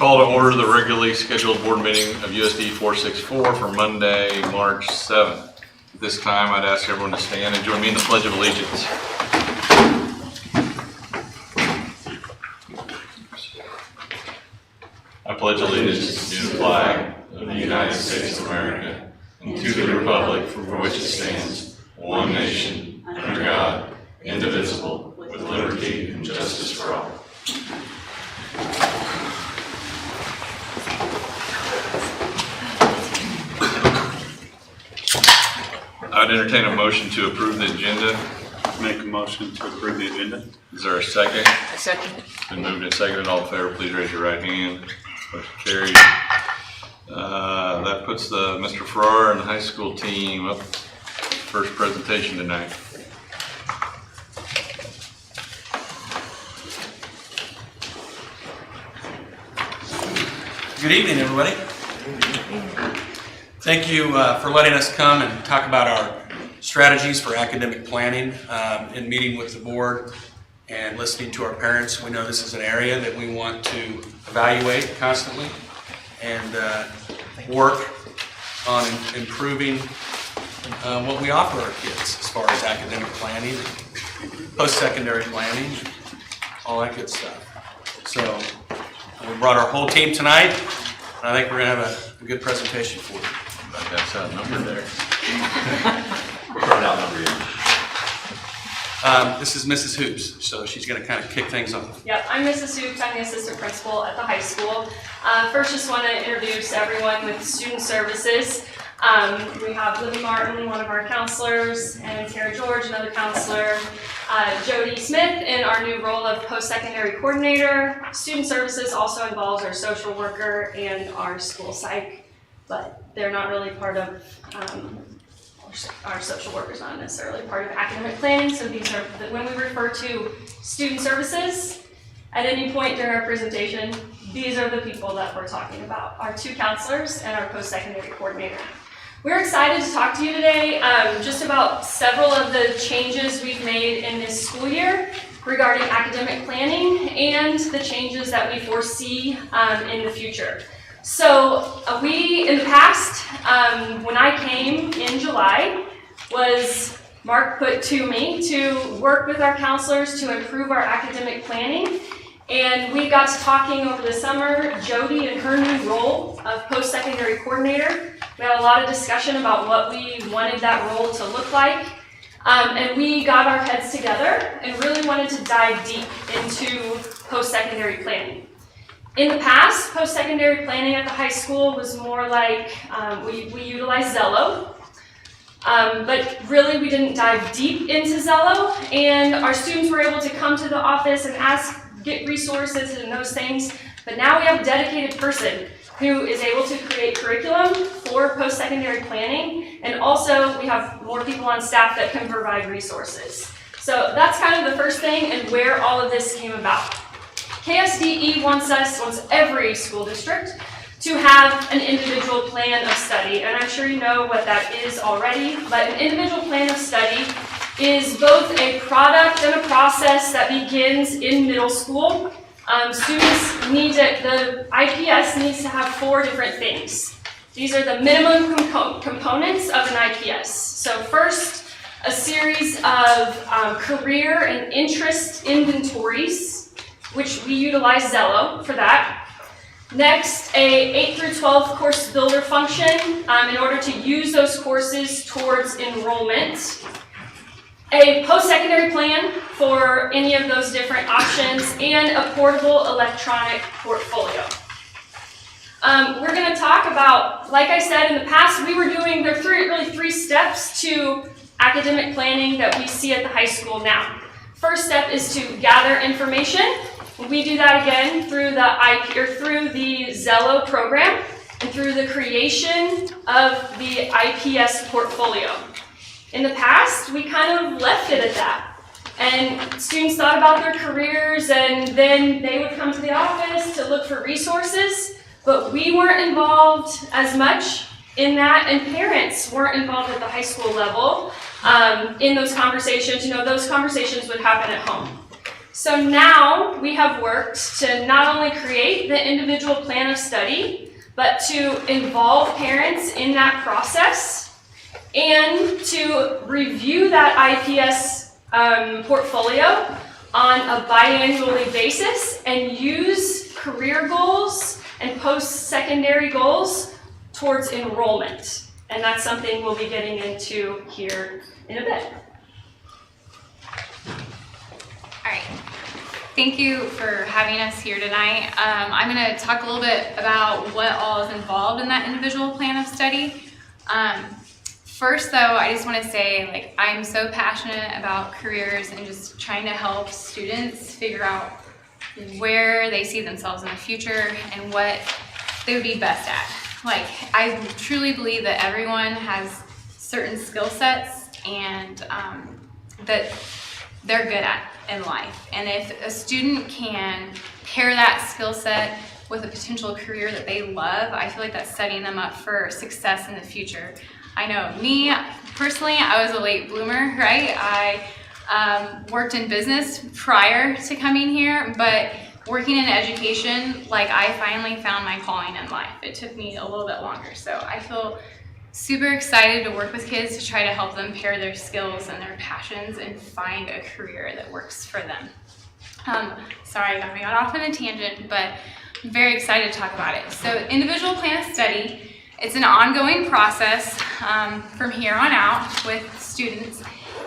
Call to order the regularly scheduled board meeting of USD 464 for Monday, March 7th. At this time, I'd ask everyone to stand and join me in the Pledge of Allegiance. I pledge allegiance to the flag of the United States of America and to the republic for which it stands, one nation, under God, indivisible, with liberty and justice for all. I'd entertain a motion to approve the agenda. Make a motion to approve the agenda. Is there a second? A second. It's been moved and seconded. All in favor, please raise your right hand. Motion carried. That puts the Mr. Farrar and the high school team up. First presentation tonight. Good evening, everybody. Thank you for letting us come and talk about our strategies for academic planning in meeting with the board and listening to our parents. We know this is an area that we want to evaluate constantly and work on improving what we offer our kids as far as academic planning, post-secondary planning, all that good stuff. So we brought our whole team tonight, and I think we're going to have a good presentation for you. That's outnumbered there. This is Mrs. Hoops, so she's going to kind of kick things off. Yep, I'm Mrs. Hoops. I'm the assistant principal at the high school. First, just want to introduce everyone with student services. We have Libby Martin, one of our counselors, and Tara George, another counselor. Jody Smith in our new role of post-secondary coordinator. Student services also involves our social worker and our school psych, but they're not really part of, our social workers not necessarily part of academic planning, so these are, when we refer to student services, at any point during our presentation, these are the people that we're talking about, our two counselors and our post-secondary coordinator. We're excited to talk to you today just about several of the changes we've made in this school year regarding academic planning and the changes that we foresee in the future. So we, in the past, when I came in July, was Mark put to me to work with our counselors to improve our academic planning. And we got to talking over the summer, Jody in her new role of post-secondary coordinator. We had a lot of discussion about what we wanted that role to look like. And we got our heads together and really wanted to dive deep into post-secondary planning. In the past, post-secondary planning at the high school was more like we utilized Zello, but really we didn't dive deep into Zello, and our students were able to come to the office and get resources and those things, but now we have a dedicated person who is able to create curriculum for post-secondary planning, and also we have more people on staff that can provide resources. So that's kind of the first thing and where all of this came about. KSDE wants every school district to have an individual plan of study, and I'm sure you know what that is already, but an individual plan of study is both a product and a process that begins in middle school. Students need the IPS needs to have 4 different things. These are the minimum components of an IPS. So first, a series of career and interest inventories, which we utilize Zello for that. Next, a 8 through 12 course builder function in order to use those courses towards enrollment. A post-secondary plan for any of those different options, and a portable electronic portfolio. We're going to talk about, like I said in the past, there are three steps to academic planning that we see at the high school now. First step is to gather information. We do that again through the Zello program and through the creation of the IPS portfolio. In the past, we kind of left it at that. And students thought about their careers, and then they would come to the office to look for resources, but we weren't involved as much in that, and parents weren't involved at the high school level in those conversations. Those conversations would happen at home. So now we have worked to not only create the individual plan of study, but to involve parents in that process and to review that IPS portfolio on a biannually basis and use career goals and post-secondary goals towards enrollment. And that's something we'll be getting into here in a bit. All right, thank you for having us here tonight. I'm going to talk a little bit about what all is involved in that individual plan of study. First though, I just want to say, like, I'm so passionate about careers and just trying to help students figure out where they see themselves in the future and what they would be best at. Like, I truly believe that everyone has certain skill sets and that they're good at in life. And if a student can pair that skill set with a potential career that they love, I feel like that's setting them up for success in the future. I know me, personally, I was a late bloomer, right? I worked in business prior to coming here, but working in education, like, I finally found my calling in life. It took me a little bit longer. So I feel super excited to work with kids to try to help them pair their skills and their passions and find a career that works for them. Sorry, I got off on a tangent, but I'm very excited to talk about it. So individual plan of study, it's an ongoing process from here on out with students.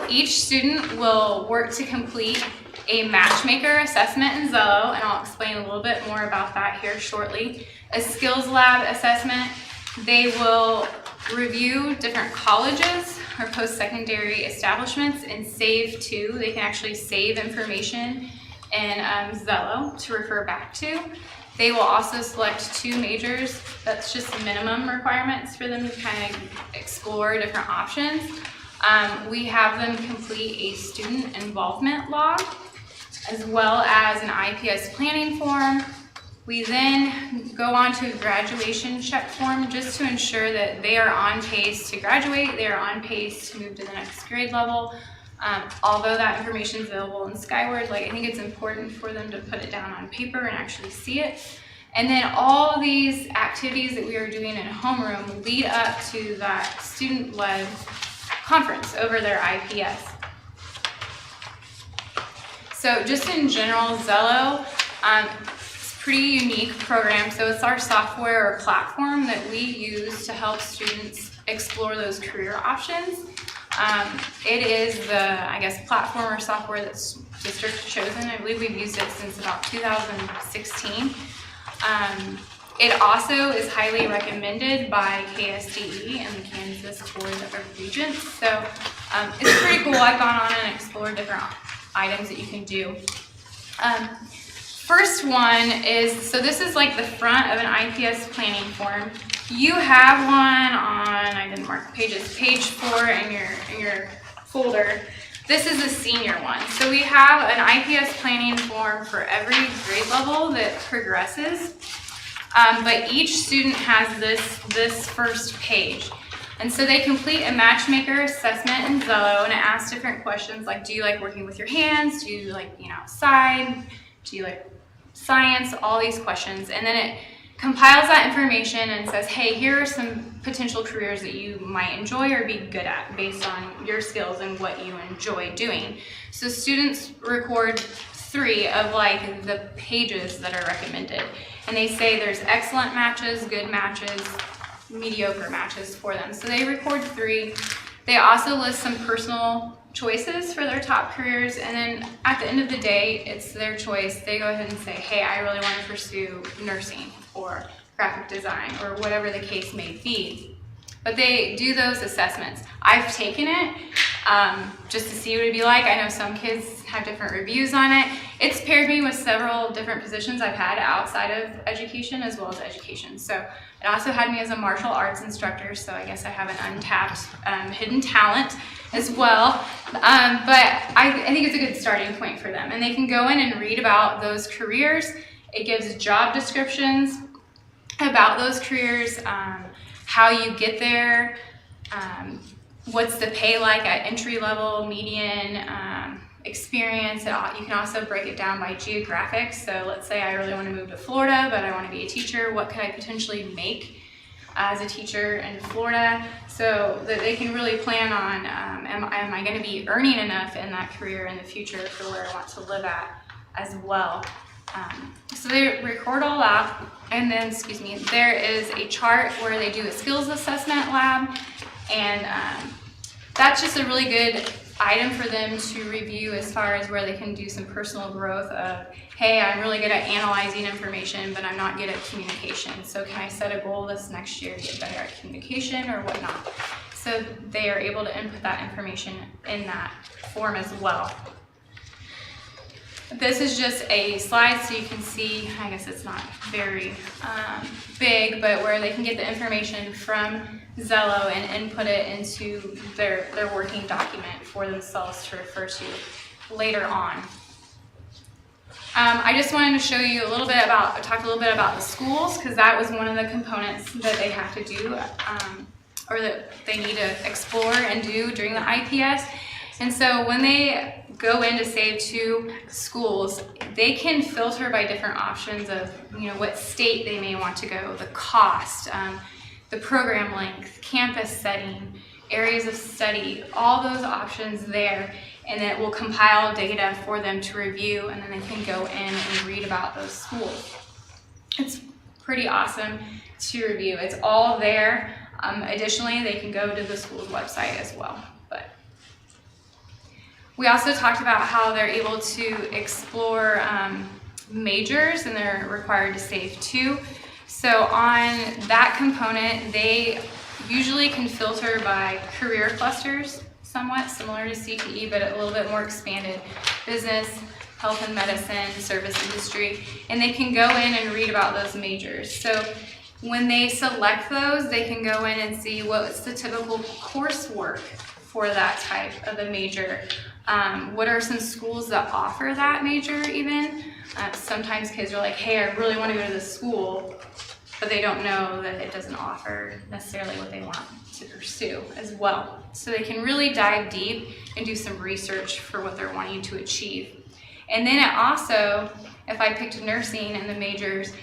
Each student will work to complete a matchmaker assessment in Zello, and I'll explain a little bit more about that here shortly. A skills lab assessment. They will review different colleges or post-secondary establishments and save to. They can actually save information in Zello to refer back to. They will also select 2 majors. That's just minimum requirements for them to kind of explore different options. We have them complete a student involvement log, as well as an IPS planning form. We then go on to a graduation check form just to ensure that they are on pace to graduate, they are on pace to move to the next grade level. Although that information is available in Skyward, like, I think it's important for them to put it down on paper and actually see it. And then all these activities that we are doing in homeroom lead up to that student-led conference over their IPS. So just in general, Zello, it's a pretty unique program. So it's our software or platform that we use to help students explore those career options. It is the, I guess, platform or software that's district chosen. I believe we've used it since about 2016. It also is highly recommended by KSDE and the Kansas Board of Regents. So it's pretty cool. I've gone on and explored different items that you can do. First one is, so this is like the front of an IPS planning form. You have one on, I didn't mark the pages, page 4 in your folder. This is a senior one. So we have an IPS planning form for every grade level that progresses. But each student has this first page. And so they complete a matchmaker assessment in Zello, and it asks different questions like, do you like working with your hands? Do you like being outside? Do you like science? All these questions. And then it compiles that information and says, hey, here are some potential careers that you might enjoy or be good at based on your skills and what you enjoy doing. So students record 3 of like the pages that are recommended. And they say there's excellent matches, good matches, mediocre matches for them. So they record 3. They also list some personal choices for their top careers, and then at the end of the day, it's their choice. They go ahead and say, hey, I really want to pursue nursing or graphic design or whatever the case may be. But they do those assessments. I've taken it just to see what it'd be like. I know some kids have different reviews on it. It's paired me with several different positions I've had outside of education as well as education. So it also had me as a martial arts instructor, so I guess I have an untapped hidden talent as well. But I think it's a good starting point for them. And they can go in and read about those careers. It gives job descriptions about those careers, how you get there, what's the pay like at entry level, median, experience. You can also break it down by geographic. So let's say I really want to move to Florida, but I want to be a teacher. What could I potentially make as a teacher in Florida, so that they can really plan on, am I going to be earning enough in that career in the future for where I want to live at as well. So they record all that, and then, there is a chart where they do a skills assessment lab, and that's just a really good item for them to review as far as where they can do some personal growth of, hey, I'm really good at analyzing information, but I'm not good at communication. So can I set a goal this next year to get better at communication or whatnot? So they are able to input that information in that form as well. This is just a slide so you can see, I guess it's not very big, but where they can get the information from Zello and input it into their working document for themselves to refer to later on. I just wanted to show you talk a little bit about the schools, because that was one of the components that they have to do, or that they need to explore and do during the IPS. And so when they go in to save to schools, they can filter by different options of, what state they may want to go, the cost, the program length, campus setting, areas of study, all those options there, and it will compile data for them to review, and then they can go in and read about those schools. It's pretty awesome to review. It's all there. Additionally, they can go to the school's website as well. But we also talked about how they're able to explore majors, and they're required to save 2. So on that component, they usually can filter by career clusters, somewhat similar to CTE, but a little bit more expanded. Business, health and medicine, service industry, and they can go in and read about those majors. So when they select those, they can go in and see what's the typical coursework for that type of a major. What are some schools that offer that major even? Sometimes kids are like, hey, I really want to go to this school, but they don't know that it doesn't offer necessarily what they want to pursue as well. So they can really dive deep and do some research for what they're wanting to achieve. And then it also, if I picked nursing in the majors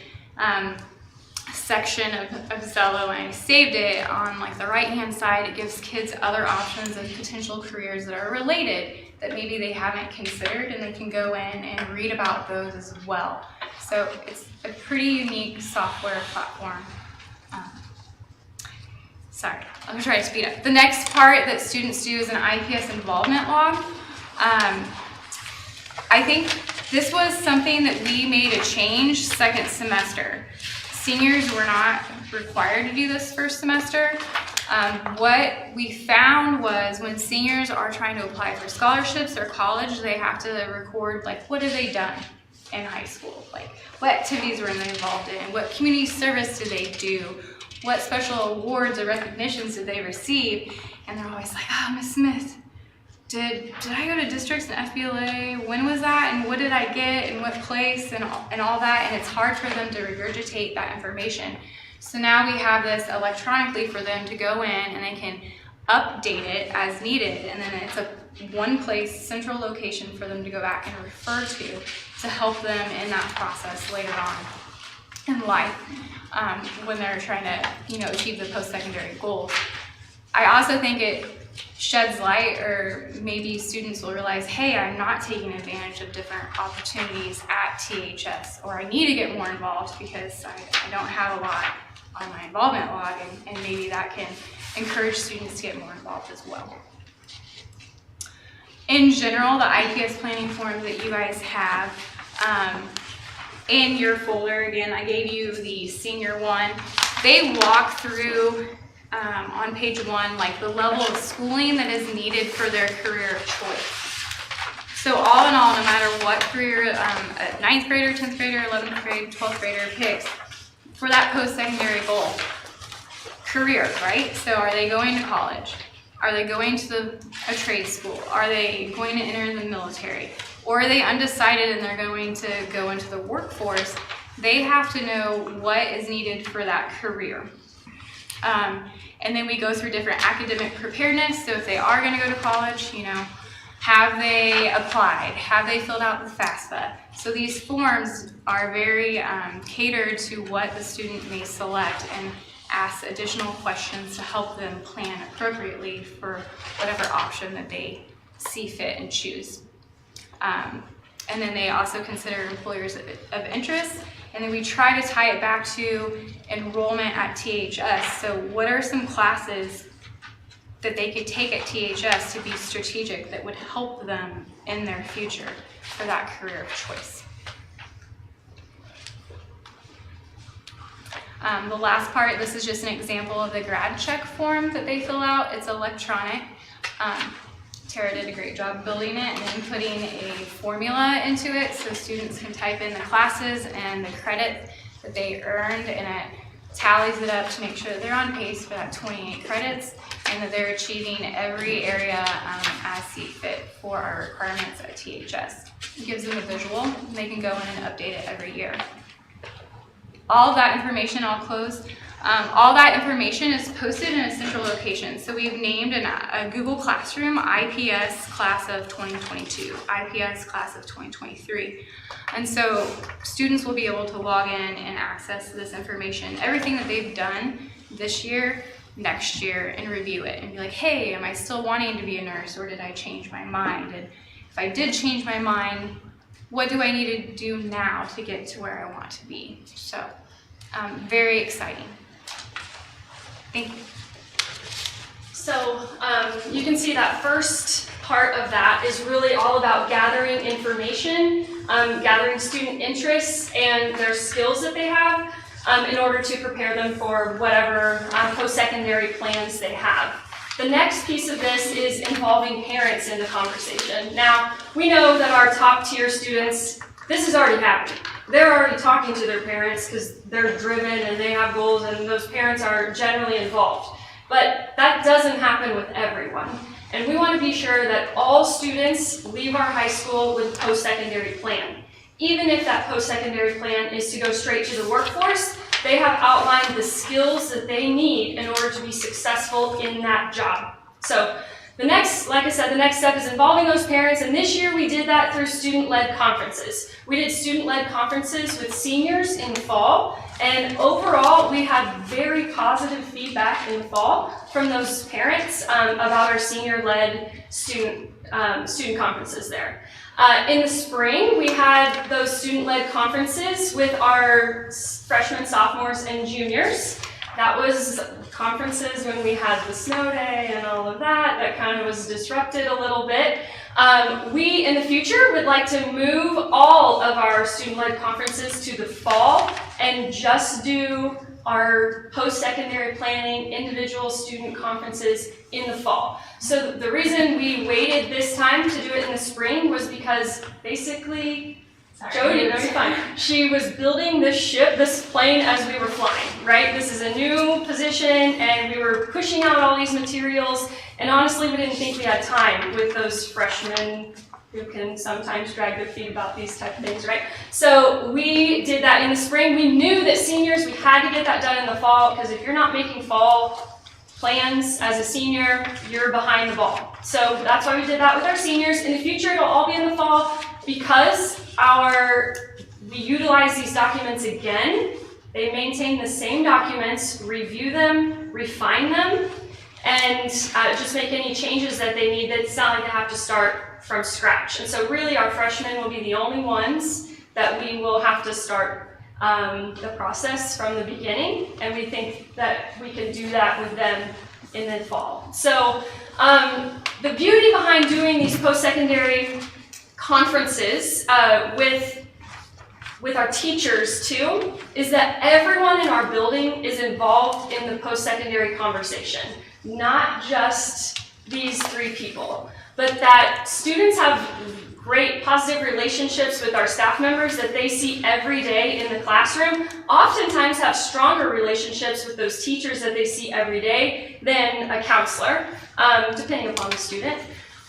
section of Zello and I saved it, on like the right hand side, it gives kids other options of potential careers that are related that maybe they haven't considered, and they can go in and read about those as well. So it's a pretty unique software platform. Sorry, I'm gonna try to speed up. The next part that students do is an IPS involvement log. I think this was something that we made a change second semester. Seniors were not required to do this first semester. What we found was when seniors are trying to apply for scholarships or college, they have to record, like, what have they done in high school? Like, what activities were they involved in? What community service did they do? What special awards or recognitions did they receive? And they're always like, oh, Miss Smith, did I go to districts and FBLA? When was that? And what did I get? And what place? And all that. And it's hard for them to regurgitate that information. So now we have this electronically for them to go in, and they can update it as needed. And then it's a one place, central location for them to go back and refer to help them in that process later on in life, when they're trying to, achieve the post-secondary goals. I also think it sheds light, or maybe students will realize, hey, I'm not taking advantage of different opportunities at THS, or I need to get more involved because I don't have a lot on my involvement log, and maybe that can encourage students to get more involved as well. In general, the IPS planning forms that you guys have in your folder, again, I gave you the senior one. They walk through on page 1, like the level of schooling that is needed for their career of choice. So all in all, no matter what career a 9th grader, 10th grader, 11th grade, 12th grader picks for that post-secondary goal, career, right? So are they going to college? Are they going to a trade school? Are they going to enter the military? Or are they undecided and they're going to go into the workforce? They have to know what is needed for that career. And then we go through different academic preparedness. So if they are going to go to college, Have they applied? Have they filled out the FAFSA? So these forms are very catered to what the student may select and ask additional questions to help them plan appropriately for whatever option that they see fit and choose. And then they also consider employers of interest, and then we try to tie it back to enrollment at THS. So what are some classes that they could take at THS to be strategic that would help them in their future for that career of choice? The last part, this is just an example of the grad check form that they fill out. It's electronic. Tara did a great job building it and then putting a formula into it so students can type in the classes and the credit that they earned, and it tallies it up to make sure that they're on pace for that 28 credits and that they're achieving every area as see fit for our requirements at THS. It gives them a visual, and they can go in and update it every year. All of that information, I'll close. All that information is posted in a central location. So we've named a Google Classroom IPS Class of 2022, IPS Class of 2023. And so students will be able to log in and access this information, everything that they've done this year, next year, and review it and be like, hey, am I still wanting to be a nurse, or did I change my mind? And if I did change my mind, what do I need to do now to get to where I want to be? So very exciting. Thank you. So you can see that first part of that is really all about gathering information, gathering student interests and their skills that they have in order to prepare them for whatever post-secondary plans they have. The next piece of this is involving parents in the conversation. Now, we know that our top tier students, this is already happening. They're already talking to their parents because they're driven and they have goals, and those parents are generally involved. But that doesn't happen with everyone. And we want to be sure that all students leave our high school with a post-secondary plan. Even if that post-secondary plan is to go straight to the workforce, they have outlined the skills that they need in order to be successful in that job. So the next, like I said, the next step is involving those parents, and this year we did that through student-led conferences. We did student-led conferences with seniors in the fall, and overall we had very positive feedback in the fall from those parents about our senior-led student conferences there. In the spring, we had those student-led conferences with our freshmen, sophomores, and juniors. That was conferences when we had the snow day and all of that. That kind of was disrupted a little bit. We, in the future, would like to move all of our student-led conferences to the fall and just do our post-secondary planning individual student conferences in the fall. So the reason we waited this time to do it in the spring was because basically, Jody, no, you're fine. She was building this plane as we were flying, right? This is a new position, and we were pushing out all these materials, and honestly, we didn't think we had time with those freshmen who can sometimes drag their feet about these type of things, right? So we did that in the spring. We knew that seniors, we had to get that done in the fall, because if you're not making fall plans as a senior, you're behind the ball. So that's why we did that with our seniors. In the future, it'll all be in the fall, because we utilize these documents again. They maintain the same documents, review them, refine them, and just make any changes that they need. It's not like they have to start from scratch. And so really our freshmen will be the only ones that we will have to start the process from the beginning, and we think that we can do that with them in the fall. So the beauty behind doing these post-secondary conferences with our teachers too is that everyone in our building is involved in the post-secondary conversation, not just these 3 people, but that students have great positive relationships with our staff members that they see every day in the classroom, oftentimes have stronger relationships with those teachers that they see every day than a counselor, depending upon the student.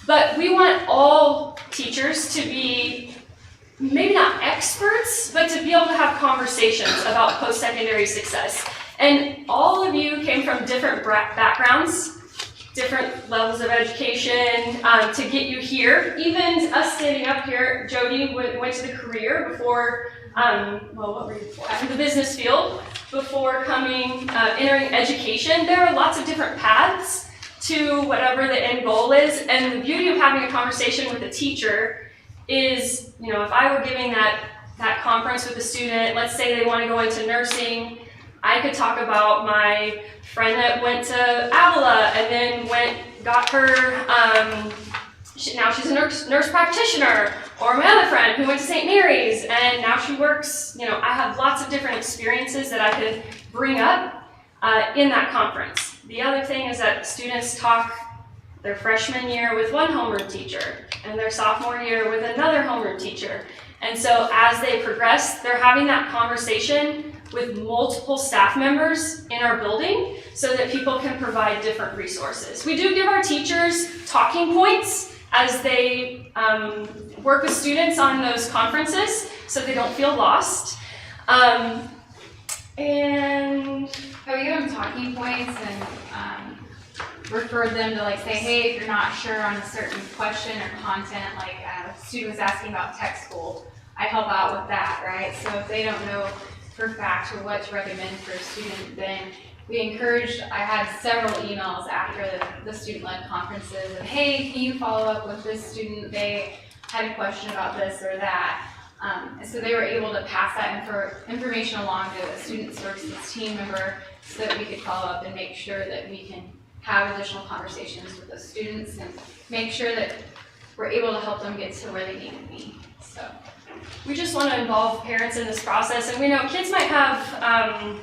But we want all teachers to be maybe not experts, but to be able to have conversations about post-secondary success. And all of you came from different backgrounds. different levels of education to get you here. Even us standing up here, Jody went to the career before, what were you before? The business field before entering education. There are lots of different paths to whatever the end goal is, and the beauty of having a conversation with a teacher is, if I were giving that conference with a student, let's say they want to go into nursing, I could talk about my friend that went to Avila and then got her, now she's a nurse practitioner, or my other friend who went to St. Mary's and now she works, I have lots of different experiences that I could bring up in that conference. The other thing is that students talk their freshman year with one homeroom teacher and their sophomore year with another homeroom teacher. And so as they progress, they're having that conversation with multiple staff members in our building so that people can provide different resources. We do give our teachers talking points as they work with students on those conferences so they don't feel lost. And we give them talking points and refer them to say, hey, if you're not sure on a certain question or content, like a student was asking about tech school, I help out with that, right? So if they don't know for fact or what to recommend for a student, then we encouraged, I had several emails after the student-led conferences of, hey, can you follow up with this student? They had a question about this or that. And so they were able to pass that information along to a student services team member so that we could follow up and make sure that we can have additional conversations with the students and make sure that we're able to help them get to where they need to be. So we just want to involve parents in this process, and we know kids might have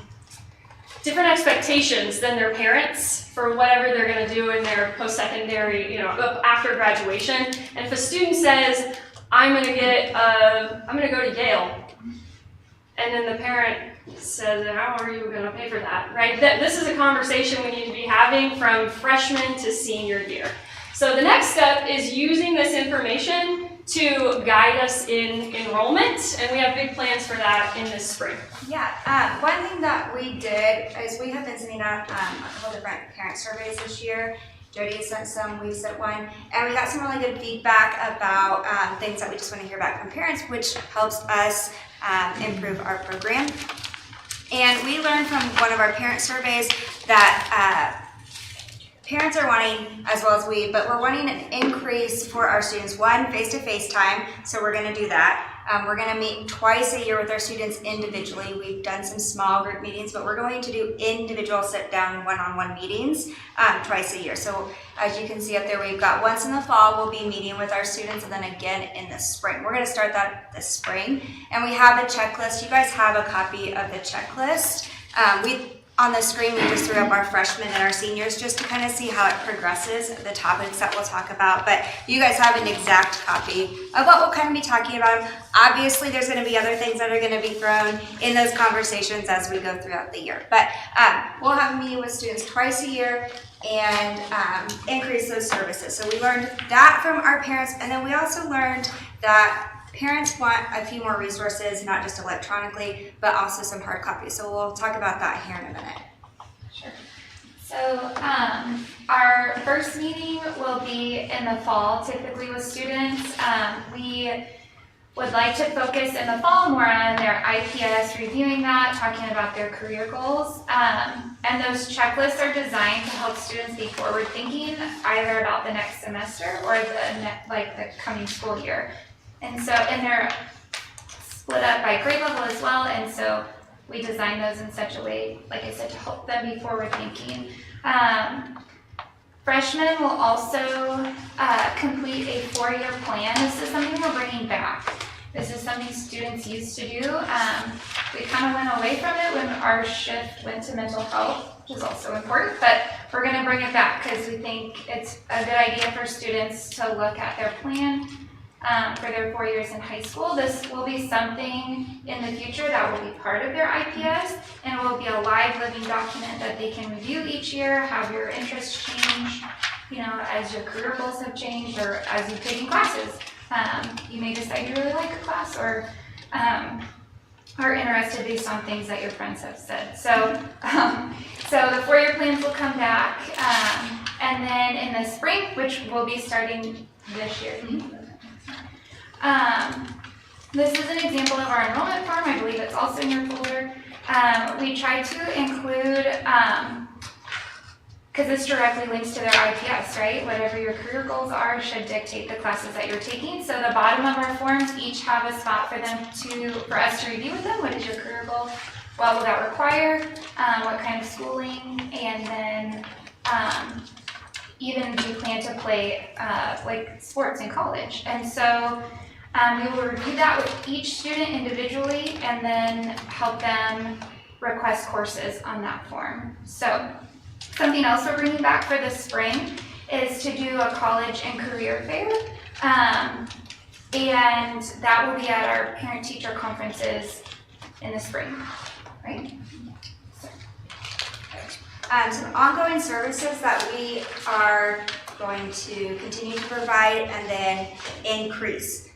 different expectations than their parents for whatever they're going to do in their post-secondary, after graduation. And if a student says, I'm going to go to Yale, and then the parent says, how are you going to pay for that, right? This is a conversation we need to be having from freshman to senior year. So the next step is using this information to guide us in enrollment, and we have big plans for that in this spring. Yeah, one thing that we did is we have been sending out a couple different parent surveys this year. Jody sent some, we sent one, and we got some really good feedback about things that we just want to hear back from parents, which helps us improve our program. And we learned from one of our parent surveys that parents are wanting, as well as we, but we're wanting an increase for our students. One, face-to-face time, so we're going to do that. We're going to meet twice a year with our students individually. We've done some small group meetings, but we're going to do individual sit-down one-on-one meetings twice a year. So as you can see up there, we've got once in the fall, we'll be meeting with our students, and then again in the spring. We're going to start that this spring, and we have a checklist. You guys have a copy of the checklist. On the screen, we just threw up our freshmen and our seniors just to kind of see how it progresses, the topics that we'll talk about. But you guys have an exact copy of what we'll kind of be talking about. Obviously, there's going to be other things that are going to be thrown in those conversations as we go throughout the year. But we'll have a meeting with students twice a year and increase those services. So we learned that from our parents, and then we also learned that parents want a few more resources, not just electronically, but also some hard copies. So we'll talk about that here in a minute. Sure. So our first meeting will be in the fall, typically with students. We would like to focus in the fall more on their IPS, reviewing that, talking about their career goals. And those checklists are designed to help students be forward thinking, either about the next semester or the coming school year. And they're split up by grade level as well, and so we design those in such a way, like I said, to help them be forward thinking. Freshmen will also complete a 4-year plan. This is something we're bringing back. This is something students used to do. We kind of went away from it when our shift went to mental health, which is also important, but we're going to bring it back because we think it's a good idea for students to look at their plan for their 4 years in high school. This will be something in the future that will be part of their IPS, and it will be a live living document that they can review each year, have your interests change, as your career goals have changed, or as you've taken classes. You may decide you really like a class, or are interested based on things that your friends have said. So the 4-year plans will come back, And then in the spring, which will be starting this year. This is an example of our enrollment form. I believe it's also in your folder. We tried to include, because this directly links to their IPS, right? Whatever your career goals are should dictate the classes that you're taking. So the bottom of our forms each have a spot for us to review with them. What is your career goal? What will that require? What kind of schooling? And then even do you plan to play like sports in college? And so we will review that with each student individually and then help them request courses on that form. So something else we're bringing back for the spring is to do a college and career fair. And that will be at our parent-teacher conferences in the spring, right? Some ongoing services that we are going to continue to provide and then increase.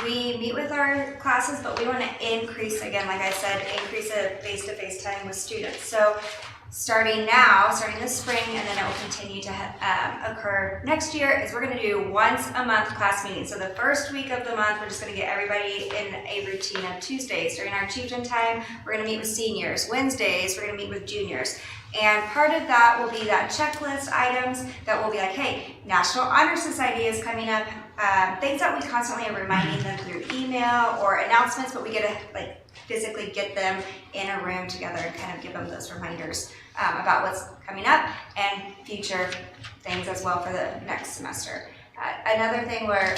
We meet with our classes, but we want to increase, again, like I said, increase a face-to-face time with students. So starting this spring, and then it will continue to occur next year, is we're going to do once a month class meetings. So the first week of the month, we're just going to get everybody in a routine of Tuesdays. During our chieftain time, we're going to meet with seniors. Wednesdays, we're going to meet with juniors. And part of that will be that checklist items that will be like, hey, National Honor Society is coming up. Things that we constantly are reminding them through email or announcements, but we get to physically get them in a room together and kind of give them those reminders about what's coming up and future things as well for the next semester. Another thing where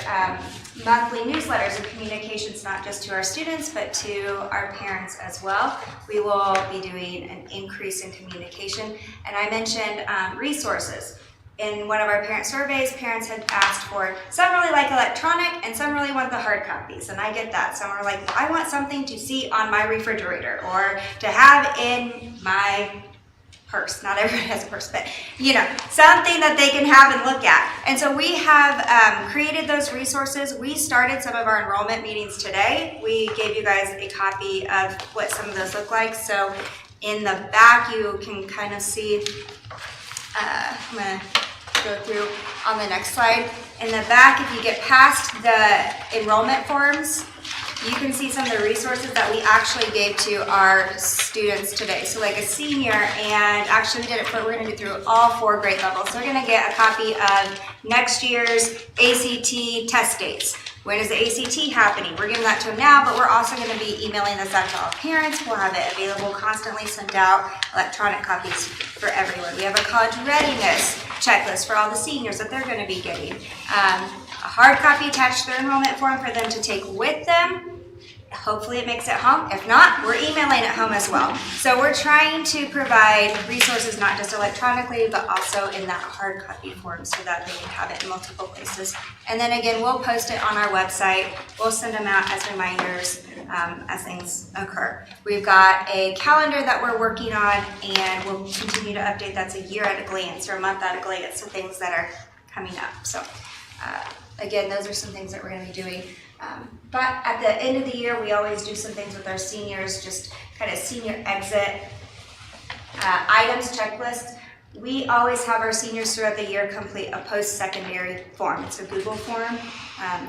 monthly newsletters and communications, not just to our students, but to our parents as well. We will be doing an increase in communication. And I mentioned resources. In one of our parent surveys, parents had asked for, some really like electronic and some really want the hard copies. And I get that. Some are like, well, I want something to see on my refrigerator or to have in my purse. Not everybody has a purse, but something that they can have and look at. And so we have created those resources. We started some of our enrollment meetings today. We gave you guys a copy of what some of those look like. So in the back, you can kind of see, I'm going to go through on the next slide. In the back, if you get past the enrollment forms, you can see some of the resources that we actually gave to our students today. So like a senior, and actually we did it we're gonna do through all 4 grade levels. So we're gonna get a copy of next year's ACT test dates. When is the ACT happening? We're giving that to them now, but we're also gonna be emailing this out to all parents. We'll have it available, constantly send out electronic copies for everyone. We have a college readiness checklist for all the seniors that they're gonna be getting. A hard copy attached to their enrollment form for them to take with them. Hopefully it makes it home. If not, we're emailing it home as well. So we're trying to provide resources not just electronically, but also in that hard copy form so that they can have it in multiple places. And then again, we'll post it on our website. We'll send them out as reminders as things occur. We've got a calendar that we're working on, and we'll continue to update. That's a year at a glance or a month at a glance of things that are coming up. So again, those are some things that we're going to be doing. But at the end of the year, we always do some things with our seniors, just kind of senior exit items checklist. We always have our seniors throughout the year complete a post-secondary form. It's a Google form.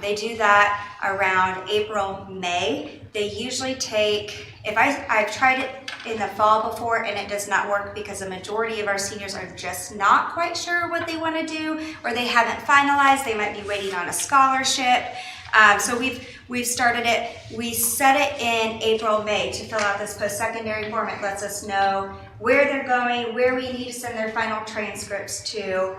They do that around April, May. They usually take, I've tried it in the fall before and it does not work because the majority of our seniors are just not quite sure what they want to do, or they haven't finalized. They might be waiting on a scholarship. So we've started it. We set it in April, May to fill out this post-secondary form. It lets us know where they're going, where we need to send their final transcripts to,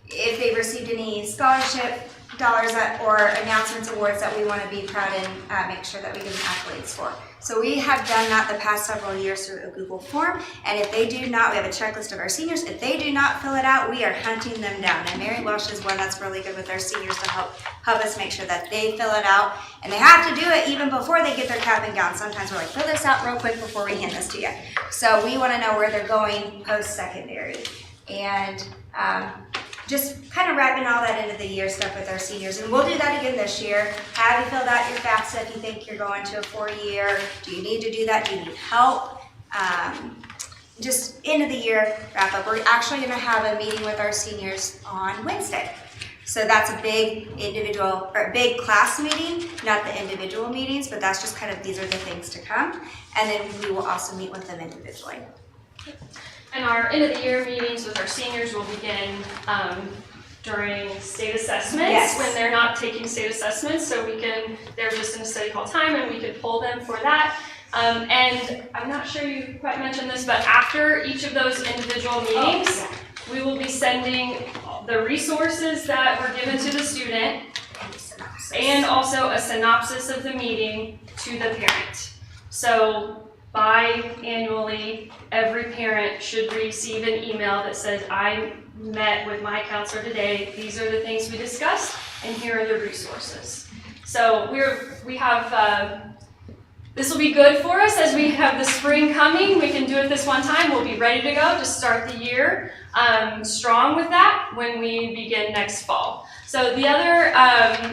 if they've received any scholarship dollars or announcements, awards that we want to be proud and make sure that we give them accolades for. So we have done that the past several years through a Google form, and if they do not, we have a checklist of our seniors. If they do not fill it out, we are hunting them down. And Mary Welsh is one that's really good with our seniors to help us make sure that they fill it out. And they have to do it even before they get their cap and gown. Sometimes we're like, fill this out real quick before we hand this to you. So we want to know where they're going post-secondary. And just kind of wrapping all that into the year stuff with our seniors. And we'll do that again this year. Have you filled out your FAFSA if you think you're going to a 4-year? Do you need to do that? Do you need help? just end of the year wrap up. We're actually gonna have a meeting with our seniors on Wednesday. So that's a big individual, or a big class meeting, not the individual meetings, but that's just kind of, these are the things to come. And then we will also meet with them individually. And our end of the year meetings with our seniors will begin during state assessments, Yes. when they're not taking state assessments, so they're just in a study hall time and we can pull them for that. And I'm not sure you quite mentioned this, but after each of those individual meetings, we will be sending the resources that were given to the student and also a synopsis of the meeting to the parent. So biannually, every parent should receive an email that says, I met with my counselor today, these are the things we discussed, and here are the resources. So we have, this will be good for us as we have the spring coming. We can do it this one time. We'll be ready to go to start the year strong with that when we begin next fall. So the other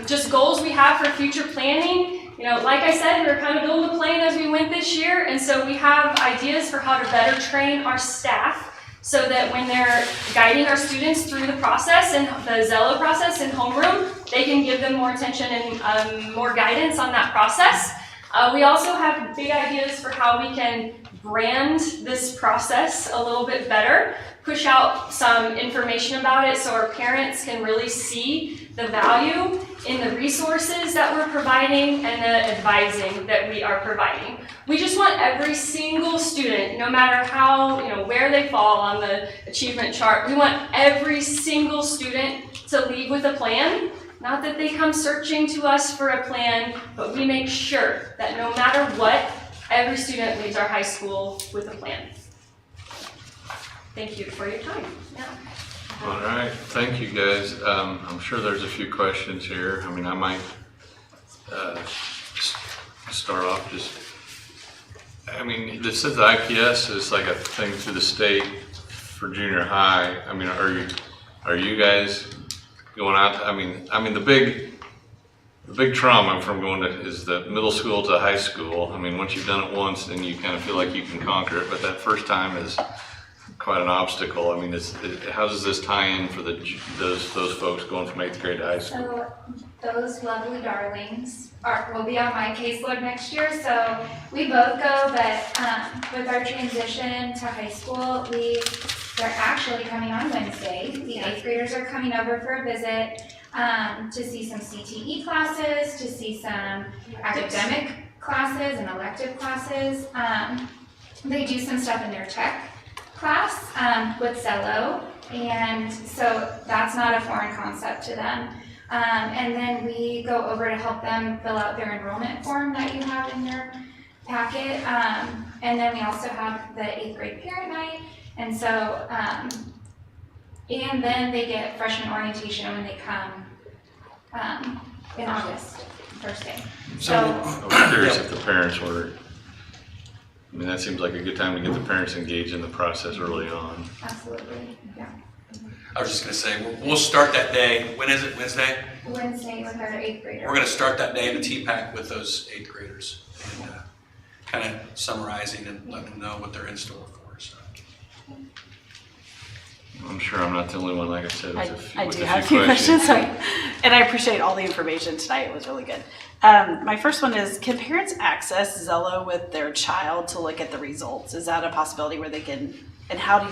just goals we have for future planning, like I said, we were kind of building the plane as we went this year, and so we have ideas for how to better train our staff so that when they're guiding our students through the process and the Zello process in homeroom, they can give them more attention and more guidance on that process. We also have big ideas for how we can brand this process a little bit better, push out some information about it so our parents can really see the value in the resources that we're providing and the advising that we are providing. We just want every single student, no matter how, where they fall on the achievement chart, we want every single student to leave with a plan. Not that they come searching to us for a plan, but we make sure that no matter what, every student leaves our high school with a plan. Thank you for your time. Yeah. All right, thank you guys. I'm sure there's a few questions here. I mean, I might start off this says the IPS is like a thing through the state for junior high. I mean, are you guys going out? The big trauma from going to is the middle school to high school. I mean, once you've done it once, then you kind of feel like you can conquer it, but that first time is quite an obstacle. I mean, how does this tie in for those folks going from 8th grade to high school? So those lovely darlings will be on my caseload next year, so we both go, but with our transition to high school, they're actually coming on Wednesday. The 8th graders are coming over for a visit to see some CTE classes, to see some academic classes and elective classes. They do some stuff in their tech class with Zello, and so that's not a foreign concept to them. And then we go over to help them fill out their enrollment form that you have in your packet. And then we also have the 8th grade parent night. And so, and then they get freshman orientation when they come in August, first day. So I was curious if the parents were, that seems like a good time to get the parents engaged in the process early on. Absolutely, yeah. I was just going to say, we'll start that day. When is it? Wednesday? Wednesday with our 8th grader. We're going to start that day in the TPAC with those 8th graders and kind of summarizing and letting them know what they're in store for. So. I'm sure I'm not the only one, like I said, I do have a few questions. And I appreciate all the information tonight. It was really good. My first one is, can parents access Zello with their child to look at the results? Is that a possibility where they can, and how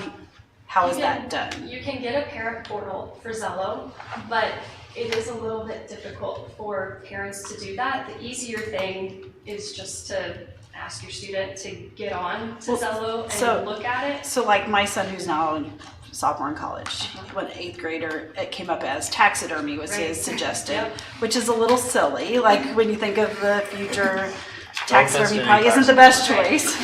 is that done? You can get a parent portal for Zello, but it is a little bit difficult for parents to do that. The easier thing is just to ask your student to get on to Zello and look at it. So like my son, who's now a sophomore in college, when 8th grader, it came up as taxidermy was his suggested, which is a little silly. Like when you think of the future, taxidermy probably isn't the best choice.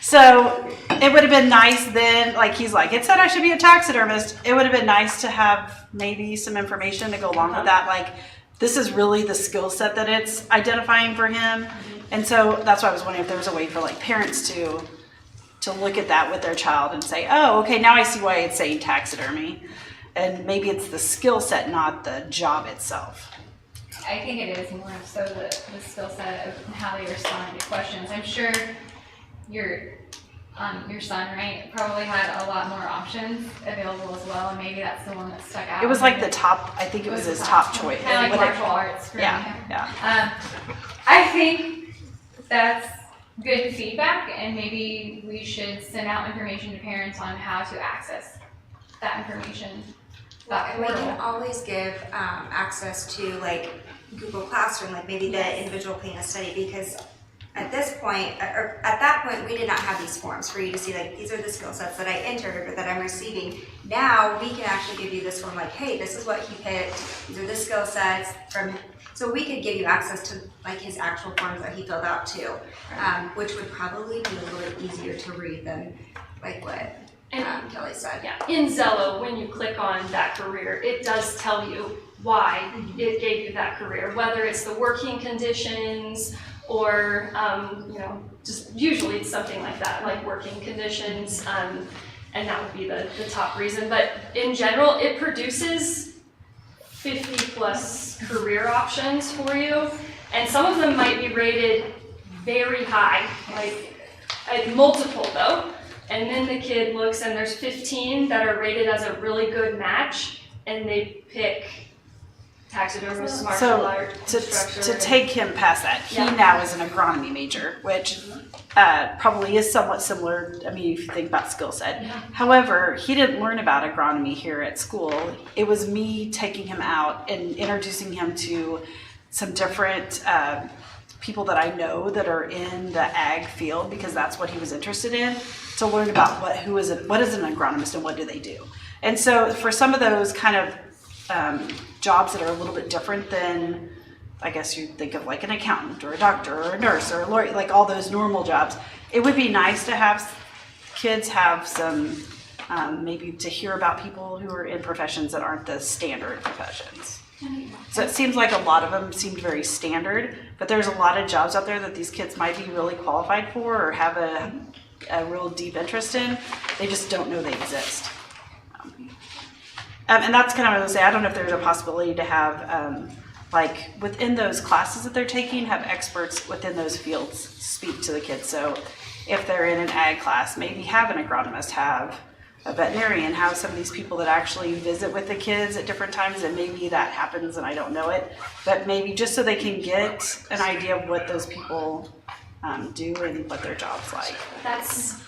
So it would have been nice then, like he's like, it said I should be a taxidermist. It would have been nice to have maybe some information to go along with that. Like this is really the skill set that it's identifying for him. And so that's why I was wondering if there was a way for like parents to look at that with their child and say, oh, okay, now I see why it's saying taxidermy. And maybe it's the skill set, not the job itself. I think it is more so the skill set of how they respond to questions. I'm sure your your son, right, probably had a lot more options available as well, and maybe that's the one that stuck out. It was like the top, I think it was his top choice. Kind of like What it- martial arts for Yeah, him. yeah. I think that's good feedback, and maybe we should send out information to parents on how to access that information. That And we can portal. always give access to like Google Classroom, like maybe the individual plan of study, because at this point, or at that point, we did not have these forms for you to see, like, these are the skill sets that I entered or that I'm receiving. Now, we can actually give you this form, like, hey, this is what he picked, these are the skill sets from, so we could give you access to, like, his actual forms that he filled out too, which would probably be a little bit easier to read than, like, what Kelly said. Yeah, in Zello, when you click on that career, it does tell you why it gave you that career, whether it's the working conditions or, just usually it's something like that, like working conditions, and that would be the top reason. But in general, it produces 50 plus career options for you, and some of them might be rated very high, like multiple though. And then the kid looks and there's 15 that are rated as a really good match, and they pick taxidermist, martial So art, instructor. to take him past that, he Yeah. now is an agronomy major, which probably is somewhat similar. I mean, if you think about skill set. Yeah. However, he didn't learn about agronomy here at school. It was me taking him out and introducing him to some different people that I know that are in the ag field, because that's what he was interested in, to learn about what is an agronomist and what do they do. And so for some of those kind of jobs that are a little bit different than, I guess you'd think of like an accountant or a doctor or a nurse or a lawyer, like all those normal jobs, it would be nice to have kids have some, maybe to hear about people who are in professions that aren't the standard professions. So it seems like a lot of them seemed very standard, but there's a lot of jobs out there that these kids might be really qualified for or have a real deep interest in. They just don't know they exist. And that's kind of what I was saying. I don't know if there's a possibility to have, like within those classes that they're taking, have experts within those fields speak to the kids. So if they're in an ag class, maybe have an agronomist, have a veterinarian, have some of these people that actually visit with the kids at different times, and maybe that happens and I don't know it, but maybe just so they can get an idea of what those people do and what their job's like. That's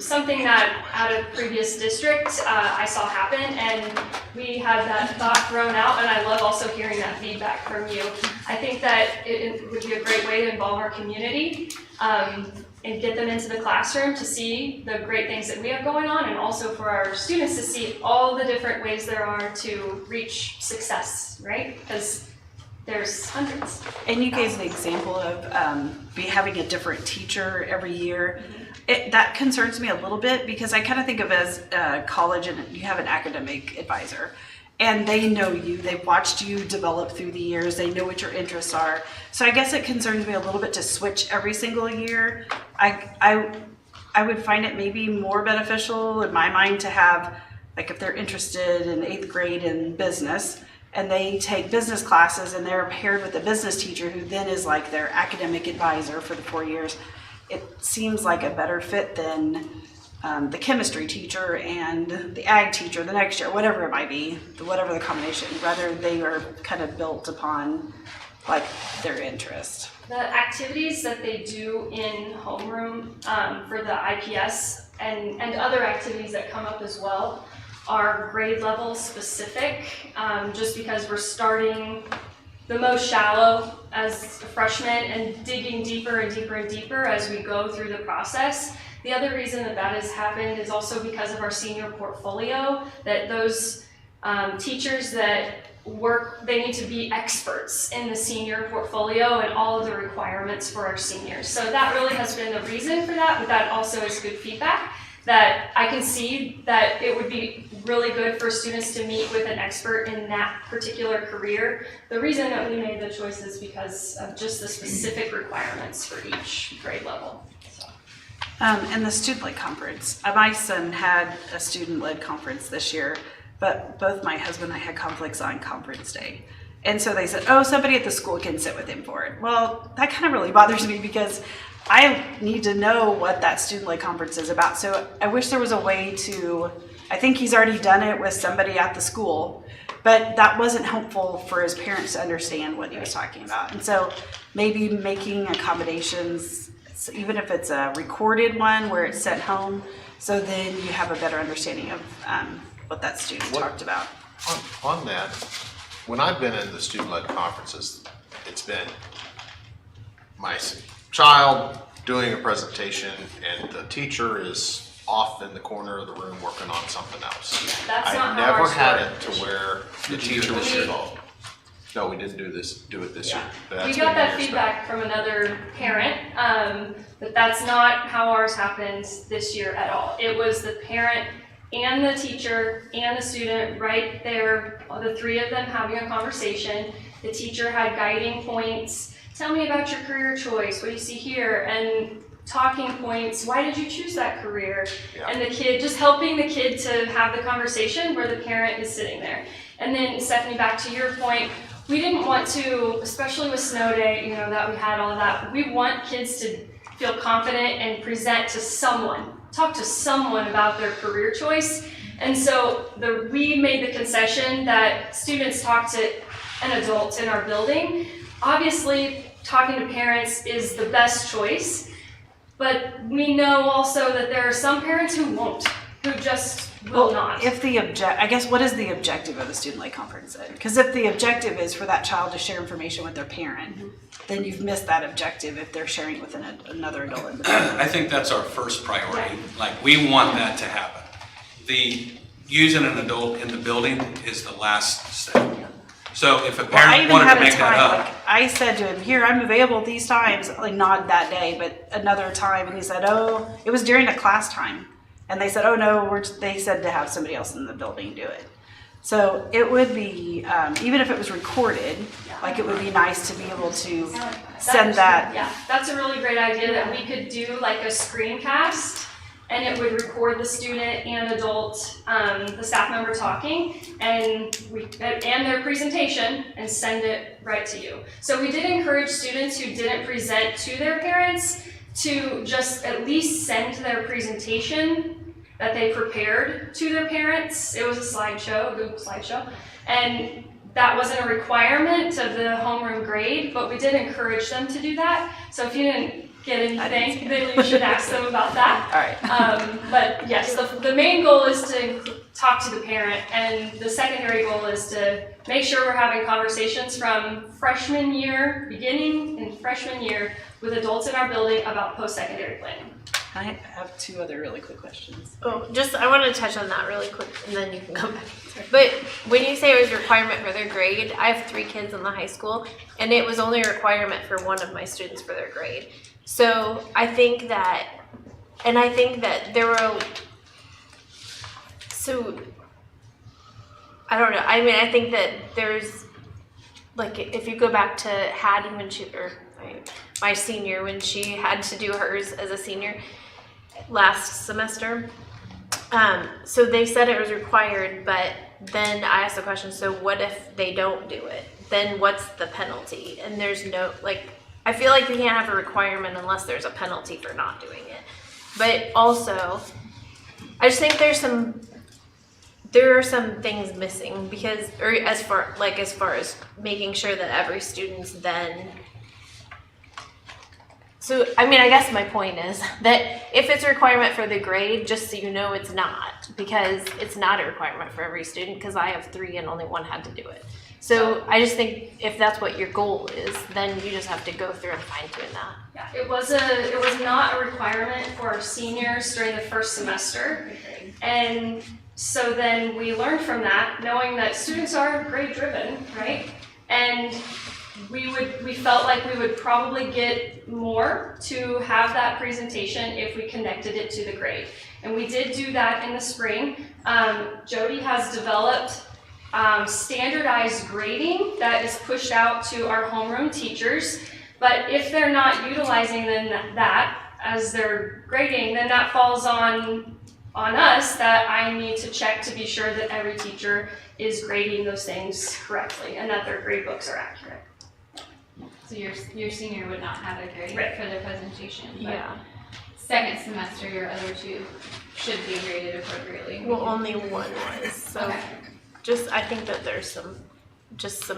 something that out of previous district I saw happen, and we had that thought thrown out, and I love also hearing that feedback from you. I think that it would be a great way to involve our community and get them into the classroom to see the great things that we have going on, and also for our students to see all the different ways there are to reach success, right? Because there's hundreds. And you gave the example of having a different teacher every year. That concerns me a little bit, because I kind of think of it as college and you have an academic advisor. And they know you, they've watched you develop through the years, they know what your interests are. So I guess it concerns me a little bit to switch every single year. I would find it maybe more beneficial in my mind to have, like if they're interested in 8th grade in business, and they take business classes and they're paired with a business teacher who then is like their academic advisor for the 4 years, it seems like a better fit than the chemistry teacher and the ag teacher the next year, whatever it might be, whatever the combination. Rather, they are kind of built upon like their interest. The activities that they do in homeroom for the IPS and other activities that come up as well are grade level specific, just because we're starting the most shallow as a freshman and digging deeper and deeper and deeper as we go through the process. The other reason that has happened is also because of our senior portfolio, that those teachers that work, they need to be experts in the senior portfolio and all of the requirements for our seniors. So that really has been the reason for that, but that also is good feedback, that I can see that it would be really good for students to meet with an expert in that particular career. The reason that we made the choice is because of just the specific requirements for each grade level. And the student-led conference. My son had a student-led conference this year, but both my husband and I had conflicts on conference day. And so they said, oh, somebody at the school can sit with him for it. Well, that kind of really bothers me, because I need to know what that student-led conference is about. So I wish there was a way to, I think he's already done it with somebody at the school, but that wasn't helpful for his parents to understand what he was talking about. And so maybe making accommodations, even if it's a recorded one where it's sent home, so then you have a better understanding of what that student talked about. On that, when I've been in the student-led conferences, it's been my child doing a presentation and the teacher is off in the corner of the room working on something else. That's not I've how never ours had work. it to where the teacher was involved. No, we didn't do it this year. But We that's got been that years feedback from another parent, but that's not how ours happened this year at all. It was the parent and the teacher and the student right there, the three of them having a conversation. The teacher had guiding points. Tell me about your career choice. What do you see here? And talking points. Why did you choose that career? Yeah. And the kid, just helping the kid to have the conversation where the parent is sitting there. And then Stephanie, back to your point, we didn't want to, especially with snow day, that we had all of that, we want kids to feel confident and present to someone, talk to someone about their career choice. And so we made the concession that students talk to an adult in our building. Obviously, talking to parents is the best choice, but we know also that there are some parents who won't, who just will not. I guess what is the objective of the student-led conference then? Because if the objective is for that child to share information with their parent, then you've missed that objective if they're sharing with another adult in the building. I think that's our first priority. Like, we want that to happen. Using an adult in the building is the last step. So if a I parent even wanted had to a make that time, up, like, I said to him, here, I'm available these times, like not that day, but another time, and he said, oh, it was during a class time. And they said, oh no, they said to have somebody else in the building do it. So it would be, even if it was recorded, like it would be nice to be able to send that. Yeah, that's a really great idea that we could do like a screencast and it would record the student and adult, the staff member talking and their presentation and send it right to you. So we did encourage students who didn't present to their parents to just at least send their presentation that they prepared to their parents. It was a slideshow, a Google slideshow, and that wasn't a requirement of the homeroom grade, but we did encourage them to do that. So if you didn't get anything, then you should ask them about that. All right. But yes, the main goal is to talk to the parent, and the secondary goal is to make sure we're having conversations from freshman year, beginning in freshman year, with adults in our building about post-secondary planning. I have two other really quick questions. Oh, I want to touch on that really quick, and then you can go back. But when you say it was a requirement for their grade, I have 3 kids in the high school, and it was only a requirement for one of my students for their grade. So I think that there were, so I don't know. I mean, I think that there's, like, if you go back to Hattie when my senior, when she had to do hers as a senior last semester. So they said it was required, but then I asked the question, so what if they don't do it? Then what's the penalty? And there's no, I feel like you can't have a requirement unless there's a penalty for not doing it. But also, I just think there are some things missing because, or as far as making sure that every student's then. So, I mean, I guess my point is that if it's a requirement for the grade, just so you know it's not, because it's not a requirement for every student, because I have 3 and only 1 had to do it. So I just think if that's what your goal is, then you just have to go through and fine tune that. Yeah, it was not a requirement for our seniors during the first semester. And so then we learned from that, knowing that students are grade driven, right? And we felt like we would probably get more to have that presentation if we connected it to the grade. And we did do that in the spring. Jody has developed standardized grading that is pushed out to our homeroom teachers. But if they're not utilizing that as their grading, then that falls on us that I need to check to be sure that every teacher is grading those things correctly and that their grade books are accurate. So your senior would not have a grade Right. for their presentation, but Yeah. second semester, your other two should be graded appropriately. Well, only one was, so Okay. I think that there's some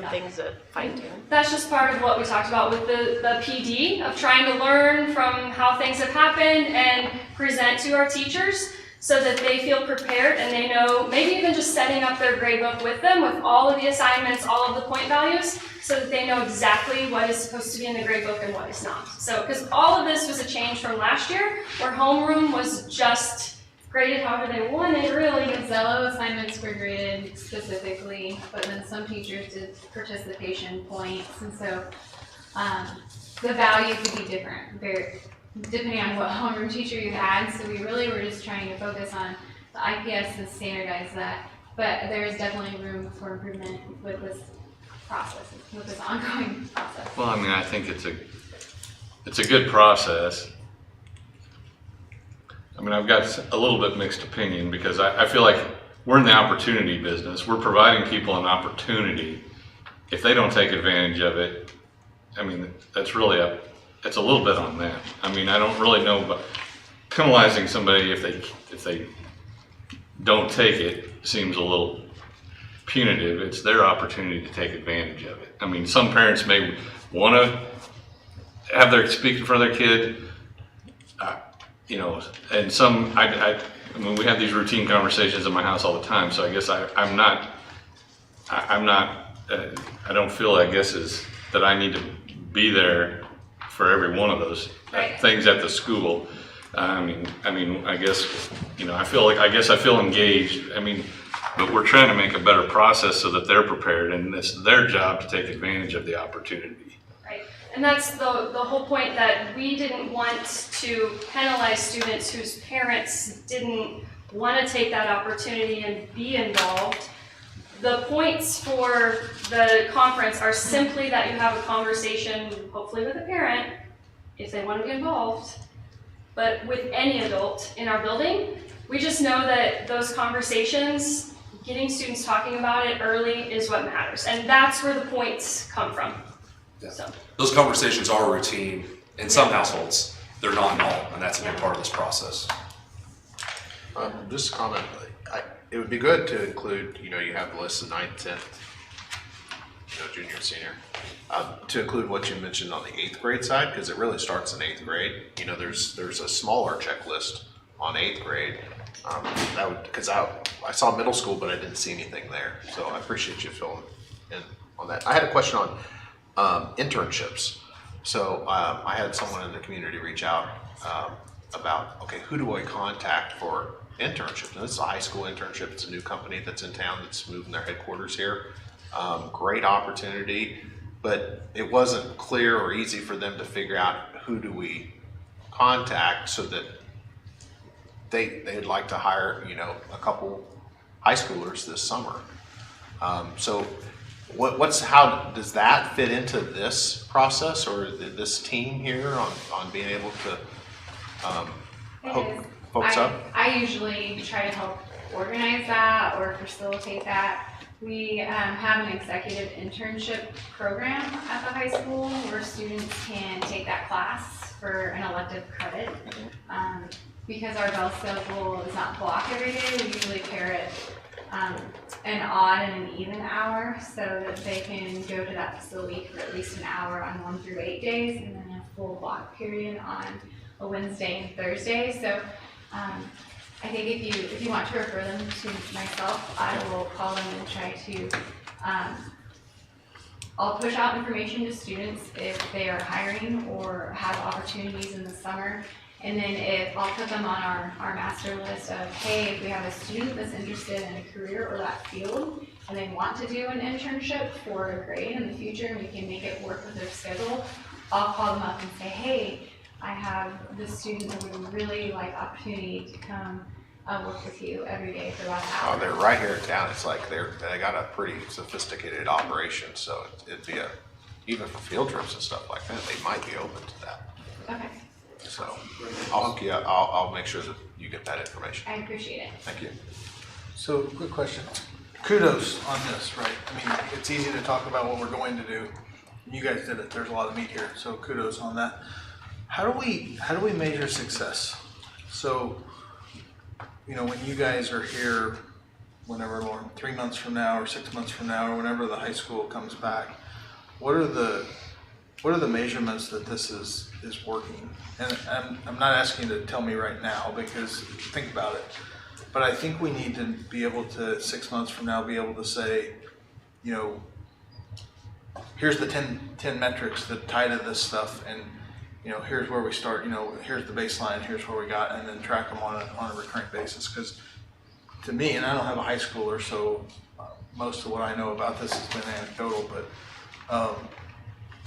things to fine tune. That's just part of what we talked about with the PD of trying to learn from how things have happened and present to our teachers so that they feel prepared and they know, maybe even just setting up their grade book with them with all of the assignments, all of the point values, so that they know exactly what is supposed to be in the grade book and what is not. So, because all of this was a change from last year where homeroom was just graded however they wanted, really. Zello assignments were graded specifically, but then some teachers did participation points, and so the value could be different, depending on what homeroom teacher you had. So we really were just trying to focus on the IPS and standardize that, but there is definitely room for improvement with this process, with this ongoing process. Well, I mean, I think it's a good process. I mean, I've got a little bit mixed opinion because I feel like we're in the opportunity business. We're providing people an opportunity. If they don't take advantage of it, I mean, that's really it's a little bit on them. I mean, I don't really know, but penalizing somebody if they don't take it seems a little punitive. It's their opportunity to take advantage of it. I mean, some parents may want to have their speak in front of their kid, you know, and some, I mean, we have these routine conversations in my house all the time, so I guess I don't feel, I guess, is that I need to be there for every one of those Right. things at the school. I mean, I guess, you know, I feel engaged. I mean, but we're trying to make a better process so that they're prepared, and it's their job to take advantage of the opportunity. Right, and that's the whole point, that we didn't want to penalize students whose parents didn't want to take that opportunity and be involved. The points for the conference are simply that you have a conversation, hopefully with a parent, if they want to be involved, but with any adult in our building. We just know that those conversations, getting students talking about it early is what matters, and that's where the points come from. Yeah. So. Those conversations are routine in some households. They're not in all, and that's a big part of this process. Just a comment, it would be good to include, you know, you have the list of 9th, 10th, you know, junior, senior, to include what you mentioned on the 8th grade side, because it really starts in 8th grade. You know, there's a smaller checklist on 8th grade. That would, because I saw middle school, but I didn't see anything there. So I appreciate you filling in on that. I had a question on internships. So I had someone in the community reach out about, okay, who do I contact for internships? And this is a high school internship. It's a new company that's in town that's moving their headquarters here. Great opportunity, but it wasn't clear or easy for them to figure out who do we contact so that they'd like to hire, you know, a couple high schoolers this summer. So how does that fit into this process or this team here on being able to hook folks up? I usually try to help organize that or facilitate that. We have an executive internship program at the high school where students can take that class for an elective credit. Because our bell schedule is not blocked every day, we usually pair it an odd and an even hour so that they can go to that facility for at least an hour on 1 through 8 days and then a full block period on a Wednesday and Thursday. So I think if you want to refer them to myself, I will call them and try to, I'll push out information to students if they are hiring or have opportunities in the summer. And then I'll put them on our master list of, hey, if we have a student that's interested in a career or that field and they want to do an internship for a grade in the future and we can make it work with their schedule, I'll call them up and say, hey, I have this student that would really like opportunity to come work with you every day for about an hour. Oh, they're right here in town. It's like they got a pretty sophisticated operation, so it'd be even for field trips and stuff like that, they might be open to that. Okay, So I'll hook you up. I'll make sure that you get that information. I appreciate it. Thank you. So, quick question. Kudos on this, right? I mean, it's easy to talk about what we're going to do, You guys did it. There's a lot of meat here, so kudos on that. How do we measure success? So, you know, when you guys are here, whenever, Lauren, 3 months from now or 6 months from now or whenever the high school comes back, what are the measurements that this is working? And I'm not asking you to tell me right now because think about it. But I think we need to be able to 6 months from now be able to say, you know, here's the 10 metrics that tie to this stuff, and you know, here's where we start. You know, here's the baseline. Here's where we got, and then track them on a recurring basis. Because to me, and I don't have a high schooler, so most of what I know about this has been anecdotal, but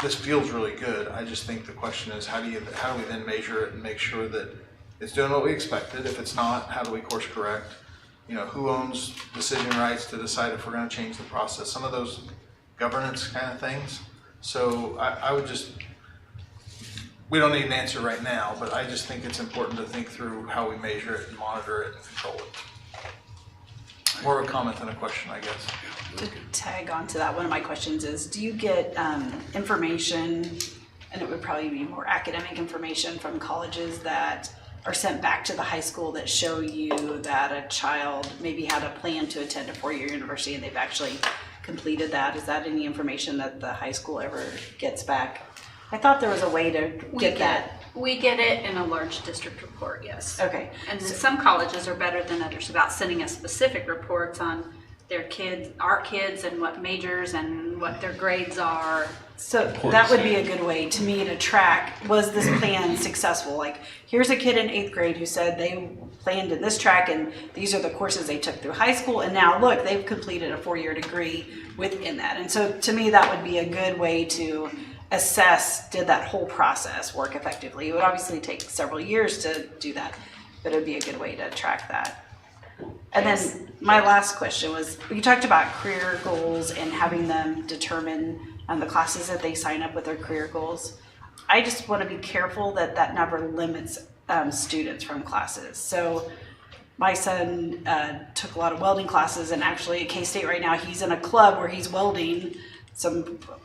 this feels really good. I just think the question is, how do we then measure it and make sure that it's doing what we expected? If it's not, how do we course correct? You know, who owns decision rights to decide if we're going to change the process? Some of those governance kind of things. So I would just, we don't need an answer right now, but I just think it's important to think through how we measure it and monitor it and control it. More of a comment than a question, I guess. To tag on to that, one of my questions is, do you get information, and it would probably be more academic information from colleges that are sent back to the high school that show you that a child maybe had a plan to attend a 4-year university and they've actually completed that? Is that any information that the high school ever gets back? I thought there was a way to get that. We get it in a large district report, yes. Okay. And then some colleges are better than others about sending us specific reports on their kids, our kids, and what majors and what their grades are. So that would be a good way to me to track, was this plan successful? Like, here's a kid in 8th grade who said they planned in this track and these are the courses they took through high school, and now look, they've completed a 4-year degree within that. And so to me, that would be a good way to assess, did that whole process work effectively? It would obviously take several years to do that, but it would be a good way to track that. And then my last question was, you talked about career goals and having them determine the classes that they sign up with their career goals. I just want to be careful that that never limits students from classes. So my son took a lot of welding classes, and actually at K-State right now, he's in a club where he's welding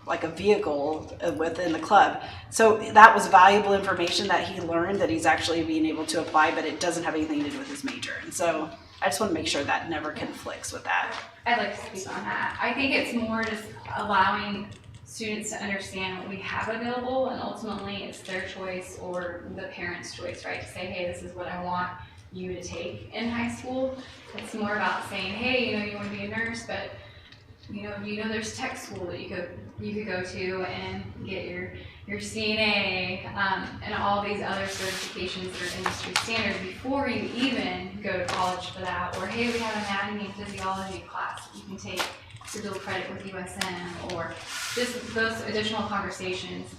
like a vehicle within the club. So that was valuable information that he learned that he's actually being able to apply, but it doesn't have anything to do with his major. And so I just want to make sure that never conflicts with that. I'd like to speak on that. I think it's more just allowing students to understand what we have available, and ultimately it's their choice or the parent's choice, right? To say, hey, this is what I want you to take in high school. It's more about saying, hey, you know, you want to be a nurse, but you know, there's tech school that you could go to and get your CNA and all these other certifications that are industry standard before you even go to college for that. Or hey, we have anatomy and physiology class that you can take to dual credit with USM, or just those additional conversations.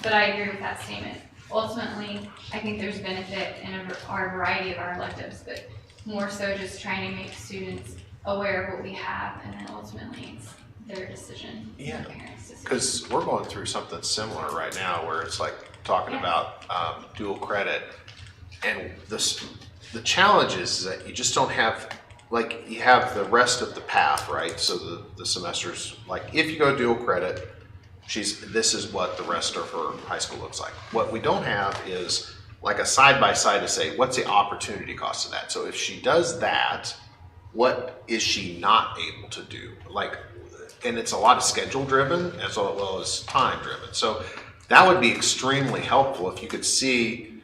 But I agree with that statement. Ultimately, I think there's benefit in our variety of our electives, but more so just trying to make students aware of what we have, and then ultimately it's their decision, Yeah. their parents' decision. Because we're going through something similar right now where it's like talking about dual credit, and the challenge is that you just don't have, like, you have the rest of the path, right? So the semesters, like, if you go dual credit, this is what the rest of her high school looks like. What we don't have is like a side-by-side to say, what's the opportunity cost of that? So if she does that, what is she not able to do? Like, and it's a lot of schedule driven as well as time driven. So that would be extremely helpful if you could see,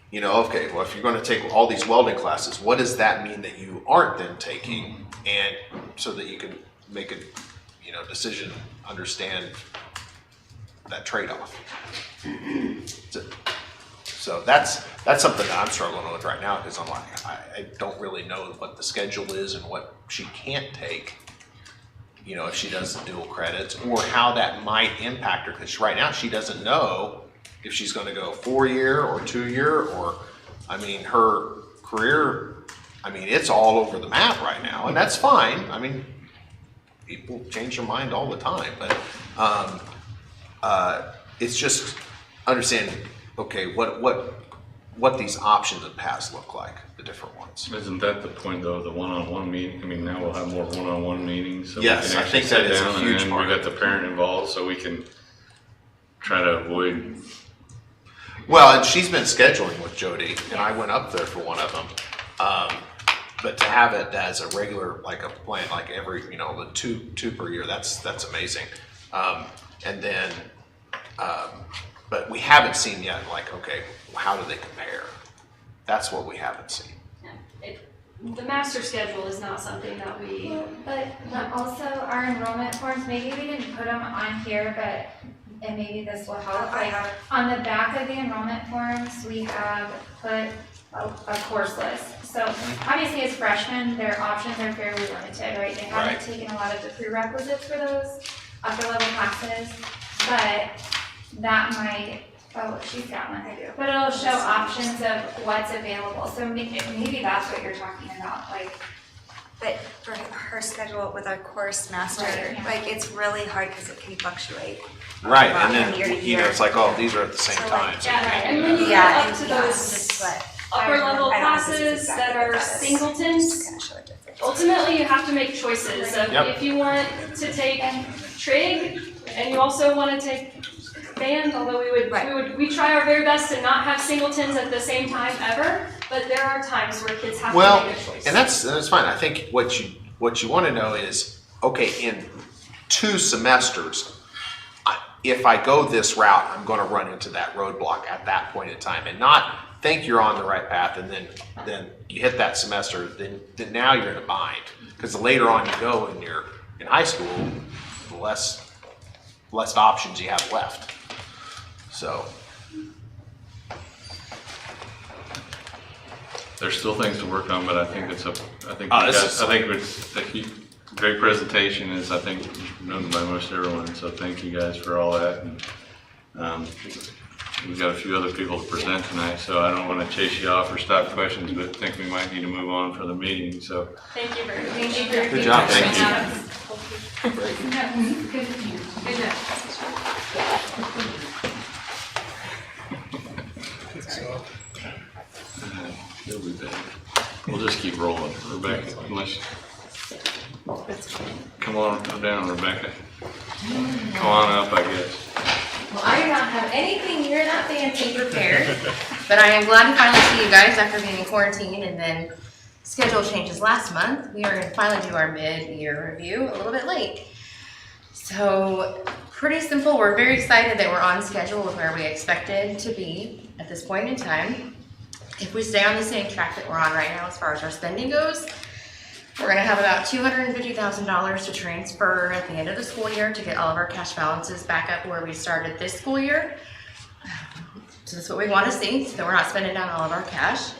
you know, okay, well, if you're going to take all these welding classes, what does that mean that you aren't then taking? And so that you can make a, you know, decision, understand that trade-off. So that's something that I'm struggling with right now, because I'm like, I don't really know what the schedule is and what she can't take, you know, if she does the dual credits, or how that might impact her, because right now she doesn't know if she's going to go 4-year or 2-year, or, I mean, her career, I mean, it's all over the map right now, and that's fine. I mean, people change their mind all the time, but it's just understanding, okay, what these options and paths look like, the different ones. Isn't that the point, though, the one-on-one meeting? I mean, now we'll have more one-on-one meetings. So yes, we can I think sit that is down a huge and part. We got the parent involved, so we can try to avoid. Well, and she's been scheduling with Jody, and I went up there for one of them. But to have it as a regular, like a plan, like every, the two per year, that's amazing. And then, but we haven't seen yet, like, okay, how do they compare? That's what we haven't seen. The master schedule is not something that we. But also our enrollment forms, maybe we didn't put them on here, and maybe this will help. Like on the back of the enrollment forms, we have put a course list. So obviously as freshmen, their options are fairly limited, right? They haven't taken a lot of the prerequisites for those upper level classes, but that might, she's got one, I do. But it'll show options of what's available. So maybe that's what you're talking about, like. But for her schedule with our course master, like it's really hard because it can fluctuate. Right, and from year to then, year. it's like, oh, these are at the same time. And when you get up to those upper level classes that are singletons, ultimately you have to make choices of if you want to take trig and you also want to take band, although we try our very best to not have singletons at the same time ever, but there are times where kids have to make a choice. And that's fine. I think what you want to know is, okay, in 2 semesters, if I go this route, I'm going to run into that roadblock at that point in time, and not think you're on the right path, and then you hit that semester, then now you're in a bind, because the later on you go and you're in high school, the less options you have left. So There's still things to work on, but I think it's a great presentation, is I think known by most everyone. So thank you guys for all that. And we've got a few other people to present tonight, so I don't want to chase you off or stop questions, but I think we might need to move on for the meeting. So Thank you very much. Thank you for your Good job. feedback. Thank you. Good job. He'll be back. We'll just keep rolling, Rebecca. Unless come on down, Rebecca. Come on up, I guess. Well, I do not have anything near that fancy prepared, but I am glad to finally see you guys after being in quarantine and then schedule changes last month. We are going to finally do our mid-year review a little bit late. So pretty simple. We're very excited that we're on schedule with where we expected to be at this point in time. If we stay on the same track that we're on right now as far as our spending goes, we're going to have about $250,000 to transfer at the end of the school year to get all of our cash balances back up where we started this school year. So that's what we want to see, so that we're not spending down all of our cash.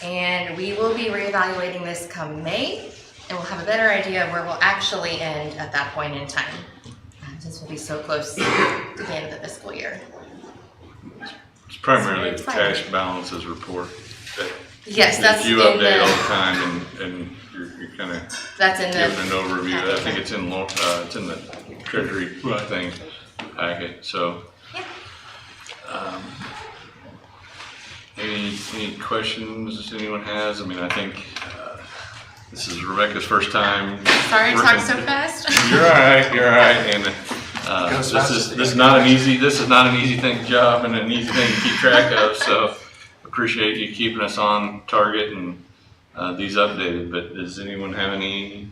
And we will be reevaluating this come May, and we'll have a better idea of where we'll actually end at that point in time, since we'll be so close to the end of the fiscal year. It's primarily the cash balances report. Yes, that's you in update the, all the time, and you're kind of that's in giving the an overview. packet. I think it's in the treasury thing packet. So, any questions anyone has? I mean, I think this is Rebecca's first time. Sorry to talk so fast. You're all right. You're all right. And this is not an easy job and an easy thing to keep track of. So appreciate you keeping us on target and these updated. But does anyone have any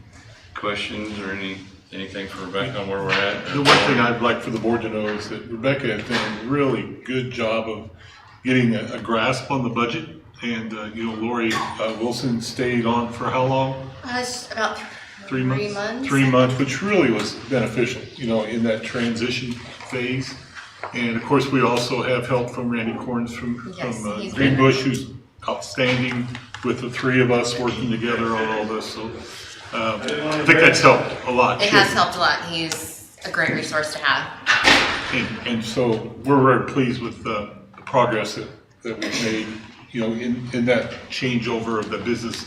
questions or anything for Rebecca on where we're at? The one thing I'd like for the board to know is that Rebecca has done a really good job of getting a grasp on the budget. And Lori Wilson stayed on for how long? It's about 3 months. 3 months. 3 months, which really was beneficial, in that transition phase. And of course, we also have help from Randy Corns from Greenbush, who's outstanding with the 3 of us working together on all this. So I think that's helped a lot. It has helped a lot. He's a great resource to have. And so we're very pleased with the progress that we've made, in that changeover of the business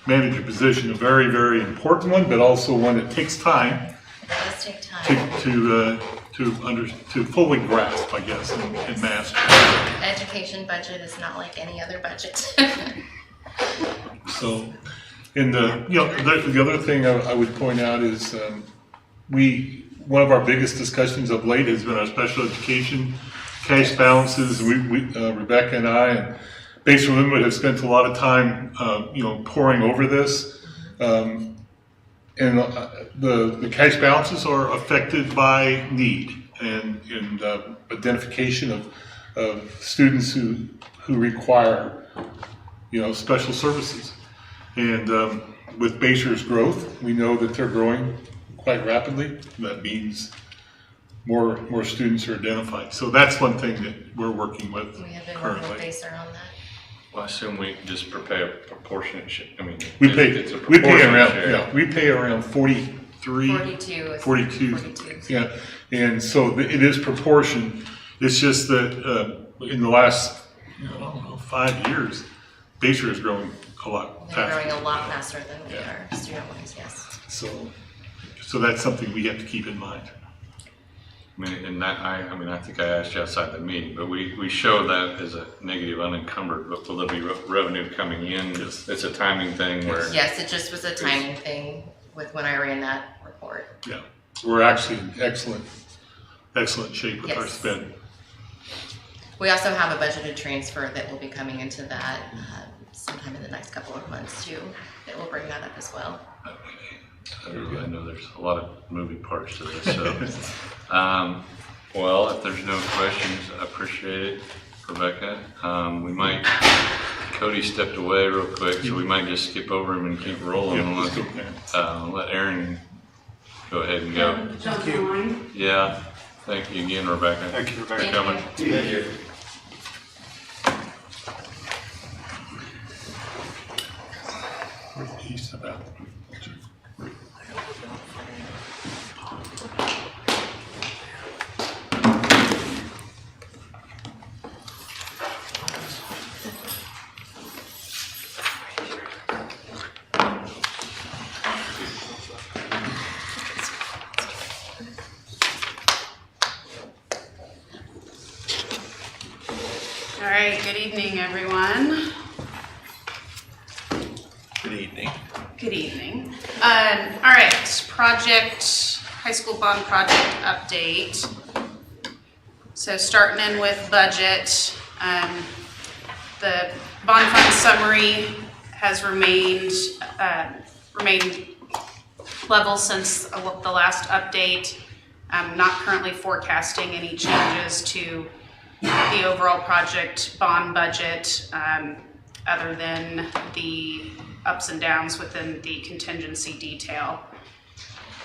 manager position, a very, very important one, but also one that takes time. It does take time. To fully grasp, I guess, and master. Education budget is not like any other budget. So, and the other thing I would point out is we one of our biggest discussions of late has been our special education cash balances. Rebecca and I and Base Remember have spent a lot of time, poring over this. And the cash balances are affected by need and identification of students who require, special services. And with Baser's growth, we know that they're growing quite rapidly. That means more students are identified. So that's one thing that we're working with We have been currently. working with Baser on that. Well, I assume we just prepare a proportionate We pay it's a we pay proportionate around share. We pay around 42. 42. Yeah, and so it is proportion. It's just that in the last 5 years, Baser has grown a lot They're faster. growing a lot faster than we are, student-wise, yes. So that's something we have to keep in mind. I think I asked you outside the meeting, but we show that as a negative unencumbered, but will there be revenue coming in? Yes. It's a timing thing where. Yes, it just was a timing thing with when I ran that report. Yeah, we're actually in excellent shape with our Yes. spend. We also have a budgeted transfer that will be coming into that sometime in the next couple of months too, that will bring that up as well. I know there's a lot of moving parts to this, so. Well, if there's no questions, I appreciate it, Rebecca. Cody stepped away real quick, so we might just skip over him and keep rolling. Yeah, let's go. Let Aaron go ahead and go. Thank you. Yeah, thank you again, Rebecca. Thank you, Rebecca. For coming. Thank you. Where's the piece about? All right, good evening, everyone. Good evening. Good evening. All right, high school bond project update. So starting in with budget, the bond fund summary has remained level since the last update. I'm not currently forecasting any changes to the overall project bond budget, other than the ups and downs within the contingency detail.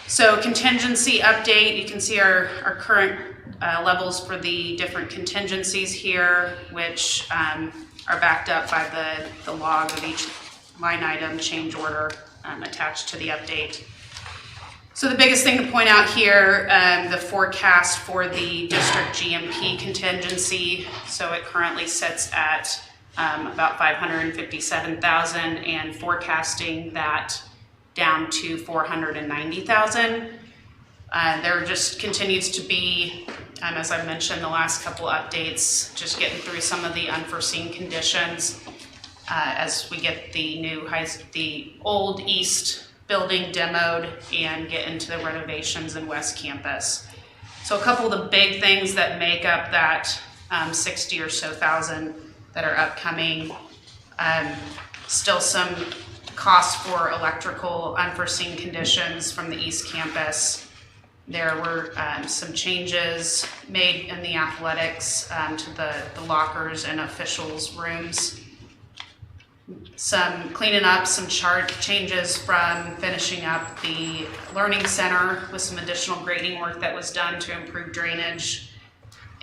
So contingency update, you can see our current levels for the different contingencies here, which are backed up by the log of each line item change order attached to the update. So the biggest thing to point out here, the forecast for the district GMP contingency. So it currently sits at about $557,000 and forecasting that down to $490,000. There just continues to be, as I've mentioned the last couple updates, just getting through some of the unforeseen conditions as we get the old east building demoed and get into the renovations in West Campus. So a couple of the big things that make up that 60 or so thousand that are upcoming, still some costs for electrical unforeseen conditions from the East Campus. There were some changes made in the athletics to the lockers and officials' rooms. Some cleaning up, some chart changes from finishing up the Learning Center with some additional grading work that was done to improve drainage,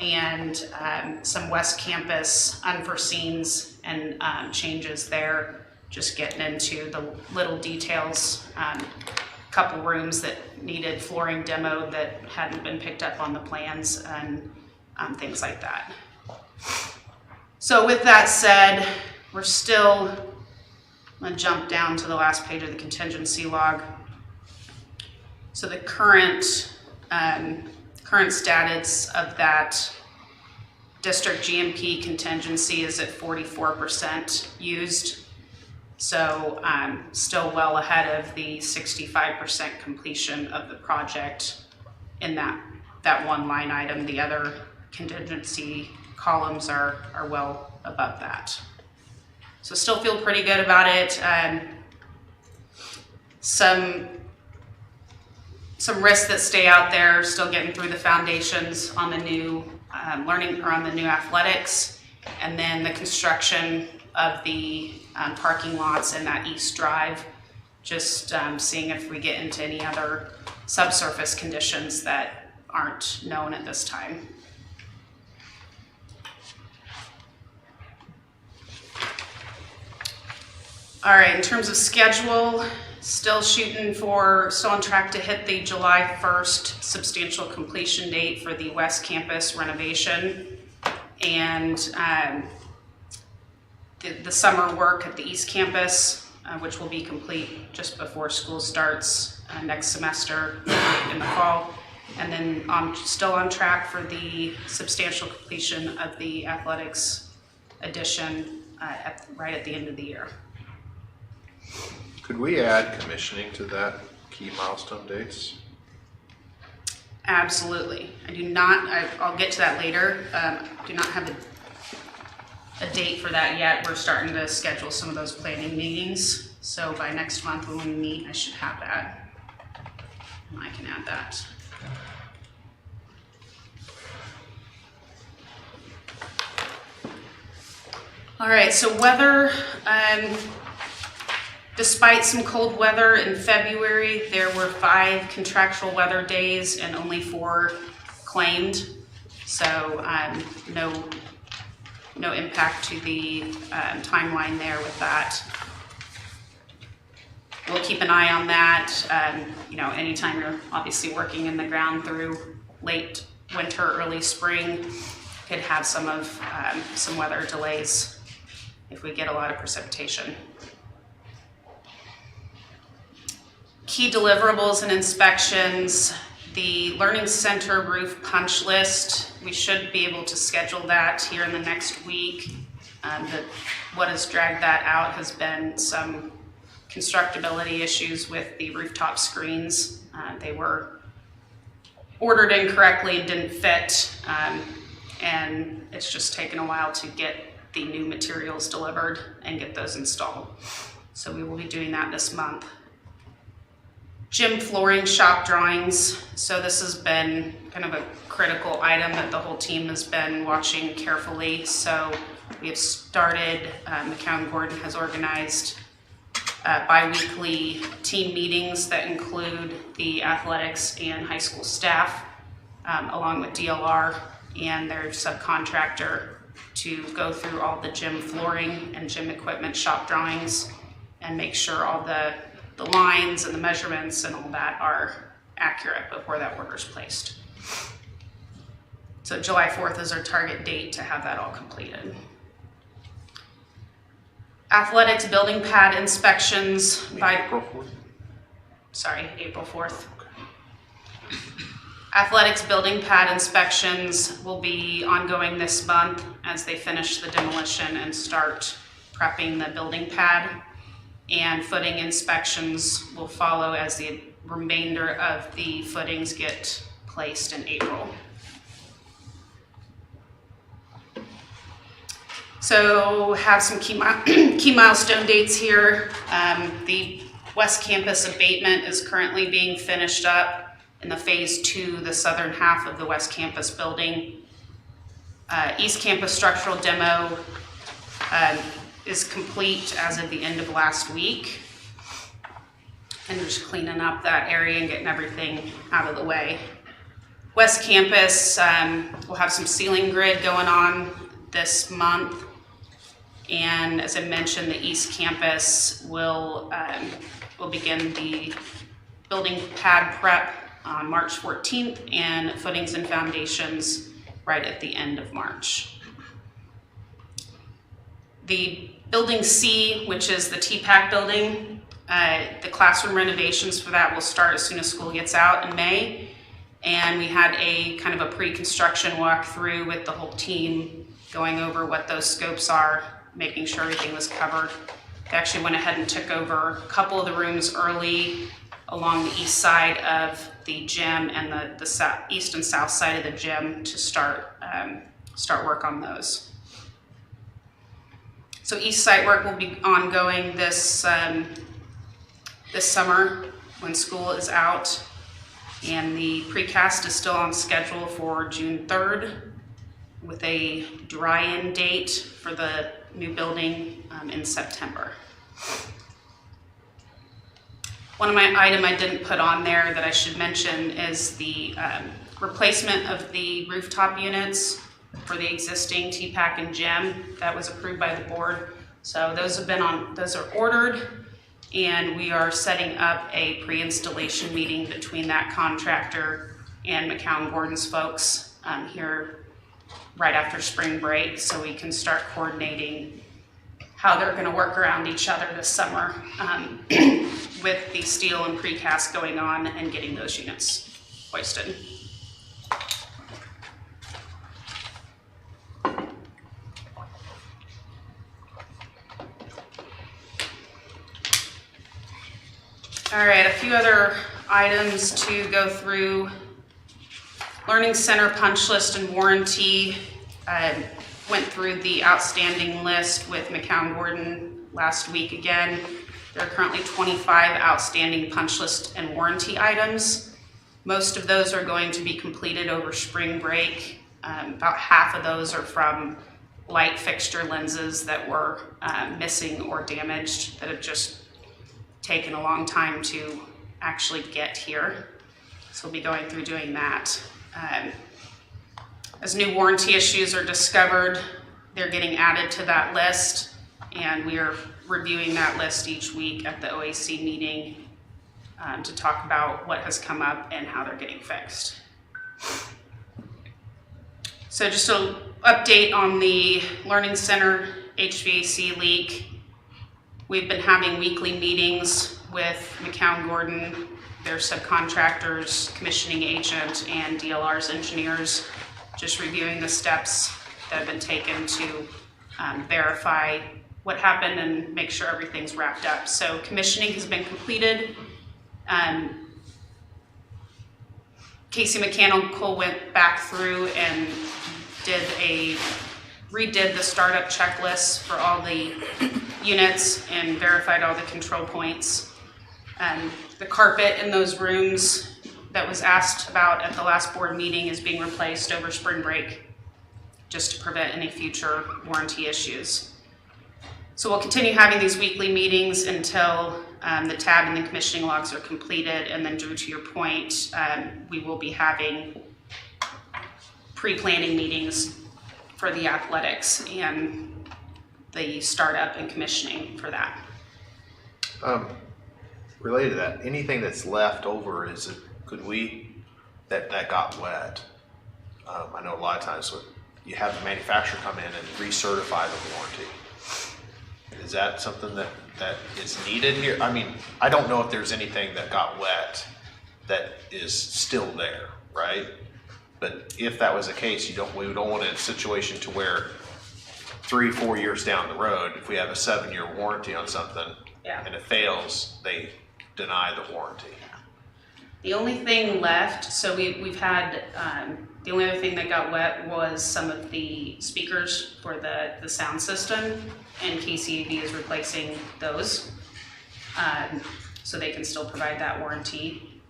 and some West Campus unforeseens and changes there, just getting into the little details. Couple rooms that needed flooring demo that hadn't been picked up on the plans, and things like that. So with that said, we're still, I'm gonna jump down to the last page of the contingency log. So the current status of that district GMP contingency is at 44% used. So still well ahead of the 65% completion of the project in that one line item. The other contingency columns are well above that. So still feel pretty good about it. Some risks that stay out there, still getting through the foundations on the new learning or on the new athletics, and then the construction of the parking lots in that east drive, just seeing if we get into any other subsurface conditions that aren't known at this time. All right, in terms of schedule, still on track to hit the July 1st substantial completion date for the West Campus renovation, and the summer work at the East Campus, which will be complete just before school starts next semester in the fall, and then still on track for the substantial completion of the athletics addition right at the end of the year. Could we add commissioning to that key milestone dates? Absolutely. I'll get to that later. Do not have a date for that yet. We're starting to schedule some of those planning meetings. So by next month when we meet, I should have that. And I can add that. All right, so weather. Despite some cold weather in February, there were 5 contractual weather days and only 4 claimed. So no impact to the timeline there with that. We'll keep an eye on that. Anytime you're obviously working in the ground through late winter, early spring, could have some weather delays if we get a lot of precipitation. Key deliverables and inspections, the Learning Center roof punch list, we should be able to schedule that here in the next week. What has dragged that out has been some constructability issues with the rooftop screens. They were ordered incorrectly and didn't fit, and it's just taken a while to get the new materials delivered and get those installed. So we will be doing that this month. Gym flooring shop drawings. So this has been kind of a critical item that the whole team has been watching carefully. So we have started, McCown Gordon has organized bi-weekly team meetings that include the athletics and high school staff, along with DLR and their subcontractor, to go through all the gym flooring and gym equipment shop drawings and make sure all the lines and the measurements and all that are accurate before that order is placed. So July 4th is our target date to have that all completed. Athletics building pad inspections April 4th? Sorry, April 4th. Athletics building pad inspections will be ongoing this month as they finish the demolition and start prepping the building pad. And footing inspections will follow as the remainder of the footings get placed in April. So have some key milestone dates here. The West Campus abatement is currently being finished up in the phase 2, the southern half of the West Campus building. East Campus structural demo is complete as of the end of last week. And just cleaning up that area and getting everything out of the way. West Campus, we'll have some ceiling grid going on this month. And as I mentioned, the East Campus will begin the building pad prep on March 14th and footings and foundations right at the end of March. The Building C, which is the TPAC building, the classroom renovations for that will start as soon as school gets out in May. And we had a kind of a pre-construction walkthrough with the whole team going over what those scopes are, making sure everything was covered. They actually went ahead and took over a couple of the rooms early, along the east side of the gym and the east and south side of the gym to start work on those. So east site work will be ongoing this summer when school is out, and the precast is still on schedule for June 3rd with a dry-in date for the new building in September. One of my item I didn't put on there that I should mention is the replacement of the rooftop units for the existing Hvac and gym that was approved by the board. So those are ordered, and we are setting up a pre-installation meeting between that contractor and McCown Gordon's folks here right after spring break, so we can start coordinating how they're going to work around each other this summer with the steel and precast going on and getting those units hoisted. All right, a few other items to go through. Learning Center punch list and warranty. Went through the outstanding list with McCown Gordon last week again. There are currently 25 outstanding punch list and warranty items. Most of those are going to be completed over spring break. About half of those are from light fixture lenses that were missing or damaged that have just taken a long time to actually get here. So we'll be going through doing that. As new warranty issues are discovered, they're getting added to that list, and we are reviewing that list each week at the OAC meeting to talk about what has come up and how they're getting fixed. So just an update on the Learning Center HVAC leak. We've been having weekly meetings with McCown Gordon, their subcontractors, commissioning agent, and DLR's engineers, just reviewing the steps that have been taken to verify what happened and make sure everything's wrapped up. So commissioning has been completed. Casey Mechanical went back through and redid the startup checklist for all the units and verified all the control points. The carpet in those rooms that was asked about at the last board meeting is being replaced over spring break, just to prevent any future warranty issues. So we'll continue having these weekly meetings until the tab and the commissioning logs are completed, and then Drew, to your point, we will be having pre-planning meetings for the athletics and the startup and commissioning for that. Related to that, anything that's left over, that got wet? I know a lot of times you have the manufacturer come in and recertify the warranty. Is that something that is needed here? I mean, I don't know if there's anything that got wet that is still there, right? But if that was the case, we don't want a situation to where 3-4 years down the road, if we have a 7-year warranty on something and it fails, they deny the warranty. The only thing left, so we've had, the only other thing that got wet was some of the speakers for the sound system, and KCAB is replacing those, so they can still provide that warranty.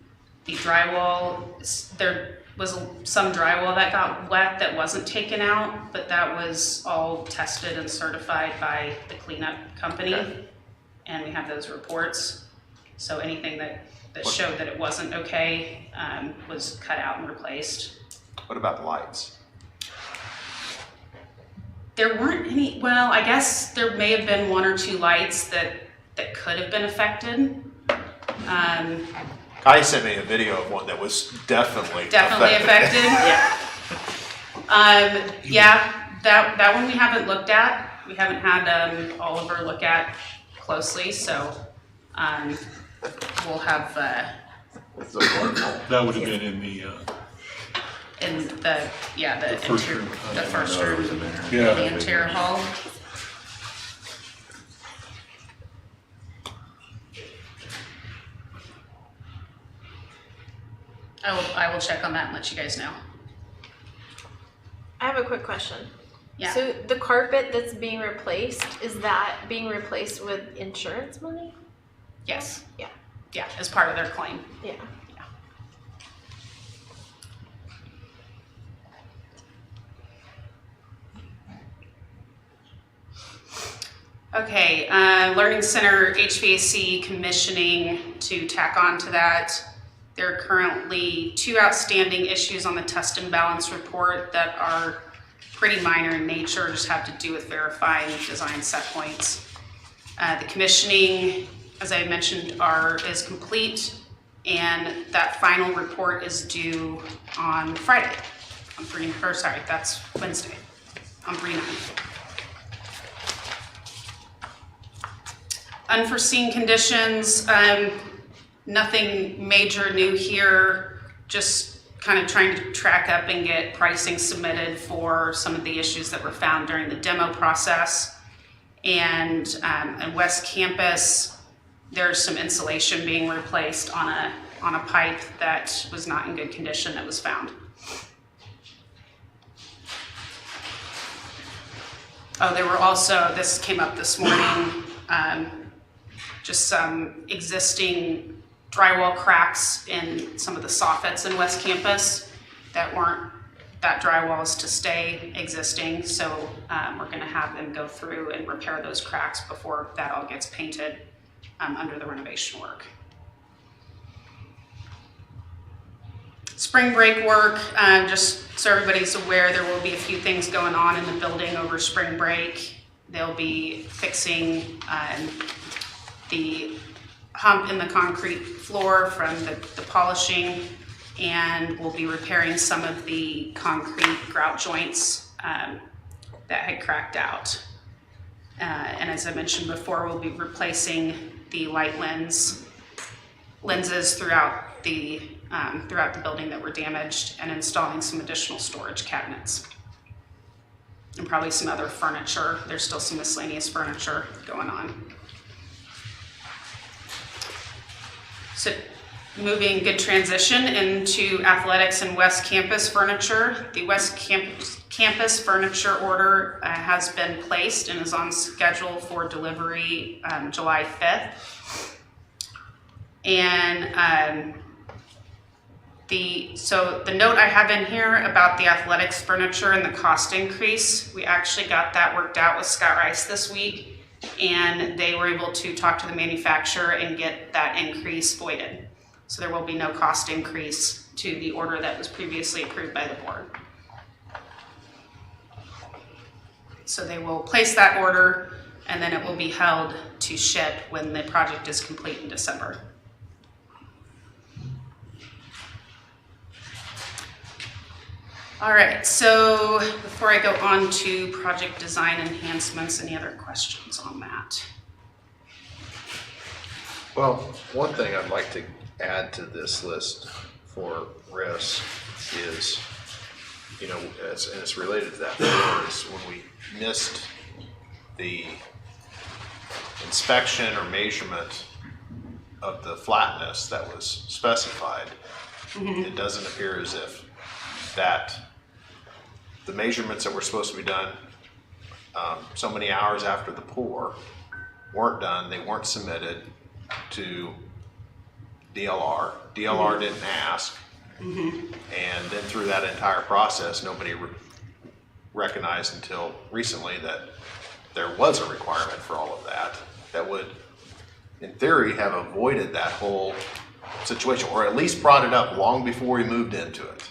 The drywall, there was some drywall that got wet that wasn't taken out, but that was all tested and certified by the cleanup company, and we have those reports. So anything that showed that it wasn't okay was cut out and replaced. What about the lights? There weren't any, well, I guess there may have been 1 or 2 lights that could have been affected. Kai sent me a video of one that was definitely affected. That one we haven't looked at. We haven't had Oliver look at closely, so we'll have that would have been in the first room, the interior hall. I will check on that and let you guys know. I have a quick question. Yeah. So the carpet that's being replaced, is that being replaced with insurance money? Yes. Yeah. Yeah, as part of their claim. Yeah. Okay, Learning Center HVAC commissioning to tack on to that. There are currently 2 outstanding issues on the test and balance report that are pretty minor in nature, just have to do with verifying design set points. The commissioning, as I mentioned, is complete, and that final report is due on Friday. That's Wednesday, on 3/9. Unforeseen conditions, nothing major new here, just kind of trying to track up and get pricing submitted for some of the issues that were found during the demo process. And at West Campus, there's some insulation being replaced on a pipe that was not in good condition that was found. Oh, there were also, this came up this morning, just some existing drywall cracks in some of the soffits in West Campus that drywall is to stay existing. So we're gonna have them go through and repair those cracks before that all gets painted under the renovation work. Spring break work, just so everybody's aware, there will be a few things going on in the building over spring break. They'll be fixing the hump in the concrete floor from the polishing, and we'll be repairing some of the concrete grout joints that had cracked out. And as I mentioned before, we'll be replacing the light lenses throughout the building that were damaged, and installing some additional storage cabinets. And probably some other furniture. There's still some miscellaneous furniture going on. So moving, good transition into athletics and West Campus furniture. The West Campus furniture order has been placed and is on schedule for delivery July 5th. And the note I have in here about the athletics furniture and the cost increase, we actually got that worked out with Scott Rice this week, and they were able to talk to the manufacturer and get that increase voided. So there will be no cost increase to the order that was previously approved by the board. So they will place that order, and then it will be held to ship when the project is complete in December. All right, so before I go on to project design enhancements, any other questions on that? Well, one thing I'd like to add to this list for risk is, and it's related to that before, is when we missed the inspection or measurement of the flatness that was specified, it doesn't appear as if that the measurements that were supposed to be done so many hours after the pour weren't done. They weren't submitted to DLR. DLR didn't ask. And then through that entire process, nobody recognized until recently that there was a requirement for all of that, that would, in theory, have avoided that whole situation, or at least brought it up long before we moved into it.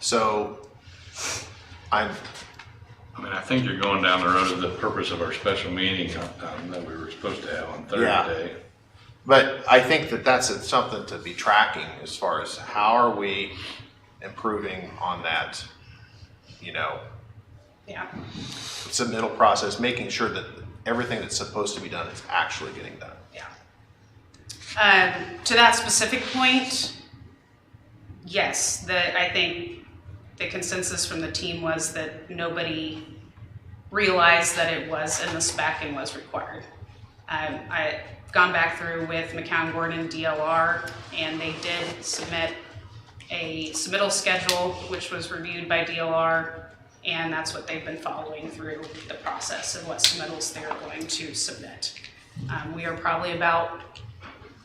So I think you're going down the road of the purpose of our special meeting that we were supposed to have on Thursday. But I think that that's something to be tracking as far as how are we improving on that, submittal process, making sure that everything that's supposed to be done is actually getting done. To that specific point, yes, I think the consensus from the team was that nobody realized that it was in the spec and was required. I've gone back through with McCown Gordon DLR, and they did submit a submittal schedule, which was reviewed by DLR, and that's what they've been following through the process of what submittals they're going to submit. We are probably about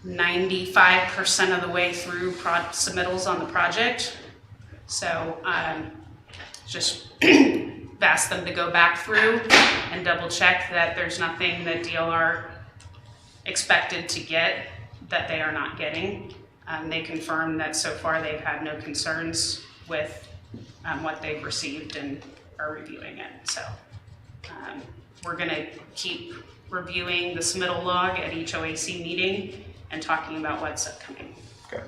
95% of the way through submittals on the project. So just ask them to go back through and double check that there's nothing that DLR expected to get that they are not getting. They confirmed that so far they've had no concerns with what they've received and are reviewing it. So we're gonna keep reviewing the submittal log at each OAC meeting and talking about what's upcoming. Okay.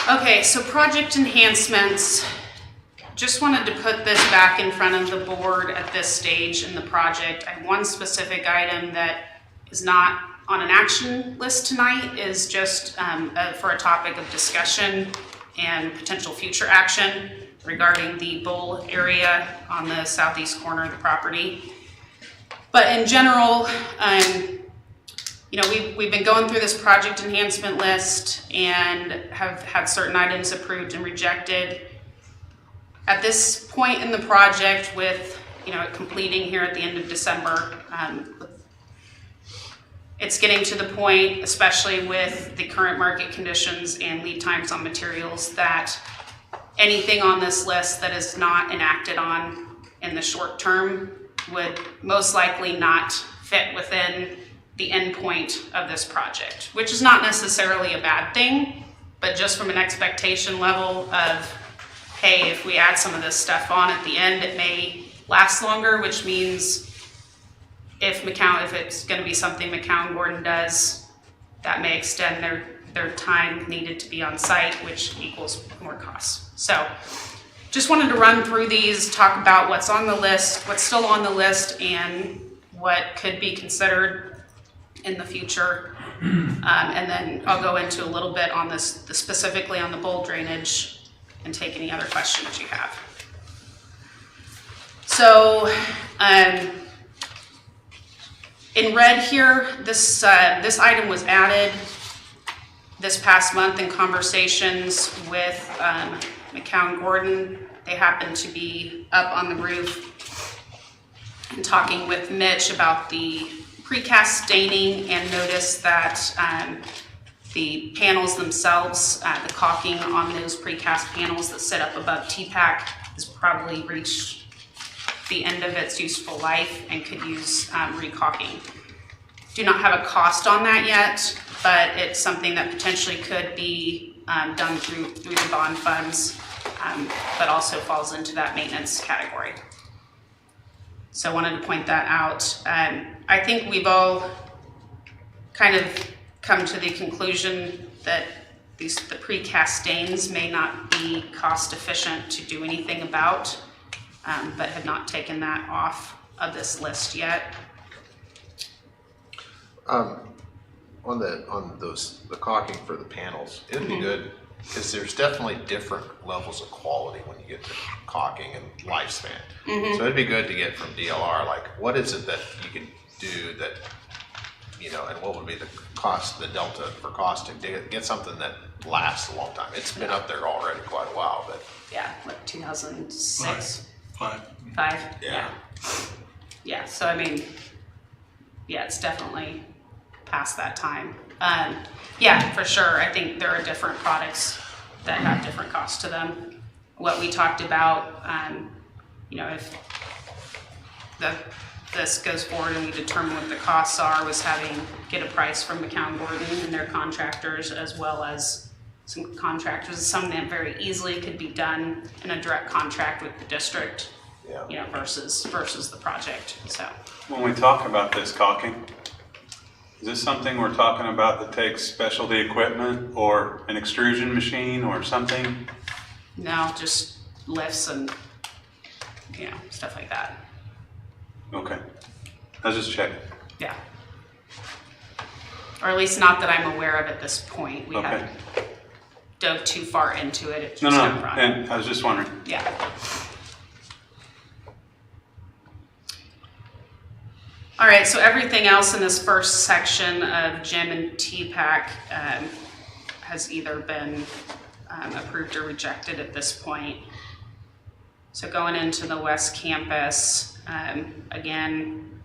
Okay, so project enhancements. Just wanted to put this back in front of the board at this stage in the project. I have one specific item that is not on an action list tonight, is just for a topic of discussion and potential future action regarding the bowl area on the southeast corner of the property. But in general, you know, we've been going through this project enhancement list and have had certain items approved and rejected. At this point in the project, with, you know, completing here at the end of December, it's getting to the point, especially with the current market conditions and lead times on materials, that anything on this list that is not enacted on in the short term would most likely not fit within the end point of this project, which is not necessarily a bad thing, but just from an expectation level of, hey, if we add some of this stuff on at the end, it may last longer, which means if it's going to be something McCown Gordon does, that may extend their time needed to be on site, which equals more costs. So just wanted to run through these, talk about what's on the list, what's still on the list, and what could be considered in the future. And then I'll go into a little bit on this, specifically on the bowl drainage, and take any other questions you have. So in red here, this item was added this past month in conversations with McCown Gordon. They happened to be up on the roof and talking with Mitch about the precast staining, and noticed that the panels themselves, the caulking on those precast panels that sit up above Hvac has probably reached the end of its useful life and could use recaulking. Do not have a cost on that yet, but it's something that potentially could be done through the bond funds, but also falls into that maintenance category. So I wanted to point that out. I think we've all kind of come to the conclusion that the precast stains may not be cost efficient to do anything about, but have not taken that off of this list yet. On the caulking for the panels, it'd be good, because there's definitely different levels of quality when you get to caulking and lifespan. So it'd be good to get from DLR, like, what is it that you can do that, you know, and what would be the cost, the delta for costing, to get something that lasts a long time. It's been up there already quite a while, but. Yeah, like 2006. Five. Yeah. Yeah, so I mean, yeah, it's definitely past that time. Yeah, for sure. I think there are different products that have different costs to them. What we talked about, you know, if this goes forward and we determine what the costs are, was get a price from McCown Gordon and their contractors, as well as some contractors. Some that very easily could be done in a direct contract with the district, you know, versus the project. So When we talk about this caulking, is this something we're talking about that takes specialty equipment or an extrusion machine or something? no, just lifts and, you know, stuff like that. Okay, I was just checking. Yeah. Or at least not that I'm aware of at this point. We haven't dove too far into it. It's No, just no, up front. and I was just wondering. Yeah. All right, so everything else in this first section of gym and Hvac has either been approved or rejected at this point. So going into the West Campus, again,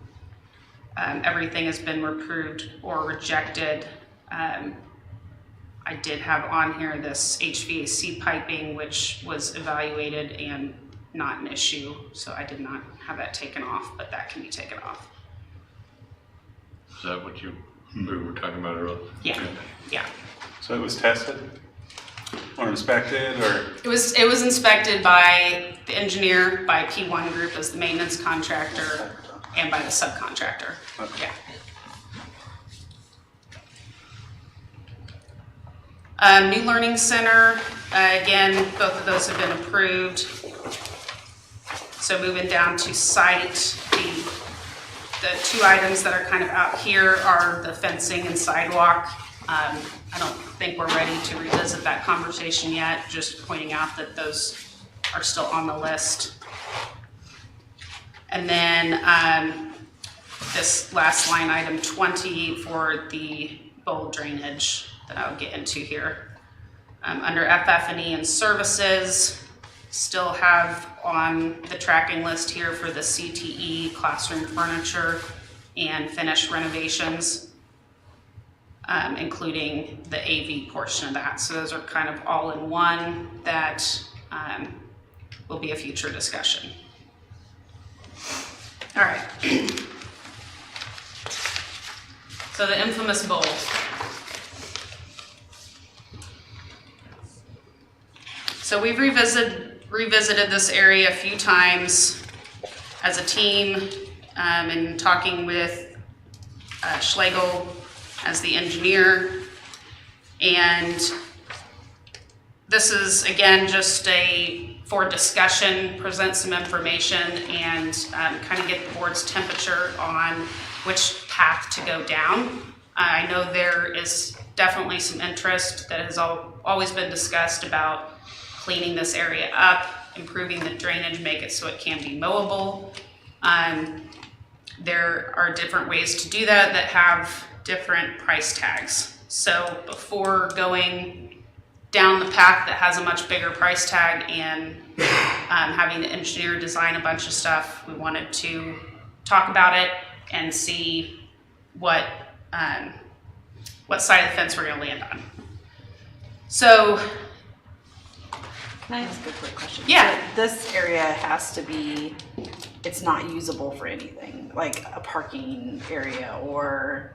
everything has been approved or rejected. I did have on here this HVAC piping, which was evaluated and not an issue, so I did not have that taken off, but that can be taken off. Is that what we were talking about earlier? Yeah, yeah. So it was tested or inspected, or? It was inspected by the engineer, by P1 Group as the maintenance contractor, and by the subcontractor. Okay. Yeah. New Learning Center, again, both of those have been approved. So moving down to site, the two items that are kind of out here are the fencing and sidewalk. I don't think we're ready to revisit that conversation yet, just pointing out that those are still on the list. And then this last line item 20 for the bowl drainage that I'll get into here. Under FF&E and services, still have on the tracking list here for the CTE, classroom furniture, and finished renovations, including the AV portion of that. So those are kind of all in one that will be a future discussion. All right. So the infamous bowl. So we've revisited this area a few times as a team, and talking with Schlegel as the engineer. And this is, again, just for discussion, present some information, and kind of get the board's temperature on which path to go down. I know there is definitely some interest that has always been discussed about cleaning this area up, improving the drainage, make it so it can be mowable. There are different ways to do that have different price tags. So before going down the path that has a much bigger price tag and having the engineer design a bunch of stuff, we wanted to talk about it and see what side of the fence we're going to land on. So, Can I ask a quick question? Yeah. So this area has to be, it's not usable for anything, like a parking area or?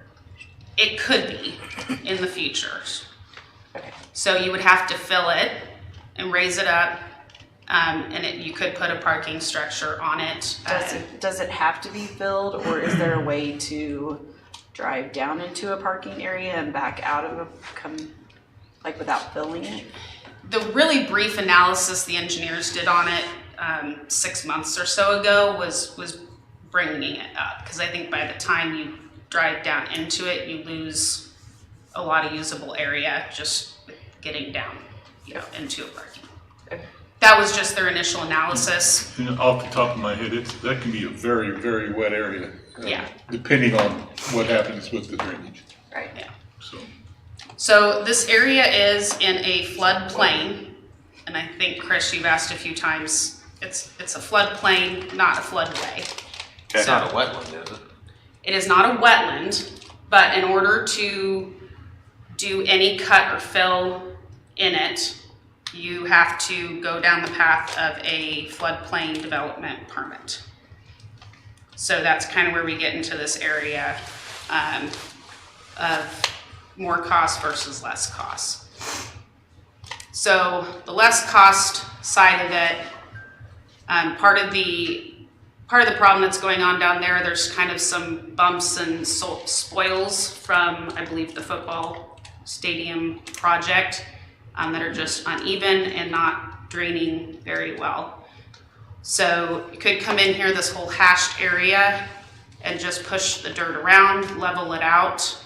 it could be in the future. Okay. So you would have to fill it and raise it up, and you could put a parking structure on it. Does it have to be filled, or is there a way to drive down into a parking area and back out of without filling it? The really brief analysis the engineers did on it 6 months or so ago was bringing it up, because I think by the time you drive down into it, you lose a lot of usable area just getting down, into a parking. Okay. That was just their initial analysis. And off the top of my head, that can be a very, very wet area. Yeah. Depending on what happens with the drainage. Right. Yeah. So this area is in a floodplain, and I think, Chris, you've asked a few times, it's a floodplain, not a floodway. It's not a wetland, is it? It is not a wetland, but in order to do any cut or fill in it, you have to go down the path of a floodplain development permit. So that's kind of where we get into this area of more cost versus less cost. So the less cost side of it, part of the problem that's going on down there, there's kind of some bumps and spoils from, I believe, the football stadium project that are just uneven and not draining very well. So you could come in here, this whole hashed area, and just push the dirt around, level it out,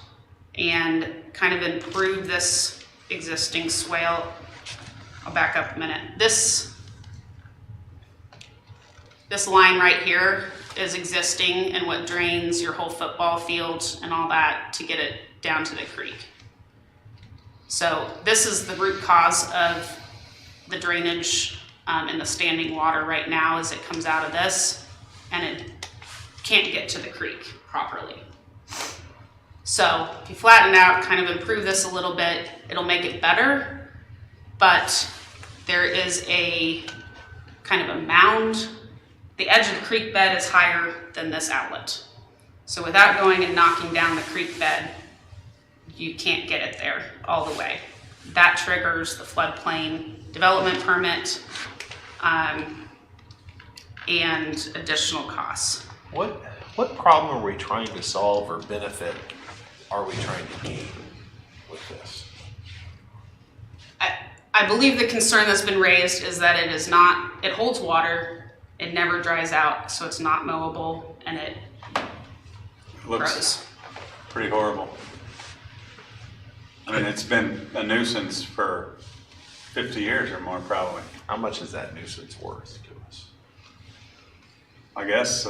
and kind of improve this existing swale. I'll back up a minute. This line right here is existing and what drains your whole football field and all that to get it down to the creek. So this is the root cause of the drainage in the standing water right now as it comes out of this, and it can't get to the creek properly. So if you flatten it out, kind of improve this a little bit, it'll make it better, but there is a kind of a mound. The edge of the creek bed is higher than this outlet. So without going and knocking down the creek bed, you can't get it there all the way. That triggers the floodplain development permit and additional costs. What problem are we trying to solve or benefit are we trying to gain with this? I believe the concern that's been raised is that it holds water, it never dries out, so it's not mowable, and it Looks grows. pretty horrible. I mean, it's been a nuisance for 50 years or more probably. How much is that nuisance worth to us? I guess,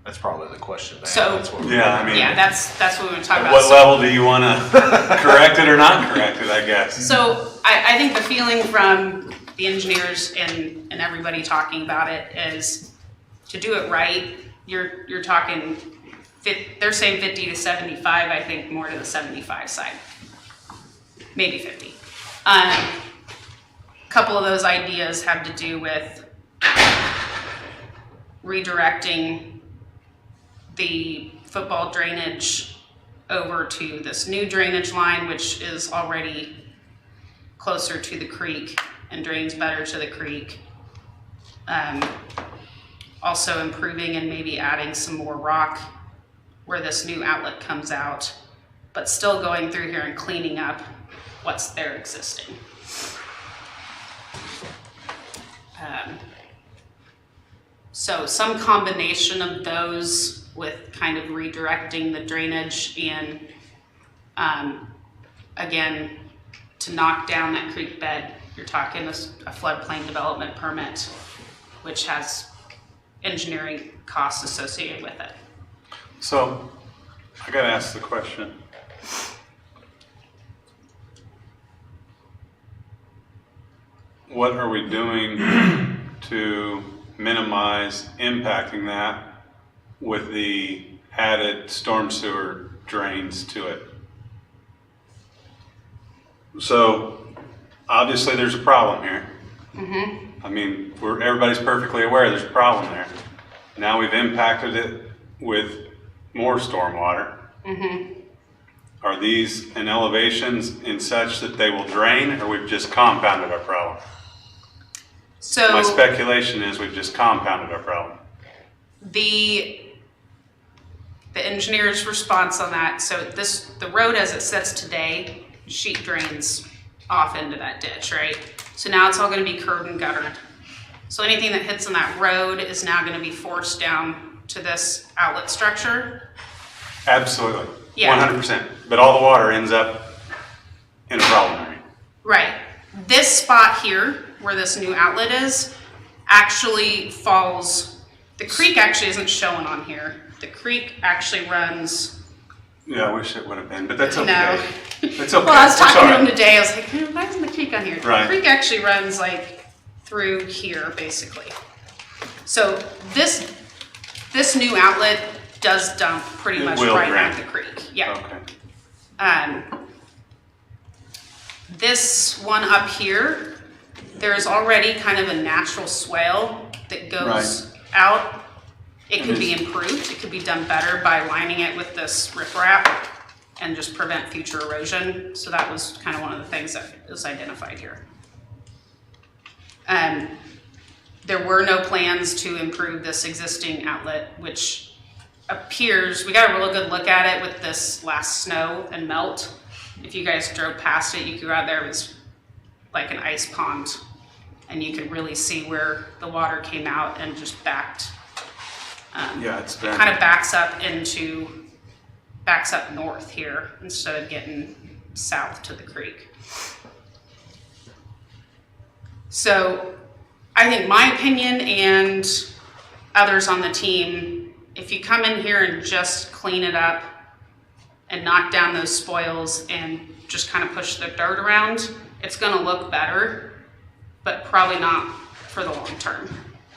That's probably the question. So- That's what yeah, I mean. Yeah, that's what we want to talk At about. what So- level do you want to correct it or not correct it, I guess? So I think the feeling from the engineers and everybody talking about it is to do it right, you're talking, they're saying 50 to 75, I think more to the 75 side, maybe 50. Couple of those ideas have to do with redirecting the football drainage over to this new drainage line, which is already closer to the creek and drains better to the creek. Also improving and maybe adding some more rock where this new outlet comes out, but still going through here and cleaning up what's there existing. So some combination of those with kind of redirecting the drainage and again, to knock down that creek bed, you're talking a floodplain development permit, which has engineering costs associated with it. So, I gotta ask the question. What are we doing to minimize impacting that with the added storm sewer drains to it? So, obviously there's a problem here. I mean, everybody's perfectly aware there's a problem there. Now we've impacted it with more stormwater. Are these in elevations in such that they will drain, or we've just compounded our problem? So My speculation is we've just compounded our problem. the engineer's response on that, so the road as it sits today, sheet drains off into that ditch, right? So now it's all gonna be curbed and guttered. So anything that hits on that road is now gonna be forced down to this outlet structure. Absolutely, Yeah. 100%. But all the water ends up in a problem area. Right. This spot here, where this new outlet is, actually falls, the creek actually isn't shown on here. The creek actually runs. Yeah, I wish it would have been, but that's No. okay. It's okay. Well, I was It's talking all to him right. today, I was like, why isn't the creek on here? Right. The creek actually runs like through here, basically. So this new outlet does dump pretty It much will right drain. at the creek. Yeah. Okay. This one up here, there's already kind of a natural swale that goes out. It could be improved, it could be done better by lining it with this riprap and just prevent future erosion. So that was kind of one of the things that was identified here. There were no plans to improve this existing outlet, which appears, we got a real good look at it with this last snow and melt. If you guys drove past it, you could go out there, it was like an ice pond. And you could really see where the water came out and just backed. Yeah, it's been. It kind of backs up north here instead of getting south to the creek. So I think my opinion and others on the team, if you come in here and just clean it up and knock down those spoils and just kind of push the dirt around, it's gonna look better, but probably not for the long term.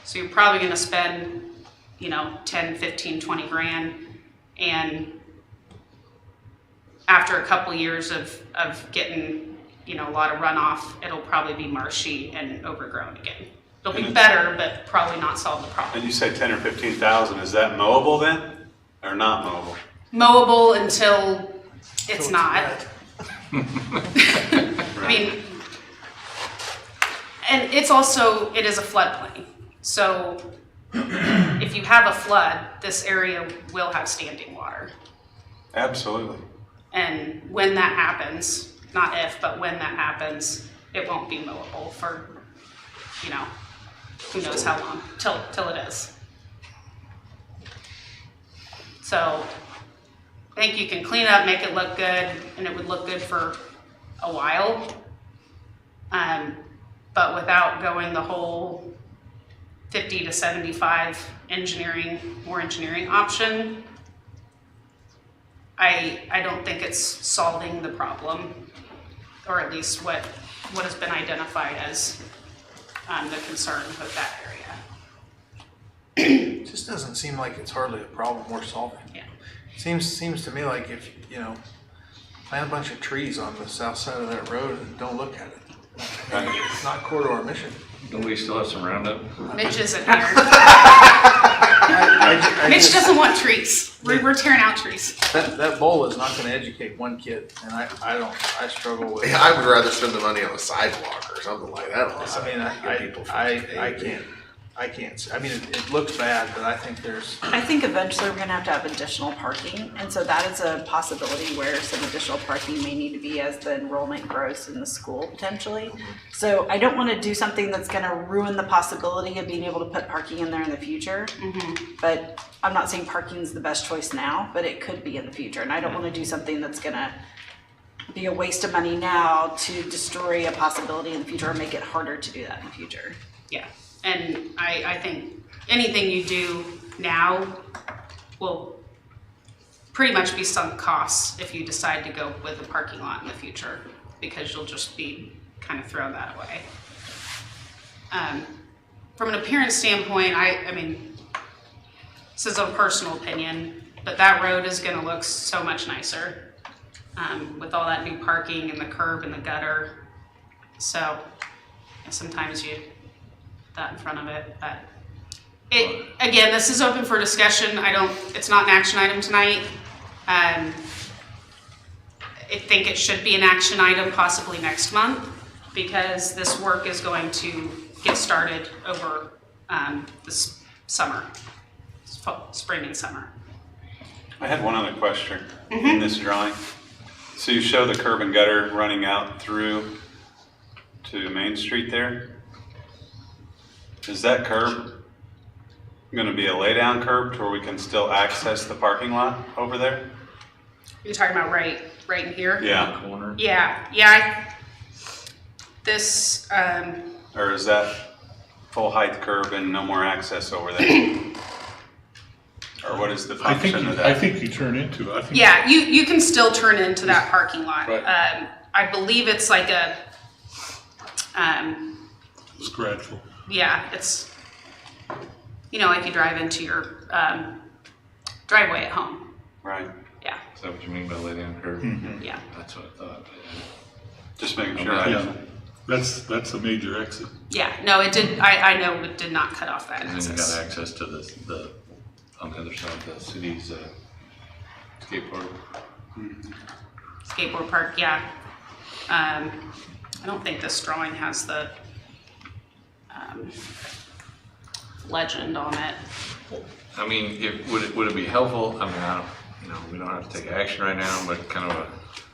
So you're probably gonna spend, 10, 15, 20 grand, and after a couple years of getting, a lot of runoff, it'll probably be marshy and overgrown again. It'll be better, but probably not solve the problem. And you say 10 or 15,000, is that mowable then, or not mowable? Mowable until it's not. I mean, and it is a floodplain. So if you have a flood, this area will have standing water. Absolutely. And when that happens, not if, but when that happens, it won't be mowable for, who knows how long, till it is. So I think you can clean it up, make it look good, and it would look good for a while. But without going the whole 50 to 75 more engineering option, I don't think it's solving the problem, or at least what has been identified as the concern with that area. It just doesn't seem like it's hardly a problem we're solving. Yeah. Seems to me like if, plant a bunch of trees on the south side of that road and don't look at it. It's not core to our mission. Don't we still have some Roundup? Mitch isn't here. Mitch doesn't want trees. We're tearing out trees. That bowl is not gonna educate one kid, and I struggle with. I would rather spend the money on a sidewalk or something like that on the I side. mean, I can't, I mean, it looks bad, but I think I think eventually we're gonna have additional parking, and so that is a possibility where some additional parking may need to be as the enrollment grows in the school potentially. So I don't wanna do something that's gonna ruin the possibility of being able to put parking in there in the future. But I'm not saying parking's the best choice now, but it could be in the future, and I don't wanna do something that's gonna be a waste of money now to destroy a possibility in the future or make it harder to do that in the future. Yeah. And I think anything you do now will pretty much be sunk costs if you decide to go with a parking lot in the future, because you'll just be kind of thrown that away. From an appearance standpoint, I mean, this is a personal opinion, but that road is gonna look so much nicer with all that new parking and the curb and the gutter. So sometimes you that in front of it, but again, this is open for discussion. It's not an action item tonight. I think it should be an action item possibly next month, because this work is going to get started over this summer, spring and summer. I had one other question in this drawing. So you show the curb and gutter running out through to Main Street there. Is that curb going to be a lay-down curb to where we can still access the parking lot over there? You're talking about right in here? Yeah. Corner. Yeah. This. Or is that full height curb and no more access over there? Or what is the function of that? I think you turn into it. Yeah, you can still turn into that parking lot. Right. I believe it's like a. It's gradual. Yeah, it's, like you drive into your driveway at home. Right. Yeah. Is that what you mean by lay down curb? Yeah. That's what I thought. Just making sure. Yeah, that's a major exit. Yeah, no, it did, I know it did not cut off that And then you access. got access to the on the other side of the city's skate park. Skateboard park, yeah. I don't think this drawing has the legend on it. I mean, would it be helpful? I mean, we don't have to take action right now, but kind of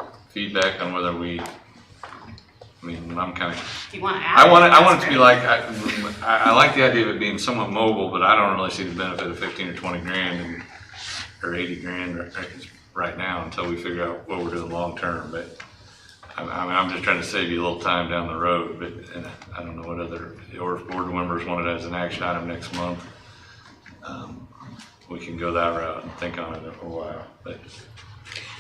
a feedback on whether I'm kind of. If you want to add I want that's it to be great. like I like the idea of it being somewhat mobile, but I don't really see the benefit of 15 or 20 grand or 80 grand right now until we figure out what we're doing long term. But I'm just trying to save you a little time down the road. But I don't know what or if board members want it as an action item next month. we can go that route and think on it for a while. But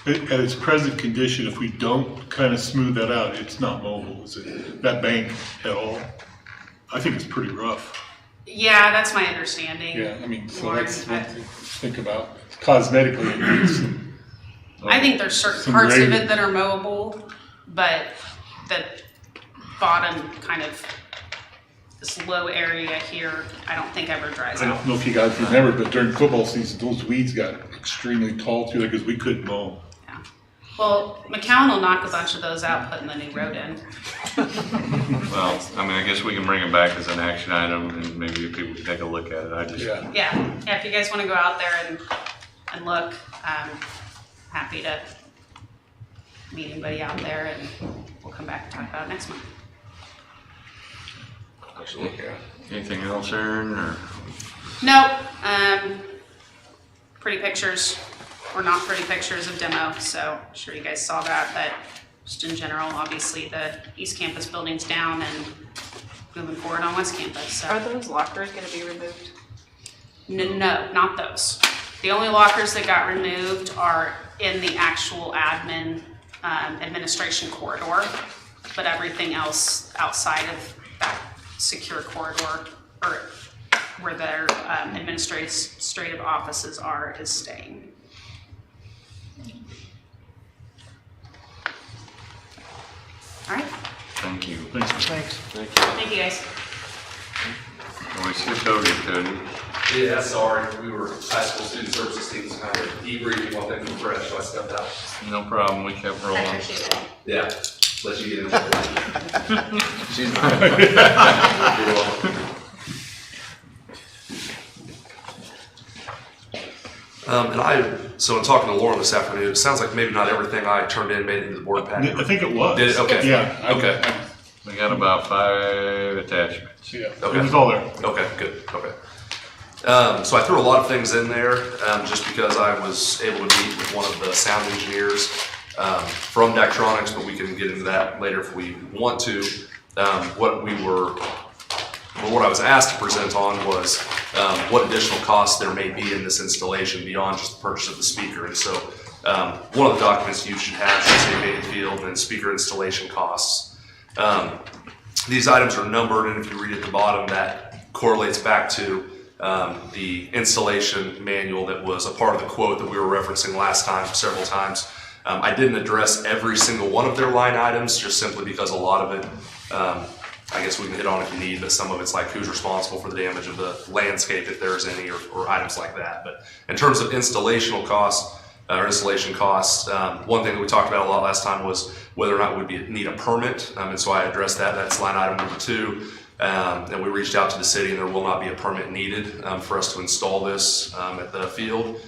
At its present condition, if we don't kind of smooth that out, it's not mobile, is it? That bank at all? I think it's pretty rough. Yeah, that's my understanding. Yeah, I mean, so Lauren, that's one thing to think about. Cosmetically, it needs some. I think there's certain Some parts of grading. it that are mowable, but the bottom kind of, this low area here, I don't think ever dries I out. don't know if you guys remember, but during football season, those weeds got extremely tall through there because we couldn't mow. Well, McCown will knock a bunch of those out, putting the new road in. well, I mean, I guess we can bring it back as an action item and maybe people can take a look at it. I just, Yeah, if you guys wanna go out there and look, happy to meet anybody out there, and we'll come back and talk about it next month. anything else, Aaron, or? No, pretty pictures, or not pretty pictures of demo, so I'm sure you guys saw that, but just in general, obviously the East Campus building's down and moving forward on West Campus, so. Are those lockers gonna be removed? No, not those. The only lockers that got removed are in the actual admin, administration corridor, but everything else outside of that secure corridor, or where their administrative offices are, is staying. All right, Thank you. Thanks. thank you guys. Well, we skipped over you, Cody. Yeah, sorry, we were high school student services teams kind of debriefing while things were fresh, so I stepped out. No problem, we kept rolling. I appreciate it. Yeah, let you get into it. She's not. You're welcome. So in talking to Lauren this afternoon, it sounds like maybe not everything I turned in made it into the board packet. I think it was. Did it? Okay. Yeah. Okay. We got about 5 attachments. Yeah, Okay. it was all there. Okay, good, okay. So I threw a lot of things in there, just because I was able to meet with one of the sound engineers, from Daktronics, but we can get into that later if we want to. What I was asked to present on was, what additional costs there may be in this installation beyond just the purchase of the speaker. And so, one of the documents you should have should say main field and speaker installation costs. These items are numbered, and if you read at the bottom, that correlates back to the installation manual that was a part of the quote that we were referencing last time several times. I didn't address every single one of their line items, just simply because a lot of it, I guess we can hit on if you need, but some of it's like who's responsible for the damage of the landscape if there's any, or items like that. But in terms of installation costs, one thing that we talked about a lot last time was whether or not we'd need a permit, and so I addressed that. That's line item number 2. And we reached out to the city, and there will not be a permit needed for us to install this at the field.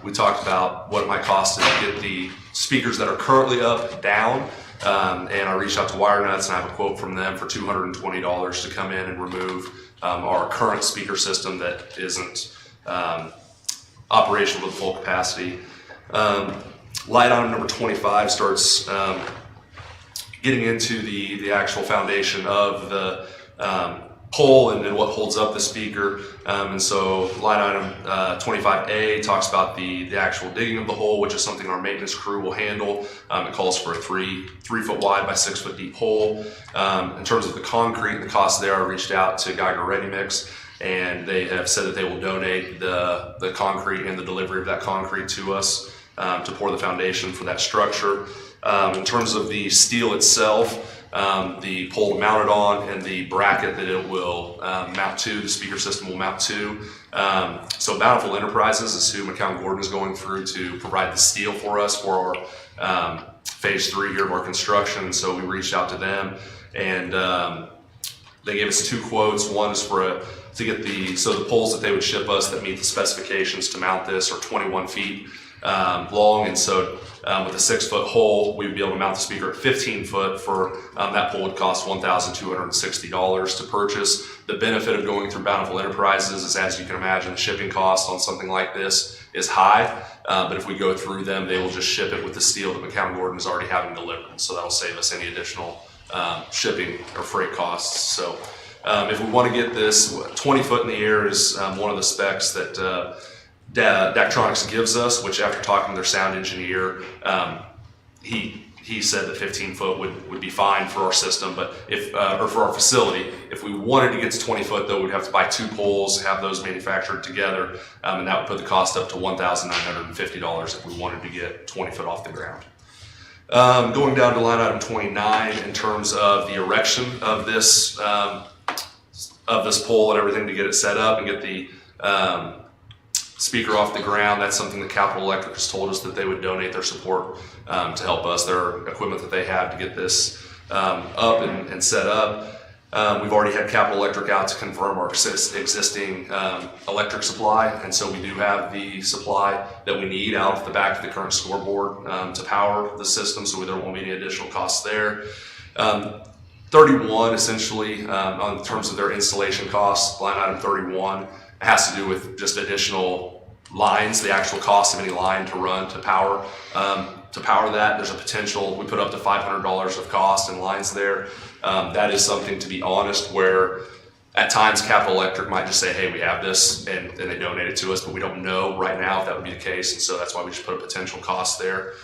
We talked about what it might cost to get the speakers that are currently up down, and I reached out to Wire Nuts, and I have a quote from them for $220 to come in and remove our current speaker system that isn't operational to full capacity. Light item number 25 starts getting into the actual foundation of the pole and what holds up the speaker. And so line item 25A talks about the actual digging of the hole, which is something our maintenance crew will handle. It calls for a 3 foot wide by 6 foot deep hole. In terms of the concrete, the cost there, I reached out to Geiger Readiness, and they have said that they will donate the concrete and the delivery of that concrete to us to pour the foundation for that structure. In terms of the steel itself, the pole to mount it on, and the bracket that it will mount to, the speaker system will mount to. So Bountiful Enterprises is who McCown Gordon is going through to provide the steel for us for our phase 3 here of our construction. So we reached out to them, and they gave us 2 quotes. One is to get the poles that they would ship us that meet the specifications to mount this are 21 feet long, and so with a 6 foot hole, we would be able to mount the speaker at 15 foot. For that pole would cost $1,260 to purchase. The benefit of going through Bountiful Enterprises is, as you can imagine, the shipping cost on something like this is high, but if we go through them, they will just ship it with the steel that McCown Gordon is already having delivered, so that'll save us any additional shipping or freight costs. So If we want to get this 20 foot in the air is one of the specs that Daktronics gives us, which after talking to their sound engineer, he said that 15 foot would be fine for our system, but or for our facility. If we wanted to get to 20 foot though, we'd have to buy 2 poles, have those manufactured together, and that would put the cost up to $1,950 if we wanted to get 20 foot off the ground. Going down to line item 29, in terms of the erection of this pole and everything to get it set up and get the speaker off the ground, that's something that Capital Electric has told us that they would donate their support to help us, their equipment that they have to get this up and set up. We've already had Capital Electric out to confirm our existing electric supply, and so we do have the supply that we need out of the back of the current scoreboard to power the system, so there won't be any additional costs there. 31, essentially, on terms of their installation costs, line item 31, has to do with just additional lines, the actual cost of any line to run to power. To power that, there's a potential, we put up to $500 of cost in lines there. That is something, to be honest, where at times Capital Electric might just say, hey, we have this, and they donate it to us, but we don't know right now if that would be the case, and so that's why we just put a potential cost there.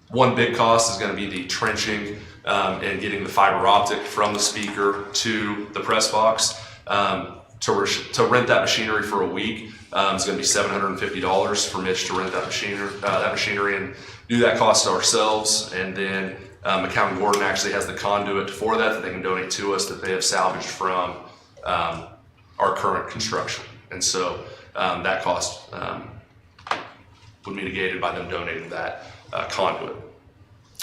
One big cost is going to be the trenching and getting the fiber optic from the speaker to the press box. To rent that machinery for a week is going to be $750 for Mitch to rent that machinery and do that cost ourselves. And then McCown Gordon actually has the conduit for that they can donate to us that they have salvaged from our current construction. And so that cost would be negated by them donating that conduit.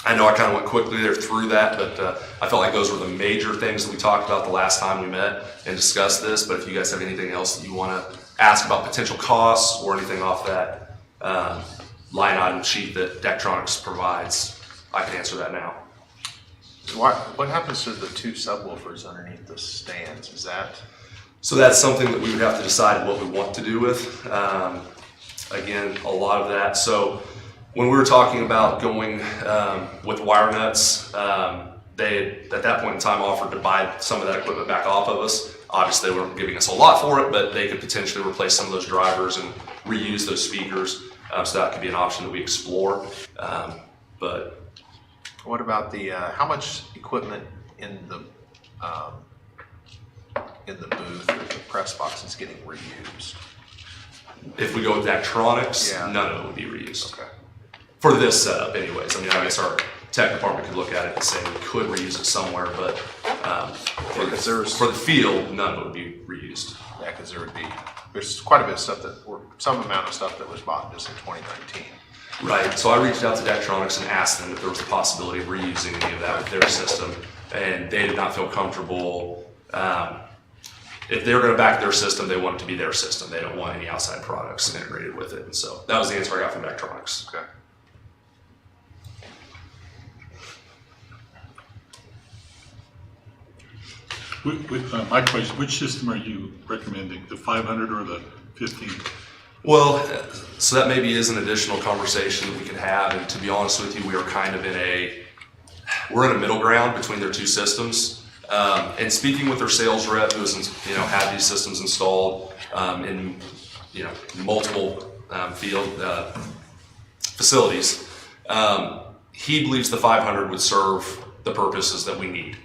I know I kind of went quickly there through that, but I felt like those were the major things that we talked about the last time we met and discussed this. But if you guys have anything else that you want to ask about potential costs or anything off that line item sheet that Daktronics provides, I can answer that now. What happens to the 2 subwoofers underneath the stands? Is that? So that's something that we would have to decide what we want to do with. Again, a lot of that. So when we were talking about going with wire nuts, they at that point in time offered to buy some of that equipment back off of us. Obviously, they weren't giving us a lot for it, but they could potentially replace some of those drivers and reuse those speakers. So that could be an option that we explore. But what about the how much equipment in the booth or the press box is getting reused? If we go with Daktronics, none of it would be reused. Okay. For this setup anyways. I mean, I guess our tech department could look at it and say we could reuse it somewhere, but for the field, none of it would be reused. Yeah, because there's quite a bit of stuff some amount of stuff that was bought just in 2019. Right, so I reached out to Daktronics and asked them if there was a possibility of reusing any of that with their system, and they did not feel comfortable. If they were going to back their system, they want it to be their system. They don't want any outside products integrated with it, and so that was the answer I got from Daktronics. Okay. My question, which system are you recommending, the 500 or the 15? Well, so that maybe is an additional conversation that we could have, and to be honest with you, we are kind of we're in a middle ground between their 2 systems. And speaking with their sales rep who has had these systems installed in multiple field facilities, he believes the 500 would serve the purposes that we need.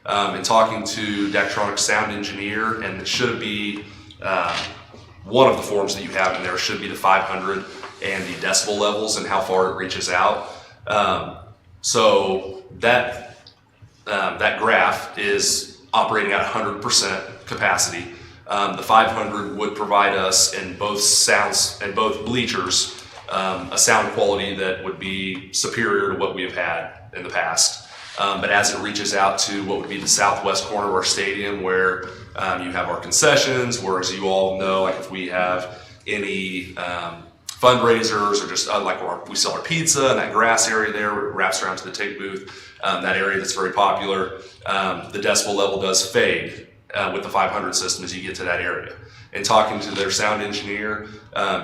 In talking to Daktronics sound engineer, and it should be one of the forms that you have in there should be the 500 and the decibel levels and how far it reaches out. So that graph is operating at 100% capacity. The 500 would provide us in both bleachers a sound quality that would be superior to what we have had in the past. But as it reaches out to what would be the southwest corner of our stadium, where you have our concessions, where, as you all know, like if we have any fundraisers or just like we sell our pizza and that grass area there where it wraps around to the take booth, that area that's very popular, the decibel level does fade with the 500 system as you get to that area. and talking to their sound engineer,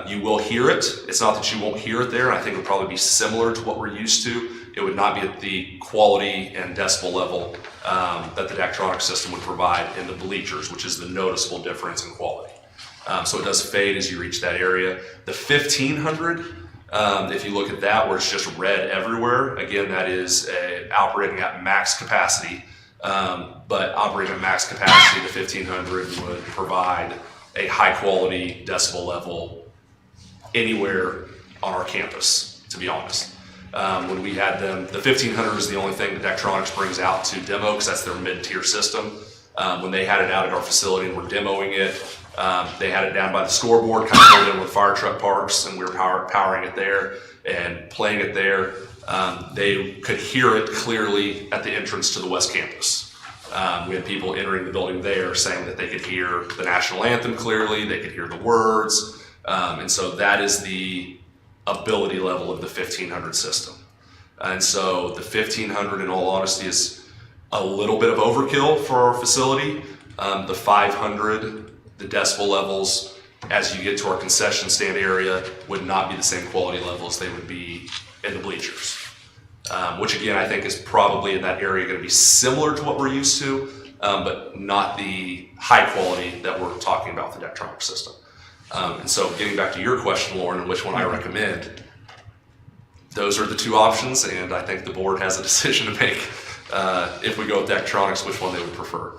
you will hear it. It's not that you won't hear it there. I think it would probably be similar to what we're used to. It would not be at the quality and decibel level that the Daktronics system would provide in the bleachers, which is the noticeable difference in quality. So it does fade as you reach that area. The 1500, if you look at that where it's just red everywhere, again, that is operating at max capacity. But operating at max capacity, the 1500 would provide a high quality decibel level anywhere on our campus, to be honest. When we had them, the 1500 is the only thing that Daktronics brings out to demo because that's their mid-tier system. When they had it out at our facility and we're demoing it, they had it down by the scoreboard, kind of pulled in with fire truck parks, and we were powering it there and playing it there. They could hear it clearly at the entrance to the West Campus. We had people entering the building there saying that they could hear the national anthem clearly, they could hear the words, and so that is the ability level of the 1500 system. And so the 1500, in all honesty, is a little bit of overkill for our facility. The 500, the decibel levels, as you get to our concession stand area, would not be the same quality levels they would be in the bleachers. Which again, I think is probably in that area going to be similar to what we're used to, but not the high quality that we're talking about with the Daktronics system. And so getting back to your question, Lauren, and which one I recommend, those are the two options, and I think the board has a decision to make if we go with Daktronics, which one they would prefer.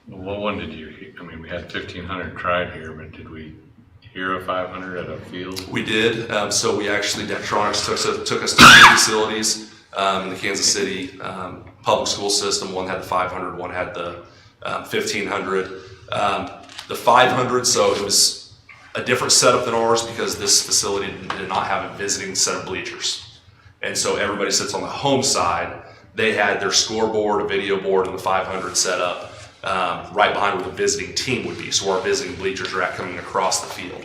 What one did you hear? I mean, we had 1500 tried here, but did we hear a 500 at a field? We did. So we actually, Daktronics took us to two facilities in the Kansas City public school system. One had the 500, one had the 1500. The 500, so it was a different setup than ours because this facility did not have a visiting set of bleachers. And so everybody sits on the home side. They had their scoreboard, a video board, and the 500 set up right behind where the visiting team would be. So our visiting bleachers are coming across the field.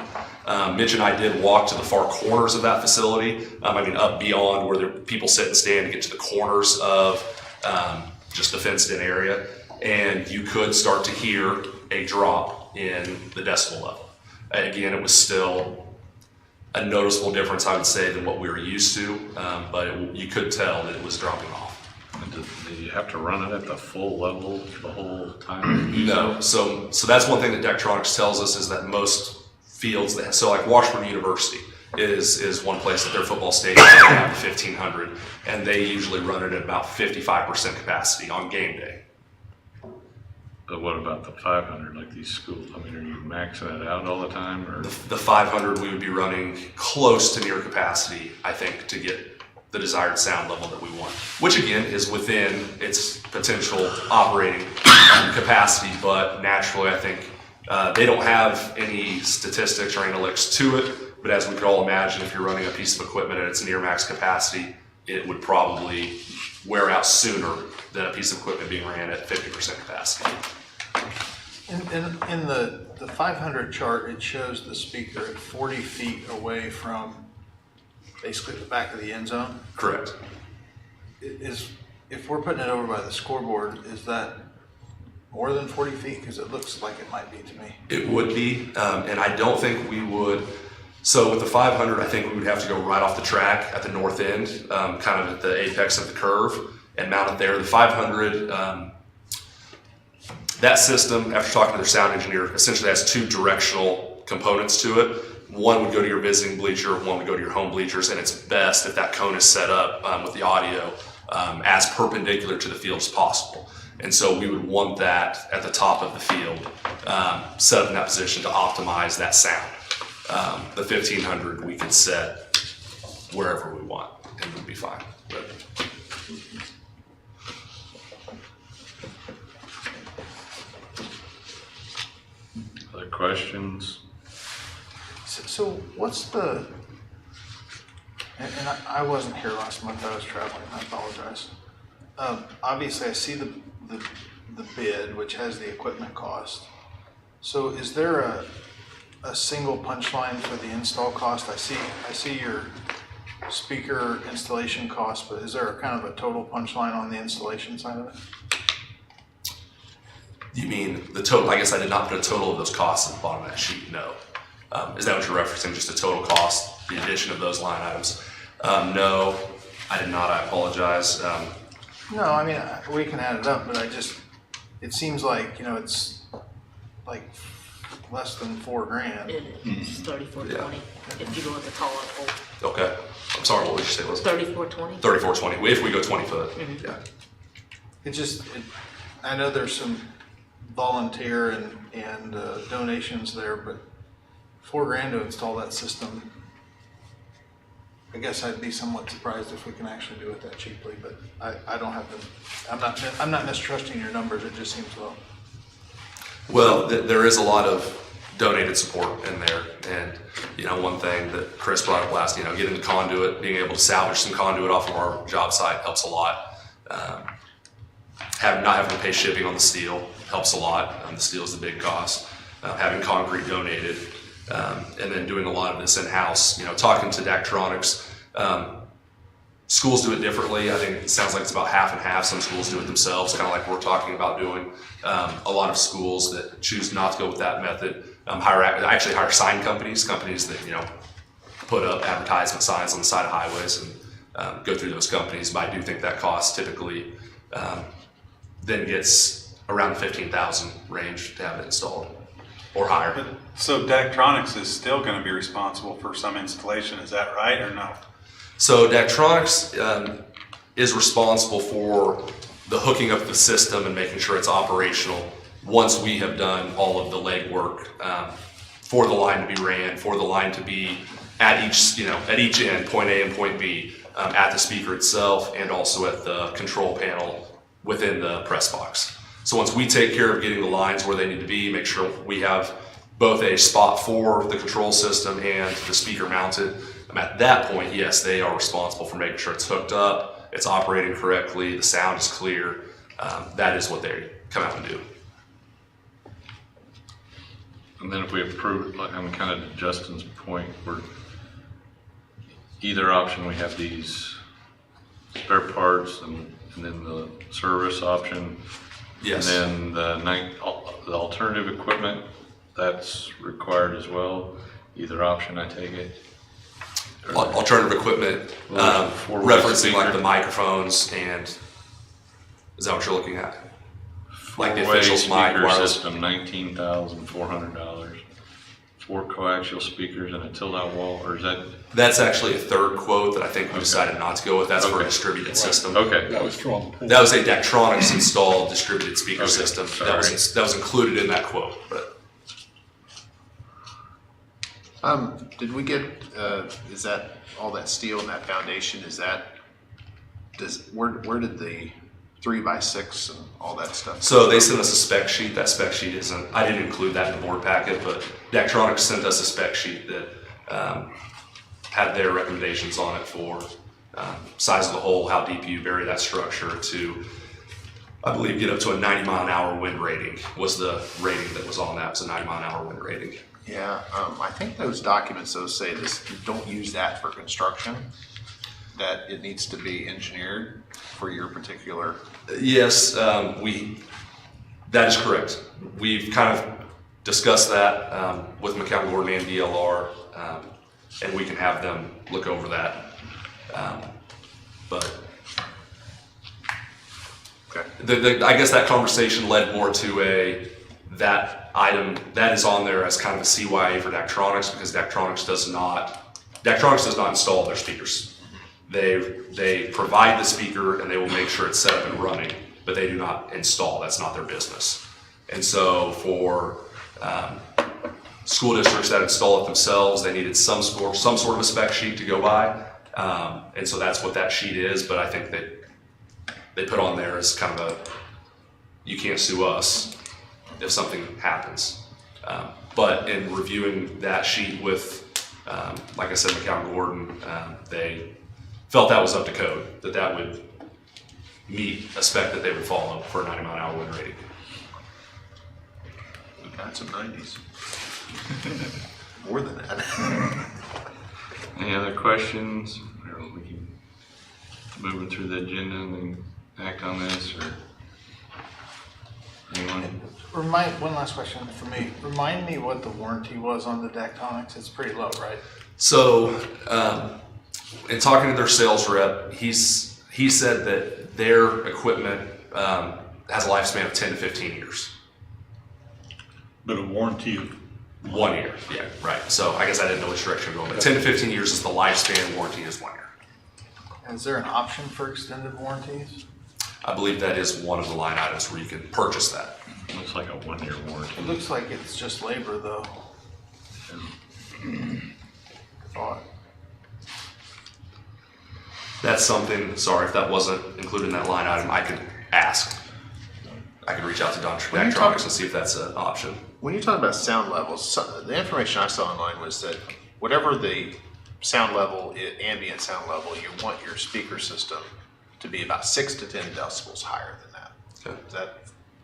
Mitch and I did walk to the far corners of that facility. Up beyond where the people sit and stand to get to the corners of just the fenced in area. And you could start to hear a drop in the decibel level. Again, it was still a noticeable difference, I would say, than what we were used to, but you could tell that it was dropping off. Did you have to run it at the full level the whole time? No. So that's one thing that Daktronics tells us is that most fields, so like Washburn University is one place at their football stadium they have 1500, and they usually run it at about 55% capacity on game day. But what about the 500, like these schools? I mean, are you maxing it out all the time, or? The 500 we would be running close to near capacity, I think, to get the desired sound level that we want, which again is within its potential operating capacity, but naturally I think they don't have any statistics or analytics to it, but as we could all imagine, if you're running a piece of equipment at its near max capacity, it would probably wear out sooner than a piece of equipment being ran at 50% capacity. In the 500 chart, it shows the speaker at 40 feet away from basically the back of the end zone. Correct. If we're putting it over by the scoreboard, is that more than 40 feet? Because it looks like it might be to me. It would be, and I don't think we would. So with the 500, I think we would have to go right off the track at the north end, kind of at the apex of the curve, and mount it there. The 500, that system, after talking to their sound engineer, essentially has two directional components to it. One would go to your visiting bleacher, one would go to your home bleachers, and it's best if that cone is set up with the audio as perpendicular to the field as possible. And so we would want that at the top of the field, set up in that position to optimize that sound. The 1500 we could set wherever we want and it would be fine. But other questions? So what's the, and I wasn't here last month, I was traveling, I apologize. Obviously I see the bid, which has the equipment cost. So is there a single punchline for the install cost? I see your speaker installation cost, but is there a kind of a total punchline on the installation side of it? You mean the total? I guess I did not put a total of those costs at the bottom of that sheet, no. Is that what you're referencing, just the total cost, the addition of those line items? No, I did not, I apologize. No, I mean, we can add it up, but it seems like, it's like less than $4,000. It's 3420 if you go with the tall up pole. Okay, I'm sorry, what did you say it was? 3420. 3420, if we go 20 foot, yeah. I know there's some volunteer and donations there, but $4,000 to install that system. I guess I'd be somewhat surprised if we can actually do it that cheaply, but I don't have I'm not mistrusting your numbers, it just seems low. Well, there is a lot of donated support in there, and one thing that Chris brought up last, getting the conduit, being able to salvage some conduit off of our job site helps a lot. Not having to pay shipping on the steel helps a lot. The steel is the big cost. Having concrete donated, and then doing a lot of this in-house. Talking to Daktronics, schools do it differently. I think it sounds like it's about half and half. Some schools do it themselves, kind of like we're talking about doing. A lot of schools that choose not to go with that method hire sign companies that put up advertisement signs on the side of highways and go through those companies. But I do think that cost typically then gets around the $15,000 range to have it installed or higher. So Daktronics is still going to be responsible for some installation, is that right or no? So Daktronics is responsible for the hooking up the system and making sure it's operational once we have done all of the legwork for the line to be ran, for the line to be at each end, point A and point B, at the speaker itself and also at the control panel within the press box. So once we take care of getting the lines where they need to be, make sure we have both a spot for the control system and the speaker mounted, at that point, yes, they are responsible for making sure it's hooked up, it's operating correctly, the sound is clear. That is what they come out and do. And then if we approve, like on kind of Justin's point, we're either option, we have these spare parts and then the service option. Yes. And then the alternative equipment, that's required as well. Either option, I take it. Alternative equipment, referencing like the microphones and, is that what you're looking at? Like the official mic wireless system, $19,400. 4 coaxial speakers and a tilt-out wall, or is that? That's actually a third quote that I think we decided not to go with. That's for a distributed system. Okay. That was strong. That was a Daktronics installed distributed speaker system. That was included in that quote. But did we get? Is that all that steel and that foundation? Where did the 3x6 and all that stuff? So they sent us a spec sheet. That spec sheet isn't, I didn't include that in the board packet, but Daktronics sent us a spec sheet that had their recommendations on it for size of the hole, how deep you bury that structure to, I believe, get up to a 90-mile-an-hour wind rating was the rating that was on that. It was a 90-mile-an-hour wind rating. Yeah, I think those documents say this, don't use that for construction, that it needs to be engineered for your particular. Yes, that is correct. We've kind of discussed that with McCown Gordon and DLR, and we can have them look over that. But okay. I guess that conversation led more to that item that is on there as kind of a CYA for Daktronics, because Daktronics does not install their speakers. They provide the speaker and they will make sure it's set up and running, but they do not install. That's not their business. And so for school districts that install it themselves, they needed some sort of a spec sheet to go by. And so that's what that sheet is, but I think that they put on there as kind of you can't sue us if something happens. But in reviewing that sheet with, like I said, McCown Gordon, they felt that was up to code, that would meet a spec that they would follow for a 90-mile-an-hour wind rating. We've got some 90s. More than that. Any other questions? Or we can move through the agenda and then act on this, or Anyone? One last question for me. Remind me what the warranty was on the Dactonics. It's pretty low, right? So, in talking to their sales rep, he said that their equipment has a lifespan of 10 to 15 years. But a warranty of 1 year, yeah, right. So I guess I didn't know which direction we're going, but 10 to 15 years is the lifespan, warranty is 1 year. Is there an option for extended warranties? I believe that is one of the line items where you can purchase that. Looks like a 1 year warranty. It looks like it's just labor though. Thought. That's something, sorry, if that wasn't included in that line item, I could ask. I could reach out to Dactronics and see if that's an option. When you talk about sound levels, the information I saw online was that whatever the sound level, ambient sound level, you want your speaker system to be about 6 to 10 decibels higher than that. Okay. That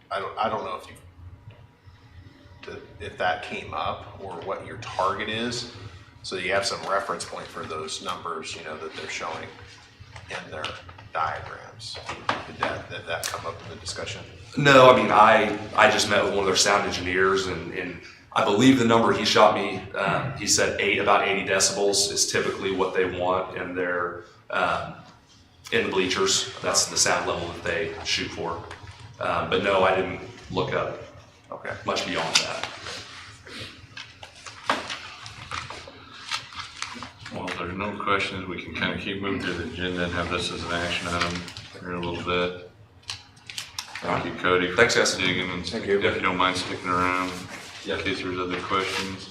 I don't know if that came up or what your target is, so you have some reference point for those numbers, that they're showing in their diagrams. Did that come up in the discussion? No, I mean, I just met with one of their sound engineers, and I believe the number he shot me, he said about 80 decibels is typically what they want in their, in the bleachers. That's the sound level that they shoot for. But no, I didn't look up much beyond that. Well, if there's no questions, we can kind of keep moving through the agenda and have this as an action item here in a little bit. Thank you, Cody. Thanks, guys. Digging and Thank you. if you don't mind sticking around in case there's other questions.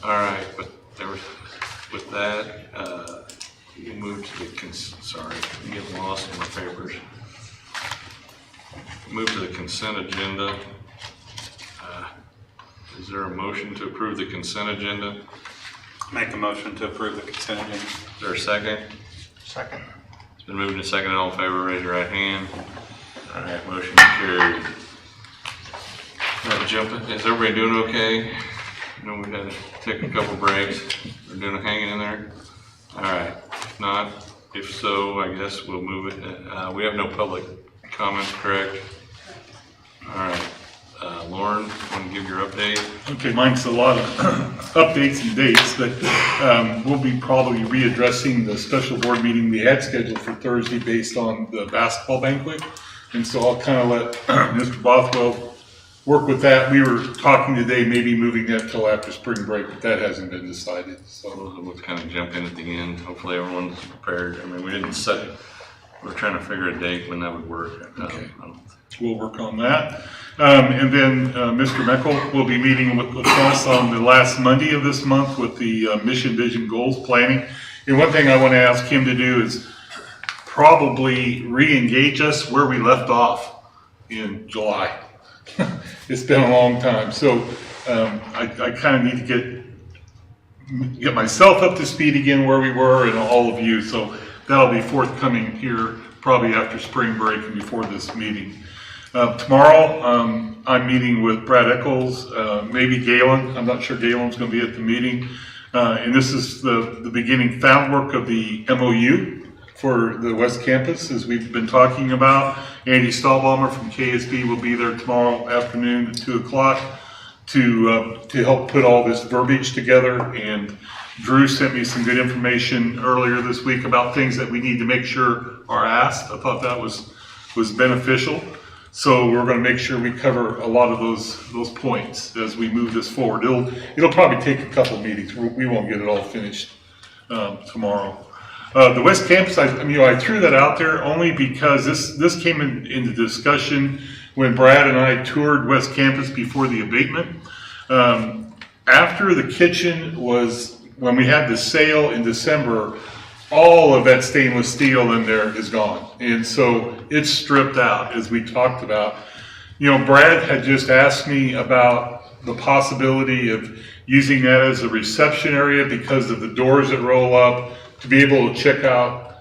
All right, with that, we move to the sorry, I'm getting lost in my papers. Move to the consent agenda. Is there a motion to approve the consent agenda? Make a motion to approve the consent agenda. Is there a second? Second. It's been moved and seconded. All in favor, raise your right hand. All right, motion carried. Jumping. Is everybody doing okay? I know we had to take a couple breaks. We're doing hanging in there. All right. If not, if so, I guess we'll move it. We have no public comments, correct? All right. Lauren, want to give your update? Okay, mine's a lot of updates and dates, but we'll be probably readdressing the special board meeting we had scheduled for Thursday based on the basketball banquet. And so I'll kind of let Mr. Bothwell work with that. We were talking today, maybe moving that till after spring break, but that hasn't been decided. So We'll kind of jump in at the end. Hopefully everyone's prepared. I mean, we didn't set it. We're trying to figure a date when that would work. Okay. We'll work on that. And then Mr. Meckel will be meeting with us on the last Monday of this month with the mission, vision, goals planning. And one thing I want to ask him to do is probably re-engage us where we left off in July. It's been a long time. So I kind of need to get myself up to speed again where we were and all of you. So that'll be forthcoming here probably after spring break and before this meeting. Tomorrow, I'm meeting with Brad Eccles, maybe Galen. I'm not sure Galen's going to be at the meeting. And this is the beginning found work of the MOU for the West Campus, as we've been talking about. Andy Stahlbaumer from KSB will be there tomorrow afternoon at 2 o'clock to help put all this verbiage together. And Drew sent me some good information earlier this week about things that we need to make sure are asked. I thought that was beneficial. So we're going to make sure we cover a lot of those points as we move this forward. It'll probably take a couple of meetings. We won't get it all finished tomorrow. The West Campus, I threw that out there only because this came into discussion when Brad and I toured West Campus before the abatement. After the kitchen when we had the sale in December, all of that stainless steel in there is gone. And so it's stripped out, as we talked about. Brad had just asked me about the possibility of using that as a reception area because of the doors that roll up to be able to check out,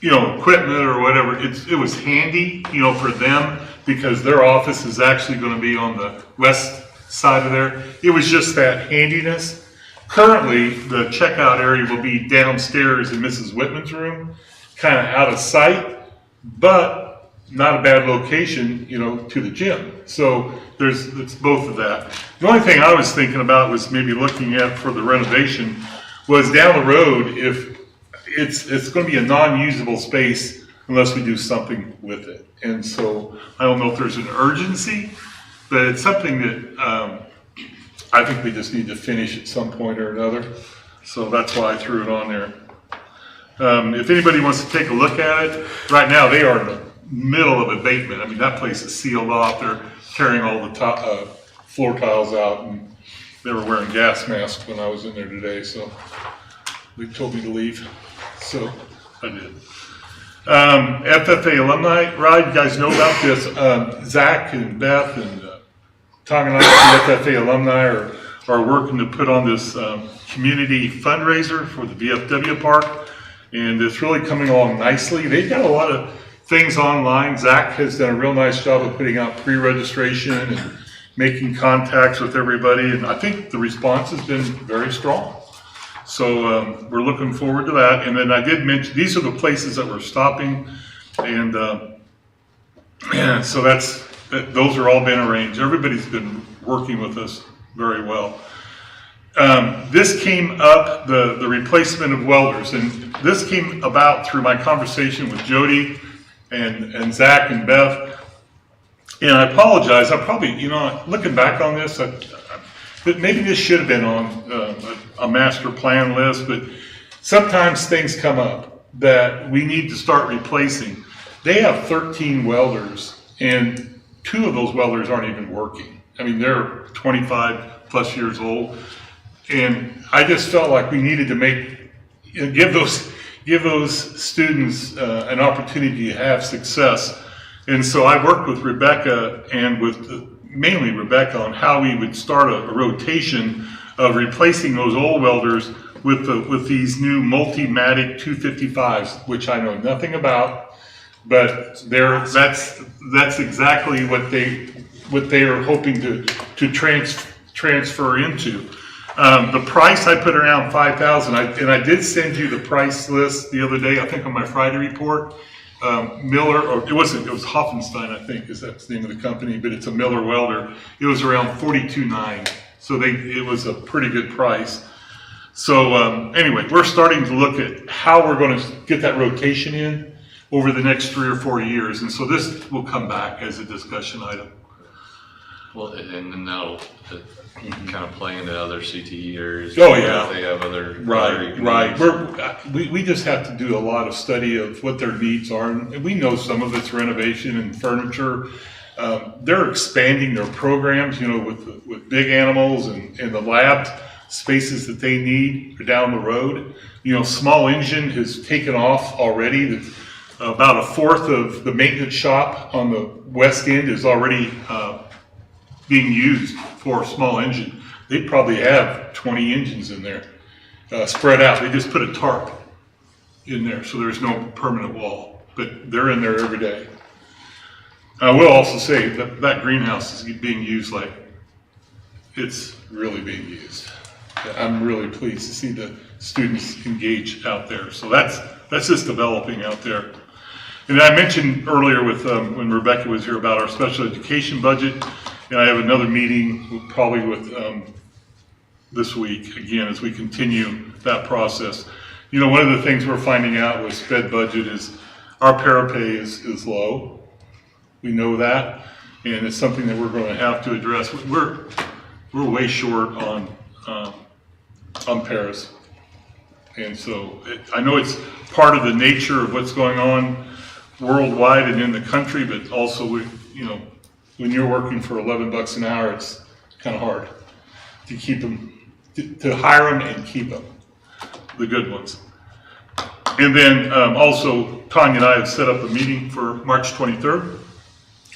equipment or whatever. It was handy, for them because their office is actually going to be on the west side of there. It was just that handiness. Currently, the checkout area will be downstairs in Mrs. Whitman's room, kind of out of sight, but not a bad location, you know, to the gym. So it's both of that. The only thing I was thinking about was maybe looking at for the renovation was down the road, if it's going to be a non-usable space unless we do something with it. And so I don't know if there's an urgency, but it's something that I think we just need to finish at some point or another. So that's why I threw it on there. If anybody wants to take a look at it, right now they are in the middle of abatement. I mean, that place is sealed off. They're tearing all the floor tiles out, and they were wearing gas masks when I was in there today, so they told me to leave, so I did. FFA alumni ride, you guys know about this. Zach and Beth and Tom and I, the FFA alumni, are working to put on this community fundraiser for the VFW park, and it's really coming along nicely. They've got a lot of things online. Zach has done a real nice job of putting out pre-registration and making contacts with everybody, and I think the response has been very strong. So we're looking forward to that. And then I did mention, these are the places that we're stopping, and so those are all been arranged. Everybody's been working with us very well. This came up, the replacement of welders, and this came about through my conversation with Jody and Zach and Beth. And I apologize, I probably, you know, looking back on this, maybe this should have been on a master plan list, but sometimes things come up that we need to start replacing. They have 13 welders, and 2 of those welders aren't even working. I mean, they're 25 plus years old, and I just felt like we needed to give those students an opportunity to have success. And so I worked with Rebecca and mainly Rebecca on how we would start a rotation of replacing those old welders with these new Multimatic 255s, which I know nothing about, but that's exactly what they are hoping to transfer into. The price I put around $5,000, and I did send you the price list the other day, I think on my Friday report. Miller, or it was Hoffenstein, I think, is that's the name of the company, but it's a Miller welder. It was around $42,900, so it was a pretty good price. So anyway, we're starting to look at how we're going to get that rotation in over the next 3 or 4 years, and so this will come back as a discussion item. Well, and then that'll kind of play into other CTE areas. Oh, yeah. They have other. Right. We just have to do a lot of study of what their needs are, and we know some of it's renovation and furniture. They're expanding their programs, you know, with big animals and the lab spaces that they need are down the road. You know, small engine has taken off already. About a fourth of the maintenance shop on the west end is already being used for a small engine. They probably have 20 engines in there, spread out. They just put a tarp in there, so there's no permanent wall, but they're in there every day. I will also say that greenhouse is being used like it's really being used. I'm really pleased to see the students engage out there. So that's just developing out there. And I mentioned earlier with when Rebecca was here about our special education budget, and I have another meeting probably with this week again as we continue that process. You know, one of the things we're finding out with sped budget is our parapay is low. We know that, and it's something that we're going to have to address. We're way short on paras, and so I know it's part of the nature of what's going on worldwide and in the country, but also you know, when you're working for $11 an hour, it's kind of hard to keep them, to hire them and keep them, the good ones. And then also, Tanya and I have set up a meeting for March 23rd.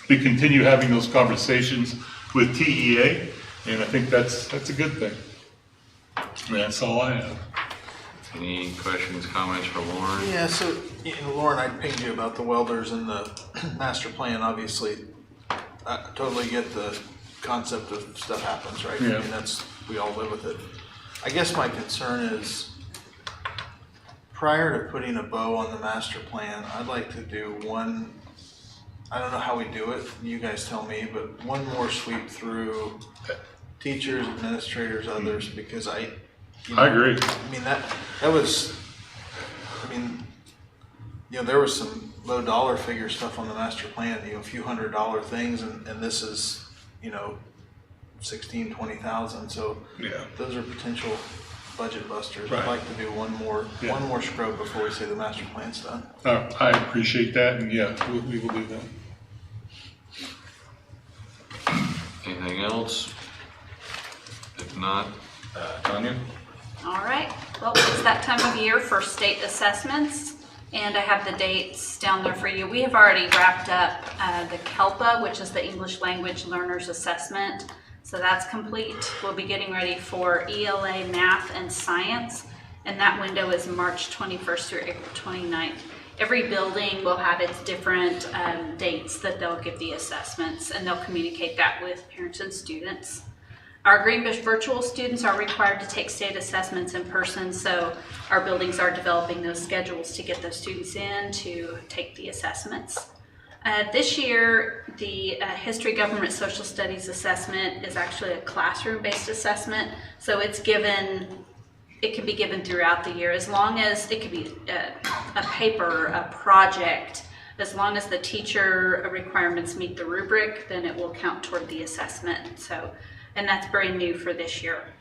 We continue having those conversations with TEA, and I think that's a good thing. And that's all I have. Any questions, comments for Lauren? Yeah, so, you know, Lauren, I pinged you about the welders and the master plan. Obviously, I totally get the concept of stuff happens, right? Yeah. I mean, we all live with it. I guess my concern is, prior to putting a bow on the master plan, I'd like to do one I don't know how we do it, you guys tell me, but one more sweep through teachers, administrators, others, because I agree. I mean, that was, I mean, there was some low dollar figure stuff on the master plan, a few $100 things, and this is, 16, 20,000, so Yeah. those are potential budget busters. Right. I'd like to do one more scrub before we say the master plan's done. I appreciate that, and yeah, we will do that. Anything else? If not, Tanya? All right, well, it's that time of year for state assessments, and I have the dates down there for you. We have already wrapped up the CELPA, which is the English Language Learners Assessment. So that's complete. We'll be getting ready for ELA, Math, and Science, and that window is March 21st through April 29th. Every building will have its different dates that they'll give the assessments, and they'll communicate that with parents and students. Our Greenbush virtual students are required to take state assessments in person, so our buildings are developing those schedules to get those students in to take the assessments. This year, the History, Government, Social Studies assessment is actually a classroom-based assessment, so it can be given throughout the year, as long as it could be a paper, a project, as long as the teacher requirements meet the rubric, then it will count toward the assessment. So, and that's very new for this year.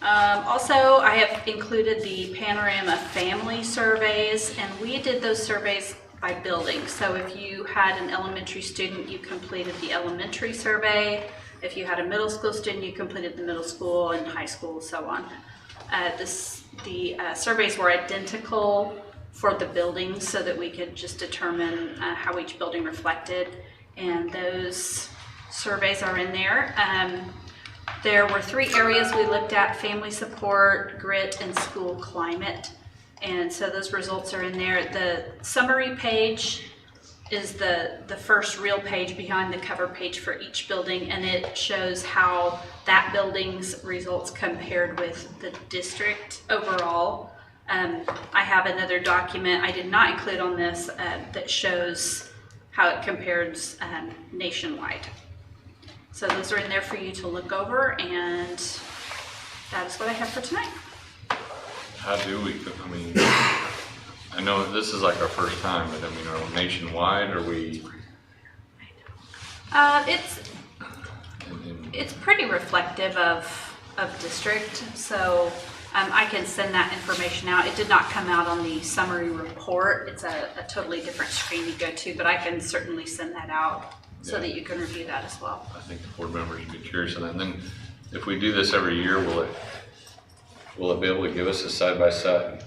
Also, I have included the Panorama Family Surveys, and we did those surveys by building. So if you had an elementary student, you completed the elementary survey. If you had a middle school student, you completed the middle school and high school, so on. The surveys were identical for the buildings so that we could just determine how each building reflected, and those surveys are in there. There were 3 areas we looked at: family support, grit, and school climate. And so those results are in there. The summary page is the first real page behind the cover page for each building, and it shows how that building's results compared with the district overall. I have another document I did not include on this that shows how it compares nationwide. So those are in there for you to look over, and that is what I have for tonight. How do we, I know this is like our first time, but are we nationwide, or we? It's pretty reflective of district, so I can send that information out. It did not come out on the summary report. It's a totally different screen you go to, but I can certainly send that out so that you can review that as well. I think the board members would be curious on that. And then if we do this every year, will it be able to give us a side-by-side?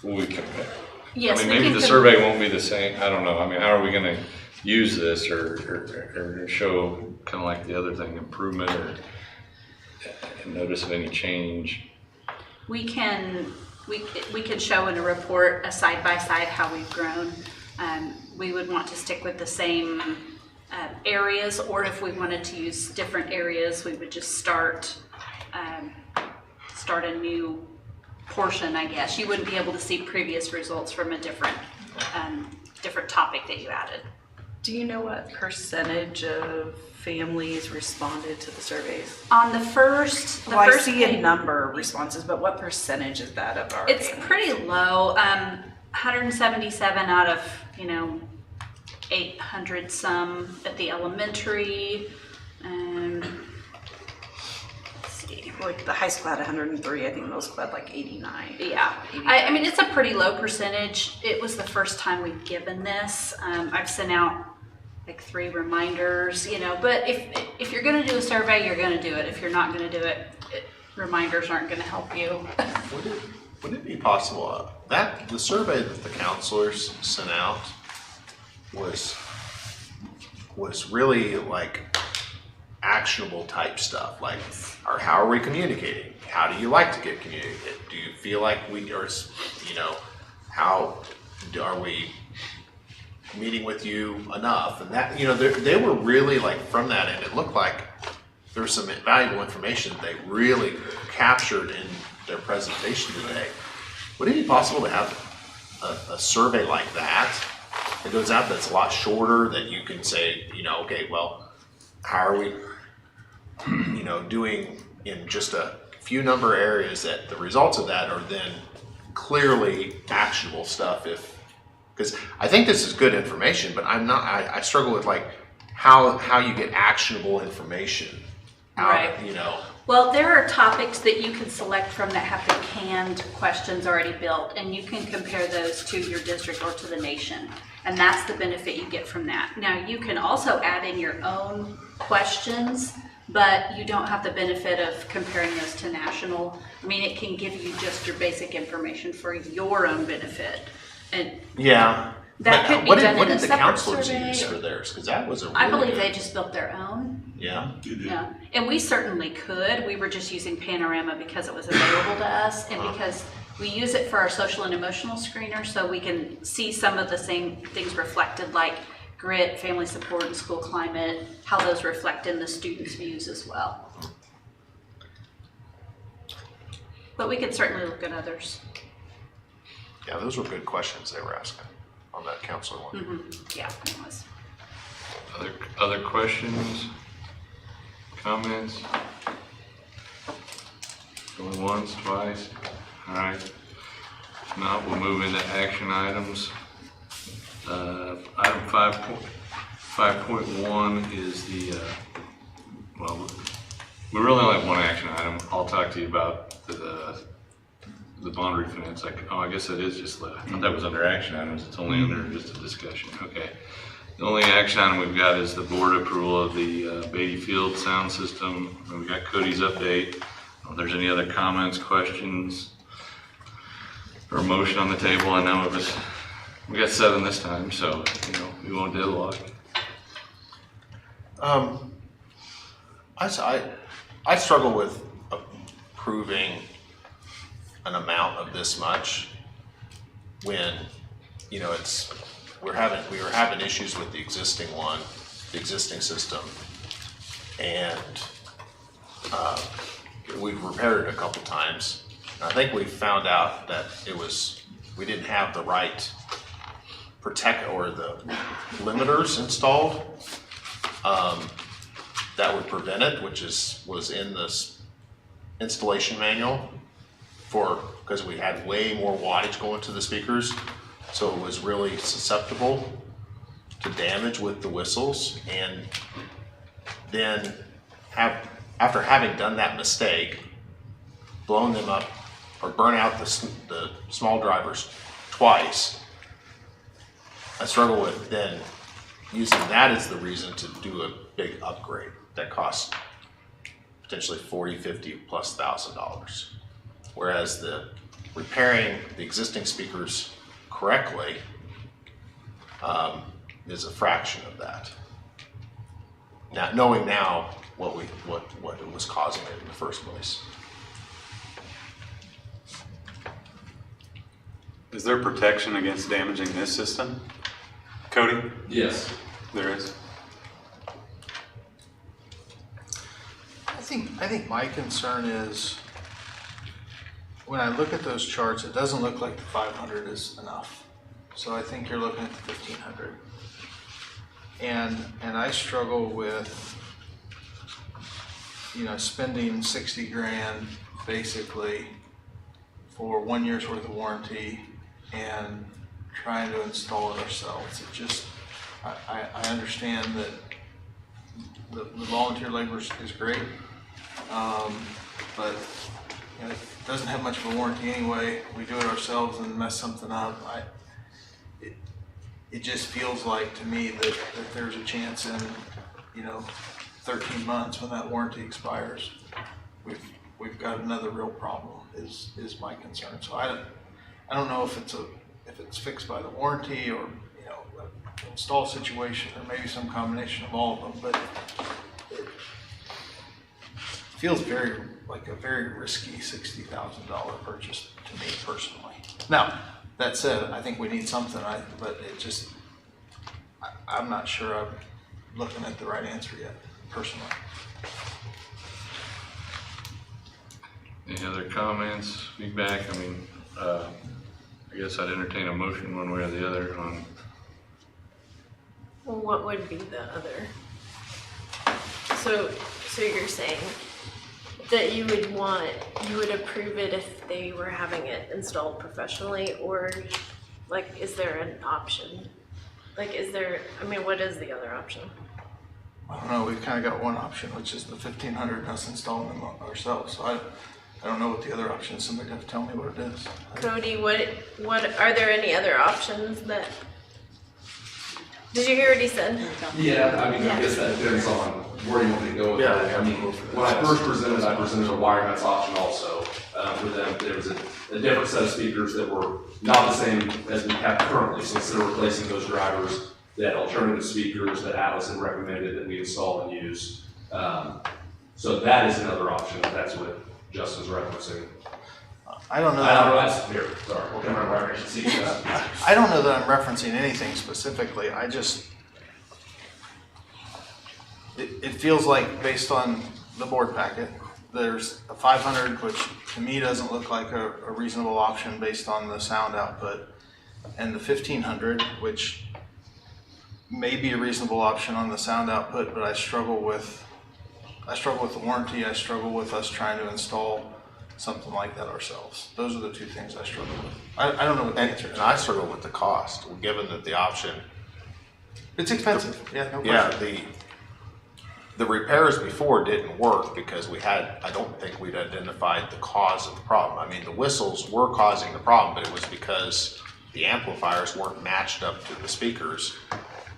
Will we compare? Yes, maybe the survey won't be the same. I don't know. How are we going to use this or show kind of like the other thing, improvement or notice of any change? We can show in a report a side-by-side how we've grown. We would want to stick with the same areas, or if we wanted to use different areas, we would just start a new portion, I guess. You wouldn't be able to see previous results from a different topic that you added. Do you know what percentage of families responded to the surveys? On the first, I see a number of responses, but what percentage is that of our It's families? pretty low. 177 out of 800 some at the elementary. Like the high school had 103, I think middle school had like 89. Yeah, I mean, it's a pretty low percentage. It was the first time we've given this. I've sent out like 3 reminders, but if you're gonna do a survey, you're gonna do it. If you're not gonna do it, reminders aren't gonna help you. Would it be possible that the survey that the counselors sent out was really like actionable type stuff, like, or how are we communicating? How do you like to get communicated? Do you feel like we are, how are we meeting with you enough? And that, they were really like, from that end, it looked like there was some valuable information that they really captured in their presentation today. Would it be possible to have a survey like that that goes out that's a lot shorter that you can say, you know, okay, well, how are we, you know, doing in just a few number of areas that the results of that are then clearly actionable stuff if, because I think this is good information, but I struggle with like how you get actionable information out of, you know. Well, there are topics that you can select from that have the canned questions already built, and you can compare those to your district or to the nation. And that's the benefit you get from that. Now, you can also add in your own questions, but you don't have the benefit of comparing those to national. I mean, it can give you just your basic information for your own benefit. And yeah. that could be done in a What did the separate counselors survey. use for theirs? Because that was a really I believe good- they just built their own. Yeah. Yeah, and we certainly could. We were just using Panorama because it was available to us and because we use it for our social and emotional screener, so we can see some of the same things reflected, like grit, family support, and school climate, how those reflect in the students' views as well. But we could certainly look at others. Yeah, those were good questions they were asking on that counselor one. Yeah, it was. Other questions? Comments? Going once, twice? All right. If not, we'll move into action items. Item 5.1 is the, well, we really only have one action item. I'll talk to you about the bond refinance. I guess that is just, I thought that was under action items. It's only under just a discussion. Okay. The only action item we've got is the board approval of the Beatty Field sound system. And we've got Cody's update. If there's any other comments, questions, or a motion on the table, I know it was, we got 7 this time, so, you know, we won't deadlock. I struggle with approving an amount of this much when, you know, we were having issues with the existing system, and we've repaired it a couple times. And I think we found out that we didn't have the right the limiters installed that would prevent it, which was in this installation manual because we had way more wattage going to the speakers, so it was really susceptible to damage with the whistles. And then after having done that mistake, blown them up or burn out the small drivers twice, I struggle with then using that as the reason to do a big upgrade that costs potentially $40,000, $50,000 plus $1,000. Whereas repairing the existing speakers correctly is a fraction of that. Now, knowing now what it was causing it in the first place. Is there protection against damaging this system? Cody? Yes. There is. I think my concern is when I look at those charts, it doesn't look like the 500 is enough. So I think you're looking at the 1,500. And I struggle with, you know, spending 60 grand basically for 1 year's worth of warranty and trying to install it ourselves. It just, I understand that the volunteer labor is great, but you know, it doesn't have much of a warranty anyway. We do it ourselves and mess something up. It just feels like to me that there's a chance in, you know, 13 months when that warranty expires, we've got another real problem is my concern. So I don't know if it's fixed by the warranty or, you know, an install situation or maybe some combination of all of them, but it feels like a very risky $60,000 purchase to me personally. Now, that said, I think we need something, but I'm not sure I'm looking at the right answer yet, personally. Any other comments, feedback? I mean, I guess I'd entertain a motion one way or the other on Well, what would be the other? So you're saying that you would approve it if they were having it installed professionally, or like, is there an option? Like, what is the other option? I don't know, we've kind of got one option, which is the 1,500, us installing them ourselves. So I don't know what the other option is. Somebody have to tell me what it is. Cody, what are there any other options that? Did you hear what he said? Yeah, I mean, I guess that depends on where you want to go with it. I mean, when I first presented, I presented a wire nuts option also. For them, there was a different set of speakers that were not the same as we have currently. So instead of replacing those drivers, that alternative speakers that Atlas had recommended that we install and use. So that is another option, if that's what Justin's referencing. I don't know. Here, sorry, we'll come around where I can see that. I don't know that I'm referencing anything specifically. It feels like, based on the board packet, there's a 500, which to me doesn't look like a reasonable option based on the sound output, and the 1,500, which may be a reasonable option on the sound output, but I struggle with the warranty. I struggle with us trying to install something like that ourselves. Those are the two things I struggle with. I don't know what the answer is. And I struggle with the cost, given that the option. It's expensive. Yeah, no question. Yeah, the repairs before didn't work because I don't think we'd identified the cause of the problem. I mean, the whistles were causing the problem, but it was because the amplifiers weren't matched up to the speakers.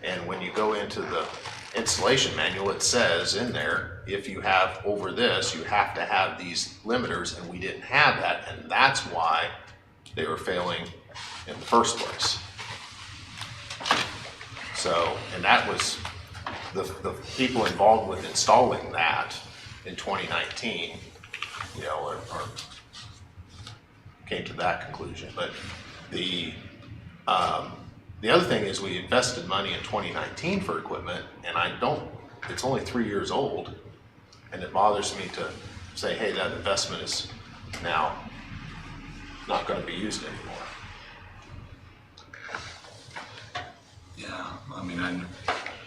And when you go into the installation manual, it says in there, if you have over this, you have to have these limiters, and we didn't have that, and that's why they were failing in the first place. So, and that was the people involved with installing that in 2019, or came to that conclusion. But the other thing is we invested money in 2019 for equipment, and it's only 3 years old, and it bothers me to say, hey, that investment is now not going to be used anymore. Yeah, I mean,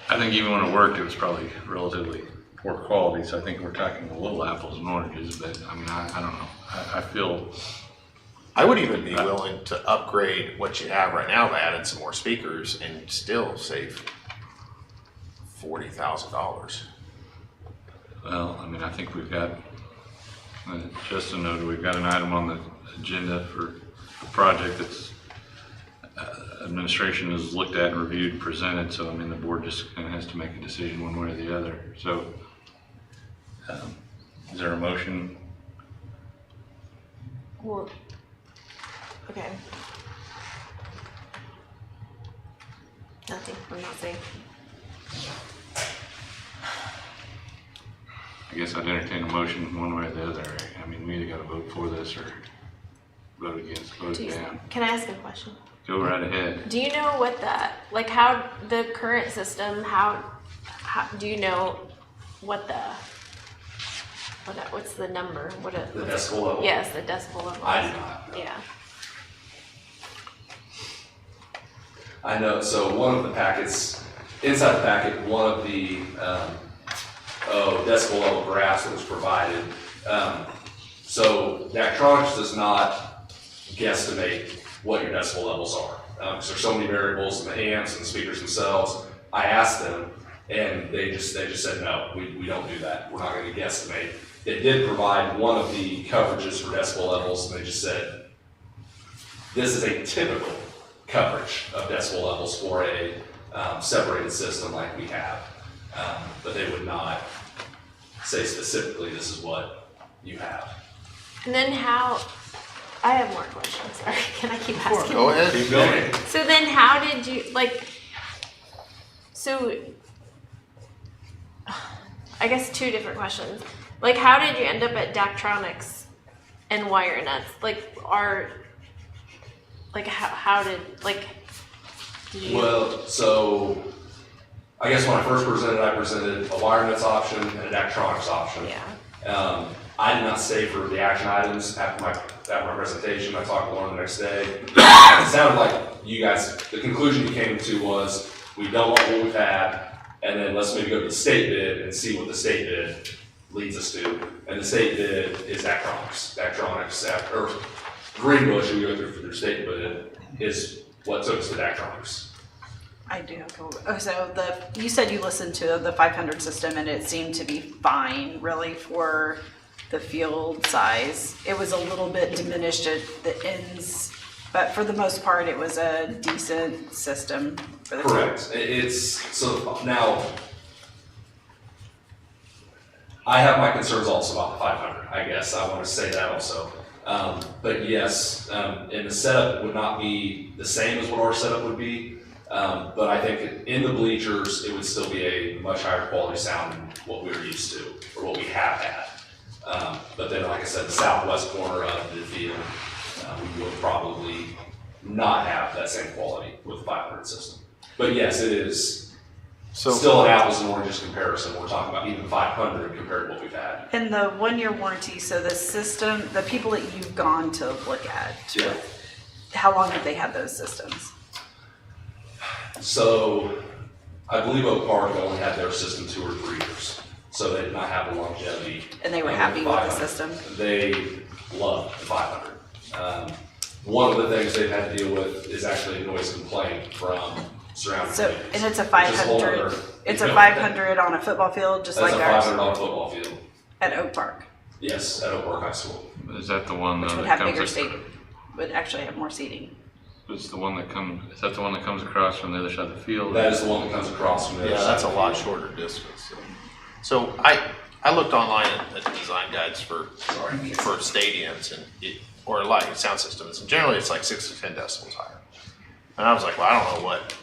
I think even when it worked, it was probably relatively poor quality, so I think we're talking a little apples and oranges, but I mean, I don't know. I feel... I would even be willing to upgrade what you have right now by adding some more speakers and still save $40,000. Well, I mean, I think we've got, Justin noted, we've got an item on the agenda for a project that's administration has looked at and reviewed and presented, so I mean, the board just kind of has to make a decision one way or the other. So, is there a motion? Well, okay. Nothing, I'm not saying. I guess I'd entertain a motion one way or the other. I mean, we either got to vote for this or vote against, vote down. Can I ask a question? Go right ahead. Do you know what how the current system, how do you know what what's the number? The decibel level? Yes, the decibel level. I do not know. Yeah. I know, so one of the packets, inside the packet, one of the decibel level graphs that was provided. So Daktronics does not guesstimate what your decibel levels are. Because there's so many variables in the amps and the speakers themselves. I asked them, and they just said, no, we don't do that. We're not going to guesstimate. They did provide one of the coverages for decibel levels, and they just said, this is a typical coverage of decibel levels for a separated system like we have. But they would not say specifically this is what you have. And then I have more questions. Sorry, can I keep asking? Go ahead. Keep going. So then how did you, I guess two different questions. How did you end up at Daktronics and wire nuts? How did you? Well, so I guess when I first presented, I presented a wire nuts option and a Daktronics option. Yeah. I did not stay for the action items after my presentation. I talked to Lauren the next day. It sounded like you guys, the conclusion you came to was we don't want what we've had, and then let's maybe go to the state bid and see what the state bid leads us to. And the state bid is Daktronics. Or Greenbush, we go through their state bid, is what took us to Daktronics. I do have so you said you listened to the 500 system and it seemed to be fine really for the field size. It was a little bit diminished at the ends, but for the most part it was a decent system for the Correct. It's, so now, I have my concerns also about the 500, I guess, I want to say that also. But yes, and the setup would not be the same as what our setup would be, but I think in the bleachers, it would still be a much higher quality sound than what we were used to, or what we have had. But then, like I said, the southwest corner of the field, we would probably not have that same quality with the 500 system. But yes, it is still an apples and oranges comparison. We're talking about even 500 compared to what we've had. And the 1-year warranty, so the system, the people that you've gone to look at, Yeah. how long have they had those systems? So I believe Oak Park only had their system 2 or 3 years. So they did not have the longevity. And they were of happy with the 500. system? They loved the 500. One of the things they've had to deal with is actually a noise complaint from surrounding So, communities. and it's a which is whole 500, other- it's a 500 on a football field, just That's like a ours 500 on a football field. at Oak Park, Yes, at Oak Park High School. Is that the one which that would have comes? bigger state, would actually have more seating. Is the one that is that the one that comes across from the other side of the field? That is the one that comes across from the other Yeah, side. that's a lot shorter distance. So I looked online at design guides for stadiums and or like sound systems, and generally it's like 6 to 10 decibels higher. And I was like, well, I don't know what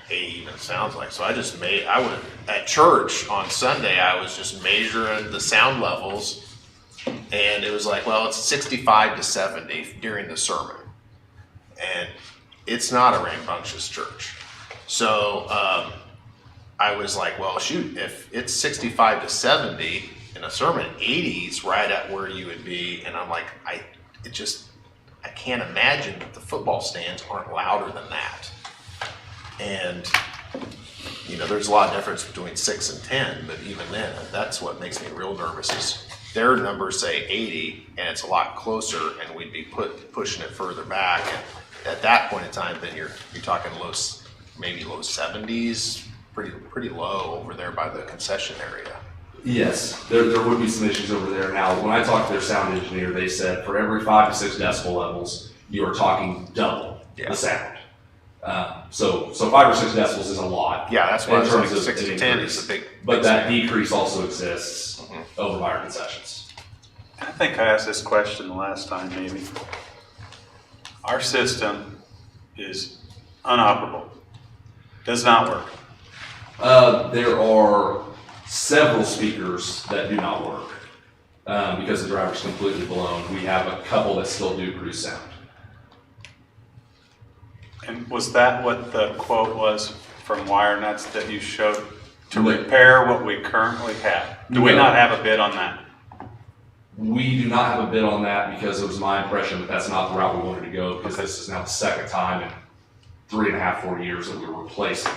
80 even sounds like. So at church on Sunday, I was just measuring the sound levels, and it was like, well, it's 65 to 70 during the sermon. And it's not a rambunctious church. So I was like, well, shoot, if it's 65 to 70 in a sermon, 80 is right at where you would be. And I'm like, I can't imagine that the football stands aren't louder than that. And, there's a lot of difference between 6 and 10, but even then, that's what makes me real nervous is their numbers say 80 and it's a lot closer and we'd be pushing it further back. And at that point in time, then you're talking maybe low 70s, pretty low over there by the concession area. Yes, there would be some issues over there. Now, when I talked to their sound engineer, they said for every 5 to 6 decibel levels, you are talking double the sound. So 5 or 6 decibels is a lot. Yeah, that's why in terms of 6 to an 10 increase. is a big. But that decrease also exists over by our concessions. I think I asked this question the last time, maybe. Our system is unoperable, does not work. There are several speakers that do not work because the driver's completely blown. We have a couple that still do produce sound. And was that what the quote was from WireNuts that you showed to repair what we currently have? Do we not have a bid on that? We do not have a bid on that because it was my impression that that's not the route we wanted to go because this is now the second time in 3.5, 4 years that we're replacing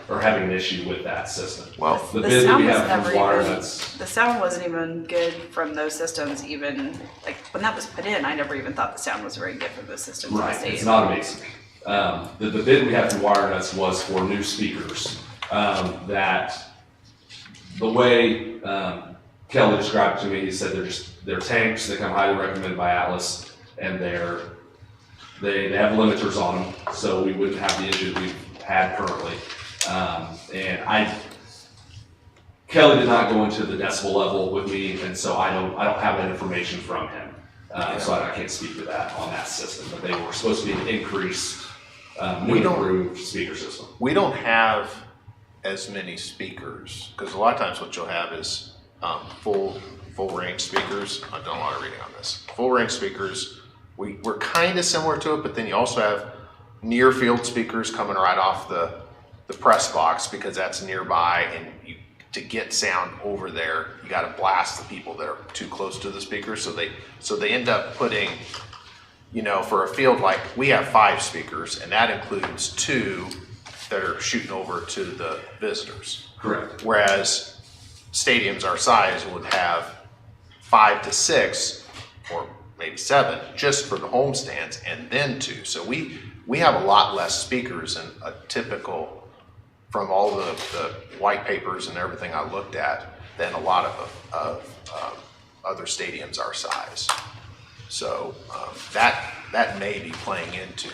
or having an issue with that system. Well, the bid that we have from WireNuts. The sound wasn't even good from those systems even, like when that was put in, I never even thought the sound was very good from those systems. Right, it's not amazing. The bid we have from WireNuts was for new speakers that the way Kelly described it to me, he said they're tanks that come highly recommended by Atlas and they have limiters on them, so we wouldn't have the issue that we've had currently. Kelly did not go into the decibel level with me, and so I don't have that information from him. So I can't speak to that on that system, but they were supposed to be an increased, new improved speaker system. We don't have as many speakers, because a lot of times what you'll have is full range speakers. I've done a lot of reading on this. Full range speakers, we're kind of similar to it, but then you also have near field speakers coming right off the press box because that's nearby, and to get sound over there, you got to blast the people that are too close to the speaker. So they end up putting, for a field like we have 5 speakers, and that includes 2 that are shooting over to the visitors. Correct. Whereas stadiums our size would have 5 to 6 or maybe 7 just for the home stands and then 2. So we have a lot less speakers than a typical, from all the white papers and everything I looked at, than a lot of other stadiums our size. So that may be playing into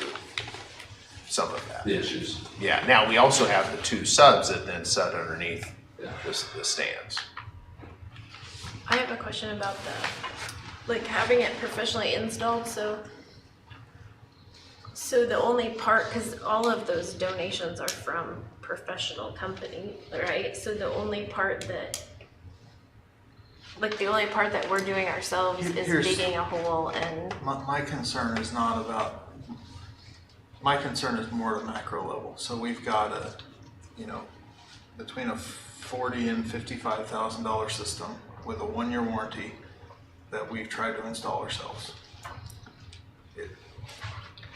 some of that. The issues. Yeah, now we also have the 2 subs that then set underneath the stands. I have a question about having it professionally installed, so the only part, because all of those donations are from professional company, right? So the only part that we're doing ourselves is digging a hole and. My concern is not about, my concern is more at a macro level. So we've got between a $40,000 and $55,000 system with a 1-year warranty that we've tried to install ourselves.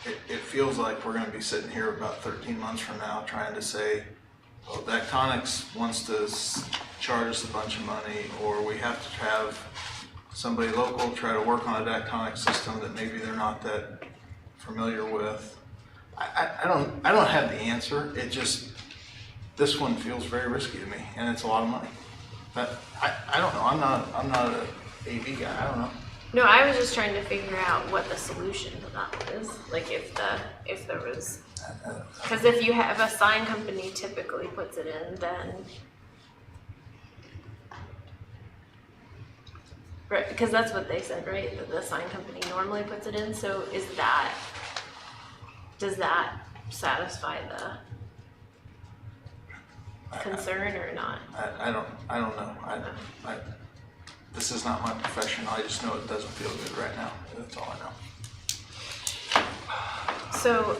It feels like we're going to be sitting here about 13 months from now trying to say, well, Dactonics wants to charge us a bunch of money, or we have to have somebody local try to work on a Dactonic system that maybe they're not that familiar with. I don't have the answer. It just, this one feels very risky to me, and it's a lot of money. But I don't know. I'm not an AV guy. I don't know. No, I was just trying to figure out what the solution to that was. Like if there was, because if you have a sign company typically puts it in, then, right? Because that's what they said, right? That the sign company normally puts it in. So does that satisfy the concern or not? I don't know. This is not my profession. I just know it doesn't feel good right now. That's all I know. So,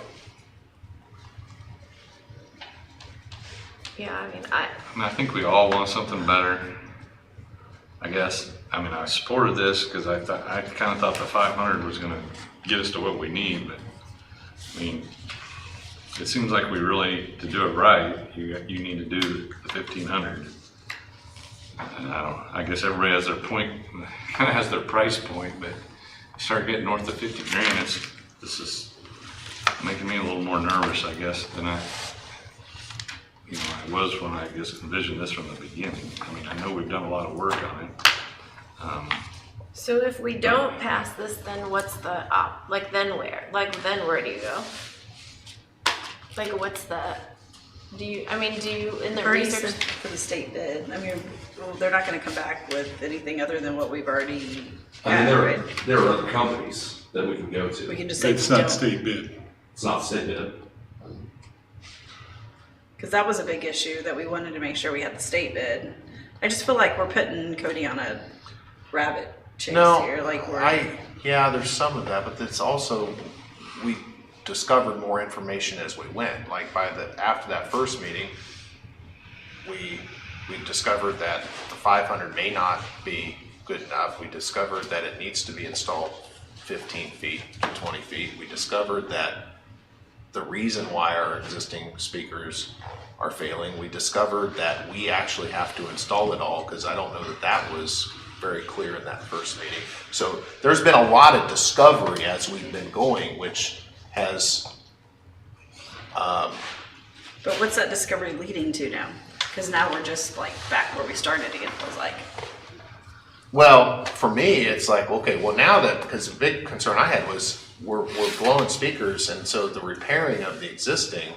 yeah, I mean, I think we all want something better. I guess. I mean, I supported this because I kind of thought the 500 was going to get us to what we need, but I mean, it seems like we really, to do it right, you need to do the 1500. And I guess everybody has their point, kind of has their price point, but you start getting north of 50 grand, this is making me a little more nervous, I guess, than I was when I envisioned this from the beginning. I mean, I know we've done a lot of work on it. so if we don't pass this, then what's the then where? Then where do you go? What's the? Do you in the Bernie research said for the state bid? I mean, well, they're not going to come back with anything other than what we've already. I mean, there are other companies that we can go to. We can just say It's not state bid. It's not state bid. Because that was a big issue that we wanted to make sure we had the state bid. I just feel like we're putting Cody on a rabbit chase here. Yeah, there's some of that, but it's also, we discovered more information as we went. Like after that first meeting, we discovered that the 500 may not be good enough. We discovered that it needs to be installed 15 feet to 20 feet. We discovered that the reason why our existing speakers are failing, we discovered that we actually have to install it all, because I don't know that was very clear in that first meeting. So there's been a lot of discovery as we've been going, which has but what's that discovery leading to now? Because now we're just back where we started again, it feels like. Well, for me, it's okay, well now that, because the big concern I had was we're blowing speakers, and so the repairing of the existing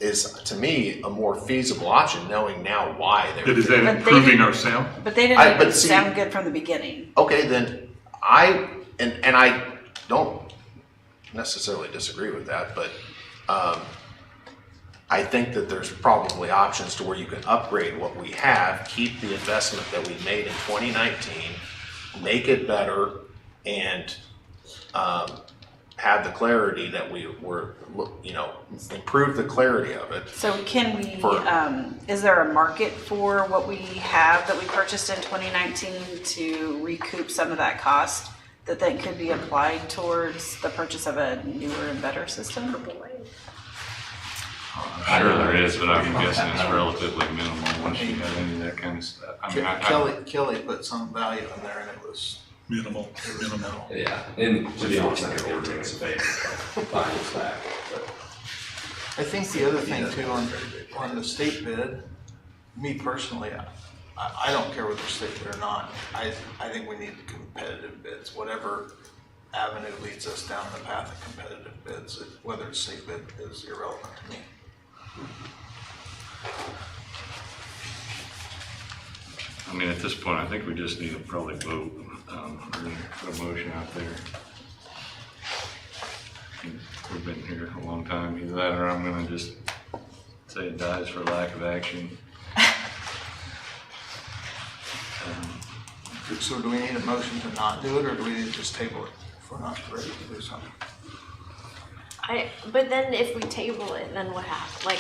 is, to me, a more feasible option, knowing now why they were. Is that improving our sound? But they didn't even sound good from the beginning. Okay, then I don't necessarily disagree with that, but I think that there's probably options to where you can upgrade what we have, keep the investment that we made in 2019, make it better, and have the clarity that we were, improve the clarity of it. So can we, is there a market for what we have that we purchased in 2019 to recoup some of that cost that then could be applied towards the purchase of a newer and better system? I'm sure there is, but I'm guessing it's relatively minimal once you have any of that kind of stuff. I mean, Kelly put some value in there and it was Minimal. Yeah, and to be honest, I think they were doing us a favor, buying us back, but. I think the other thing too, on the state bid, me personally, I don't care whether state bid or not. I think we need competitive bids, whatever avenue leads us down the path of competitive bids, whether it's state bid is irrelevant to me. I mean, at this point, I think we just need to probably vote, we're gonna put a motion out there. We've been here a long time, either that or I'm gonna just say it dies for lack of action. So do we need a motion to not do it, or do we need to just table it if we're not ready to do something? But then if we table it, then what happens? Like,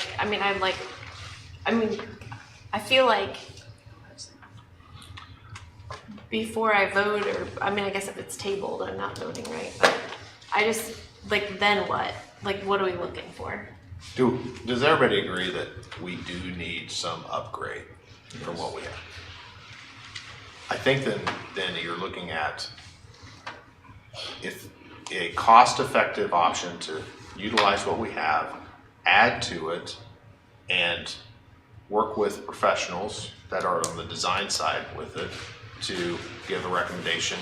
I feel like before I vote, or, I guess if it's tabled, I'm not voting, right? But I just, like, then what? Like, what are we looking for? Does everybody agree that we do need some upgrade from what we have? I think then you're looking at if a cost-effective option to utilize what we have, add to it, and work with professionals that are on the design side with it to give a recommendation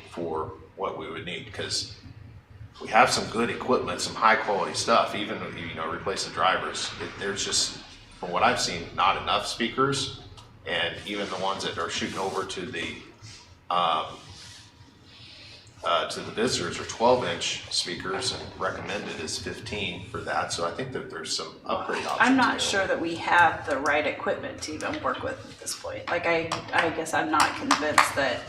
for what we would need, because we have some good equipment, some high-quality stuff. Even replace the drivers. There's just, from what I've seen, not enough speakers, and even the ones that are shooting over to the visitors are 12-inch speakers, and recommended is 15 for that. So I think that there's some upgrade options. I'm not sure that we have the right equipment to even work with at this point. Like, I guess I'm not convinced that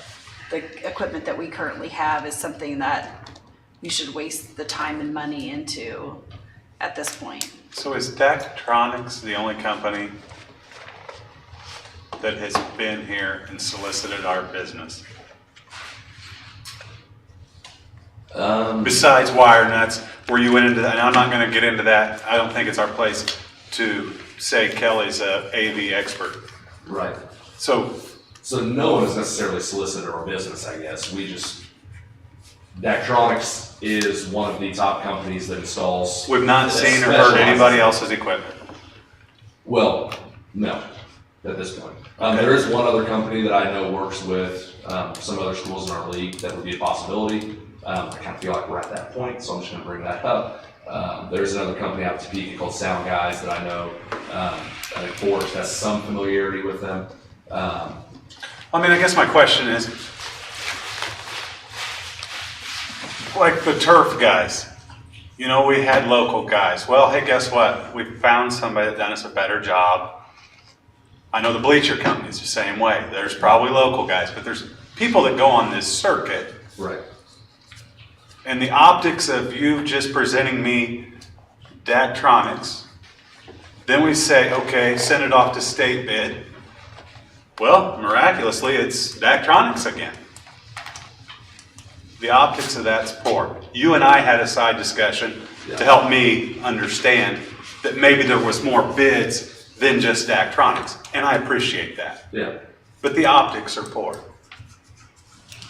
the equipment that we currently have is something that we should waste the time and money into at this point. So is Daktronics the only company that has been here and solicited our business? Besides wire nuts, where you went into that, and I'm not going to get into that. I don't think it's our place to say Kelly's a AV expert. Right. So no one has necessarily solicited our business, I guess. Daktronics is one of the top companies that installs. We've not seen or heard anybody else's equipment. Well, no, at this point. There is one other company that I know works with some other schools in our league that would be a possibility. I kind of feel like we're at that point, so I'm just going to bring that up. There's another company out of Topeka called Sound Guys that I know. I think Forrest has some familiarity with them. I guess my question is, like the turf guys, we had local guys. Well, hey, guess what? We found somebody that done us a better job. I know the bleacher company's the same way. There's probably local guys, but there's people that go on this circuit. Right. And the optics of you just presenting me Daktronics, then we say, okay, send it off to state bid. Well, miraculously, it's Daktronics again. The optics of that's poor. You and I had a side discussion to help me understand that maybe there was more bids than just Daktronics, and I appreciate that. Yeah. But the optics are poor.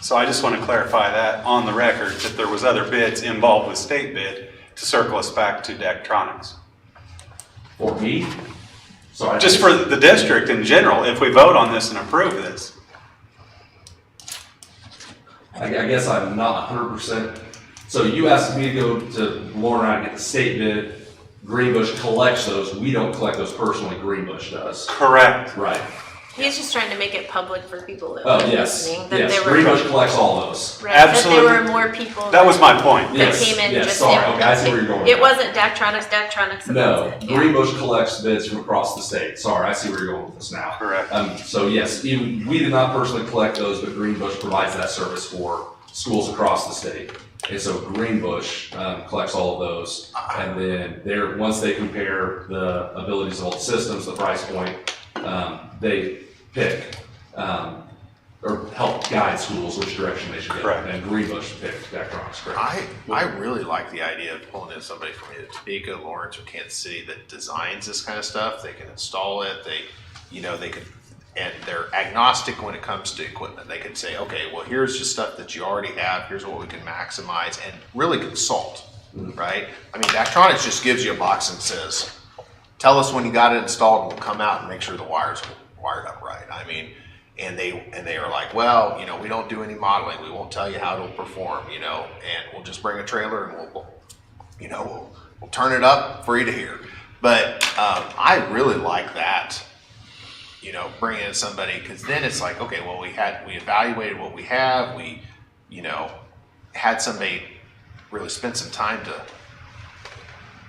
So I just want to clarify that on the record, that there was other bids involved with state bid to circle us back to Daktronics. For me? So Just for the district in general, if we vote on this and approve this. I guess I'm not 100%. So you asked me to go to Lauren and I get the state bid. Greenbush collects those. We don't collect those personally. Greenbush does. Correct. Right. He's just trying to make it public for people that Oh, are yes. listening. That Yes. there were, Greenbush collects all those. right, Absolutely. That there were more people. That was my point. That Yes. came in Yes. just Sorry. saying. Okay, I see where you're going with It that. wasn't Daktronics. No, It. Yeah. Greenbush collects bids from across the state. Sorry, I see where you're going with this now. Correct. So yes, we did not personally collect those, but Greenbush provides that service for schools across the state. And so Greenbush collects all of those, and then once they compare the abilities of all the systems, the price point, they pick or help guide schools which direction they should go. Correct. And Greenbush picked Daktronics, correct? I really like the idea of pulling in somebody from either Topeka, Lawrence, or Kansas City that designs this kind of stuff. They can install it. They can, and they're agnostic when it comes to equipment. They can say, okay, well, here's just stuff that you already have. Here's what we can maximize, and really consult, right? I mean, Daktronics just gives you a box and says, tell us when you got it installed, and we'll come out and make sure the wires are wired up right. I mean, and they are like, well, we don't do any modeling. We won't tell you how it'll perform, and we'll just bring a trailer and we'll turn it up for you to hear. But I really like that, bringing in somebody, because then it's like, okay, well, we evaluated what we have. We, had somebody really spend some time to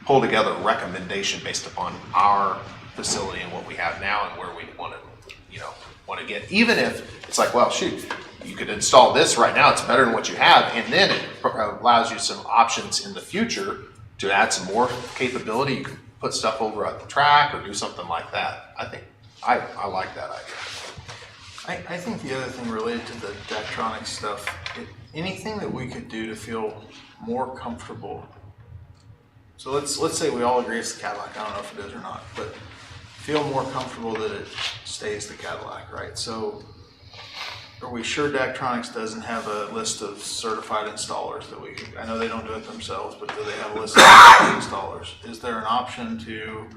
pull together a recommendation based upon our facility and what we have now and where we want to get, even if it's like, well, shoot, you could install this right now, it's better than what you have, and then it allows you some options in the future to add some more capability. You can put stuff over at the track or do something like that. I think I like that idea. I think the other thing related to the Daktronics stuff, anything that we could do to feel more comfortable. So let's say we all agree it's the Cadillac. I don't know if it is or not, but feel more comfortable that it stays the Cadillac, right? So are we sure Daktronics doesn't have a list of certified installers that I know they don't do it themselves, but do they have a list of certified installers? Is there an option to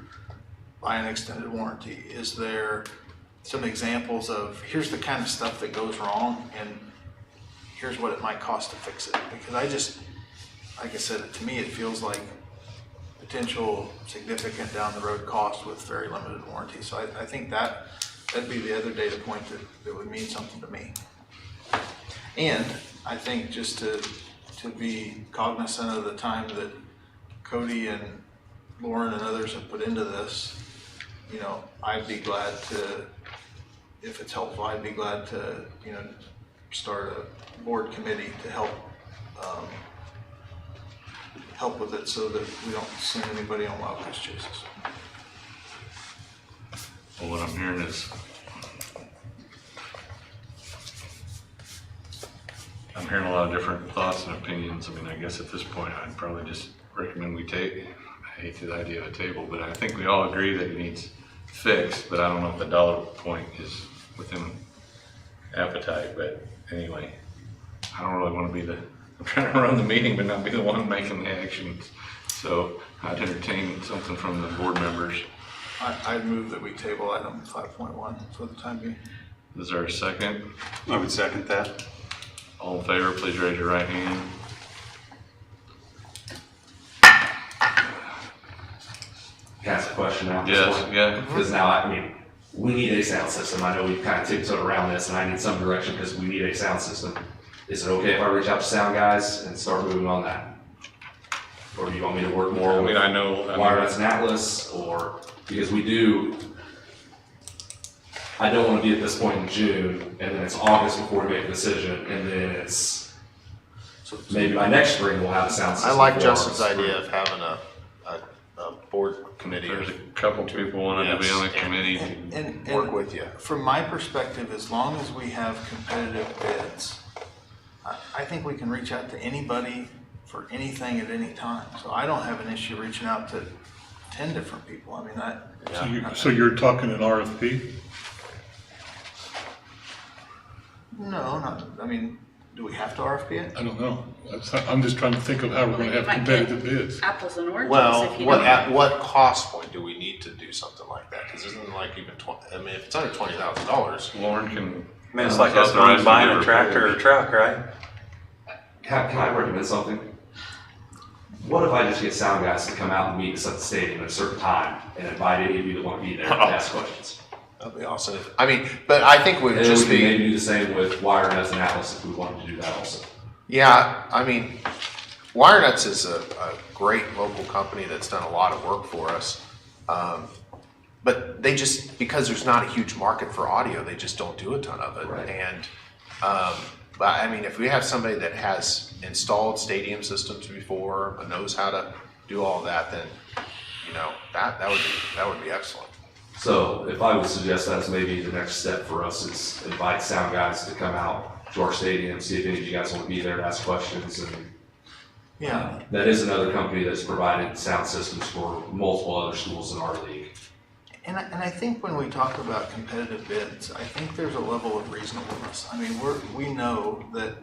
buy an extended warranty? Is there some examples of here's the kind of stuff that goes wrong and here's what it might cost to fix it? Because like I said, to me it feels like potential significant down the road cost with very limited warranty. So I think that'd be the other data point that would mean something to me. And I think just to be cognizant of the time that Cody and Lauren and others have put into this, I'd be glad to, if it's helpful, I'd be glad to, start a board committee to help with it so that we don't send anybody on wild goose chases. Well, what I'm hearing is, I'm hearing a lot of different thoughts and opinions. I mean, I guess at this point, I'd probably just recommend we take, I hate the idea of a table, but I think we all agree that it needs fixed, but I don't know if the dollar point is within appetite. But anyway, I don't really want to be I'm trying to run the meeting but not be the one making the actions. So I'd entertain something from the board members. I'd move that we table item 5.1 for the time being. Is there a second? I would second that. All in favor, please raise your right hand. Can I ask a question now? Yes, yeah. Because now, we need a sound system. I know we've kind of tiptoed around this and I need some direction because we need a sound system. Is it okay if I reach out to sound guys and start moving on that? Or do you want me to work more with Wireless and Atlas? Or, because I don't want to be at this point in June and then it's August before we make a decision and then it's, maybe by next spring we'll have a sound system. I like Justin's idea of having a board committee. There's a couple people wanting to be on the committee and work with you. From my perspective, as long as we have competitive bids, I think we can reach out to anybody for anything at any time. So I don't have an issue reaching out to 10 different people. So you're talking an RFP? No, do we have to RFP it? I don't know. I'm just trying to think of how we're going to have competitive bids. Apples and oranges. Well, if you don't. at what cost point do we need to do something like that? Because isn't it like even if it's under $20,000, Lauren can. It's like us buying a tractor or truck, right? Can I recommend something? What if I just get sound guys to come out and meet us at the stadium at a certain time and invite any of you that want to be there to ask questions? That'd be awesome. But I think we would just we can maybe do the same with Wireless and Atlas if we wanted to do that also. Yeah, WireNuts is a great local company that's done a lot of work for us. But they just, because there's not a huge market for audio, they just don't do a ton of it. Right. And, but if we have somebody that has installed stadium systems before, but knows how to do all that, then, that would be excellent. So if I would suggest that's maybe the next step for us is invite sound guys to come out to our stadium, see if any of you guys want to be there to ask questions. And Yeah. that is another company that's provided sound systems for multiple other schools in our league. And I think when we talk about competitive bids, I think there's a level of reasonableness. I mean, we know that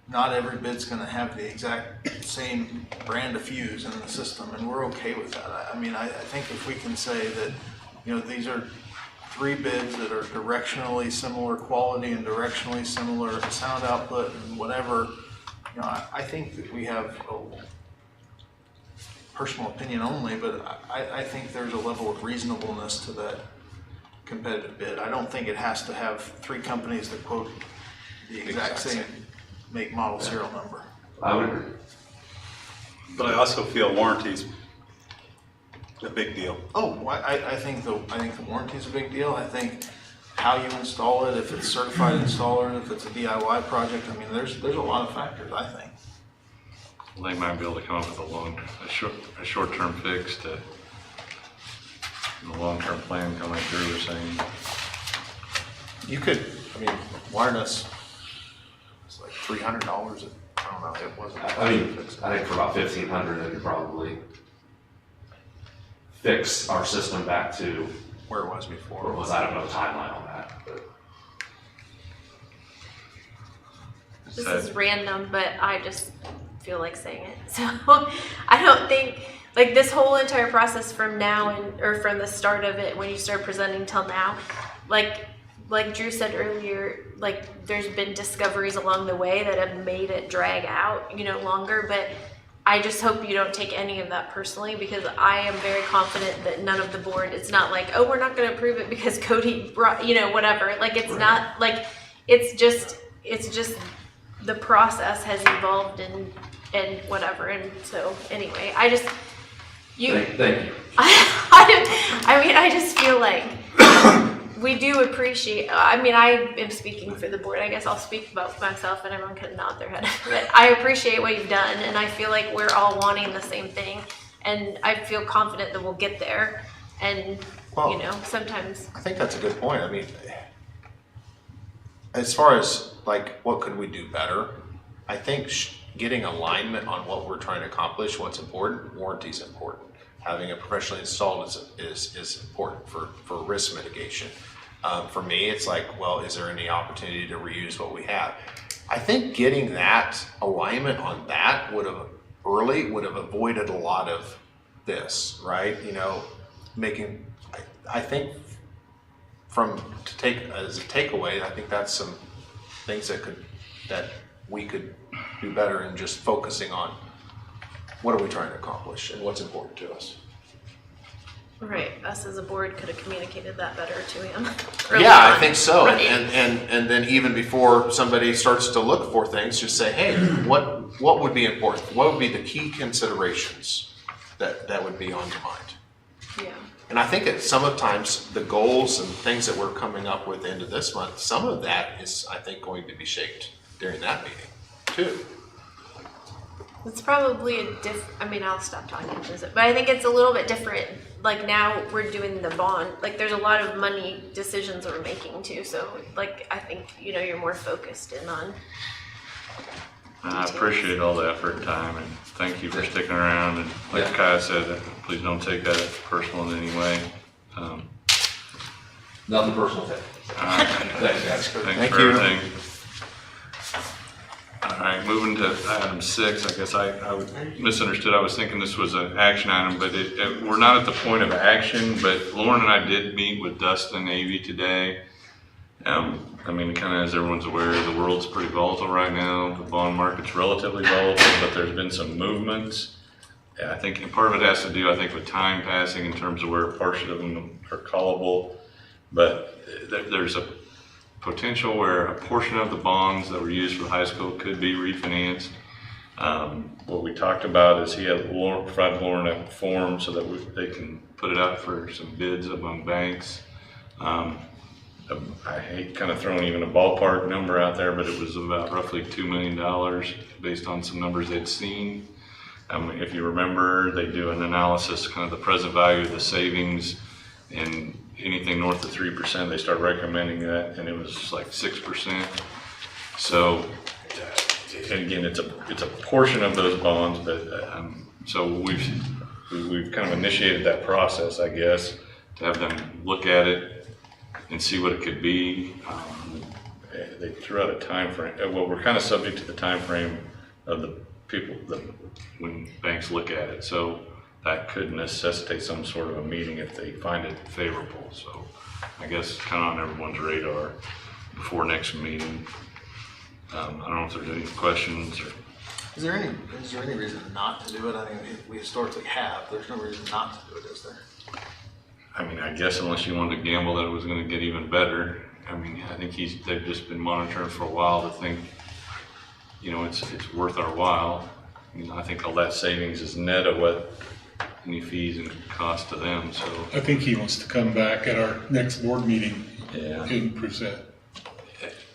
not every bid's gonna have the exact same brand of fuse in the system, and we're okay with that. I mean, I think if we can say that, you know, these are 3 bids that are directionally similar quality and directionally similar sound output and whatever, you know, I think that we have a personal opinion only, but I think there's a level of reasonableness to that competitive bid. I don't think it has to have 3 companies that quote the exact same make, model, serial number. I would agree. But I also feel warranties a big deal. Oh, I think the warranty is a big deal. I think how you install it, if it's certified installer, if it's a DIY project. I mean, there's a lot of factors, I think. They might be able to come up with a short-term fix to the long-term plan, kind of like Drew was saying. You could, I mean, wireless, it's like $300. I don't know, it wasn't. I mean, I think for about $1,500, they could probably fix our system back to where it was before. Where it was, I don't know the timeline on that. But. This is random, but I just feel like saying it. So I don't think, like, this whole entire process from now or from the start of it when you start presenting till now, like Drew said earlier, like, there's been discoveries along the way that have made it drag out, you know, longer, but I just hope you don't take any of that personally, because I am very confident that none of the board, it's not like, oh, we're not going to approve it because Cody brought, you know, whatever. Like, it's not like, it's just the process has evolved and whatever. And so anyway, I just, Thank you. I mean, I just feel like we do appreciate, I mean, I am speaking for the board. I guess I'll speak about myself and everyone can nod their head. But I appreciate what you've done, and I feel like we're all wanting the same thing. And I feel confident that we'll get there. And, you know, sometimes. I think that's a good point. I mean, as far as, like, what could we do better, I think getting alignment on what we're trying to accomplish, what's important, warranty's important. Having it professionally installed is important for risk mitigation. For me, it's like, well, is there any opportunity to reuse what we have? I think getting that alignment on that would have avoided a lot of this, right? You know, I think as a takeaway, I think that's some things that we could do better in just focusing on what are we trying to accomplish and what's important to us. Right, us as a board could have communicated that better to him. Yeah, I think so. Right. And then even before somebody starts to look for things, just say, hey, what would be important? What would be the key considerations that would be on your mind? Yeah. And I think sometimes the goals and things that we're coming up with into this month, some of that is, I think, going to be shaped during that meeting too. It's probably I mean, I'll stop talking, but I think it's a little bit different. Like, now we're doing the bond. Like, there's a lot of money decisions we're making too. So, like, I think, you know, you're more focused in on. I appreciate all the effort and time, and thank you for sticking around. And like Kai said, please don't take that personal in any way. Nothing personal. Thanks, guys. Thanks Thank for you. everything. All right, moving to item 6. I guess I misunderstood. I was thinking this was an action item, but we're not at the point of action. But Lauren and I did meet with Dustin Avey today. I mean, kind of as everyone's aware, the world's pretty volatile right now. The bond market's relatively volatile, but there's been some movements. I think part of it has to do, I think, with time passing in terms of where a portion of them are callable. But there's a potential where a portion of the bonds that were used for high school could be refinanced. What we talked about is he had provided Lauren a form so that they can put it out for some bids among banks. I hate kind of throwing even a ballpark number out there, but it was about roughly $2 million based on some numbers they'd seen. If you remember, they do an analysis, kind of the present value of the savings, and anything north of 3%, they start recommending that, and it was like 6%. So, and again, it's a portion of those bonds, but so we've kind of initiated that process, I guess, to have them look at it and see what it could be. They threw out a time frame. Well, we're kind of subject to the time frame of the people when banks look at it. So that could necessitate some sort of a meeting if they find it favorable. So I guess kind of on everyone's radar before next meeting. I don't know if there's any questions or. Is there any reason not to do it? I mean, we historically have. There's no reason not to do it, is there? I mean, I guess unless you wanted to gamble that it was going to get even better. I mean, I think they've just been monitoring for a while to think, it's worth our while. I think all that savings is net of what any fees and cost to them, so. I think he wants to come back at our next board meeting Yeah. and present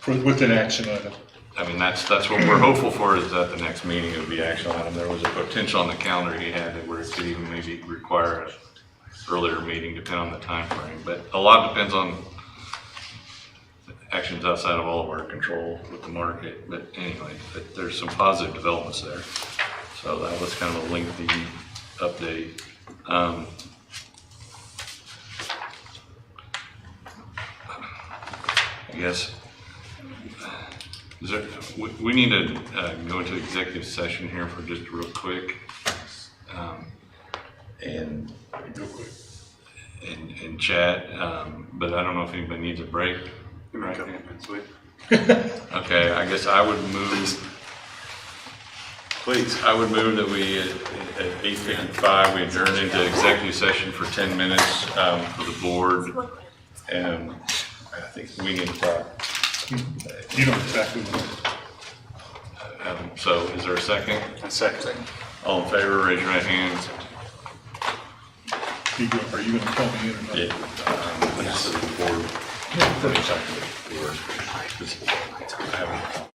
with an action item. I mean, that's what we're hopeful for, is that the next meeting would be action item. There was a potential on the calendar he had where it could even maybe require an earlier meeting, depending on the time frame. But a lot depends on actions outside of all of our control with the market. But anyway, there's some positive developments there. So that was kind of a lengthy update. I guess we need to go into executive session here for just real quick, and chat. But I don't know if anybody needs a break. Right? Okay, I guess I would move. Please, I would move that we at 8:55 we adjourn into executive session for 10 minutes for the board, and I think we need to talk. You know exactly what. So is there a second? A second. All in favor, raise your right hands. Are you going to tell me in or not? Yeah. This is the board. I haven't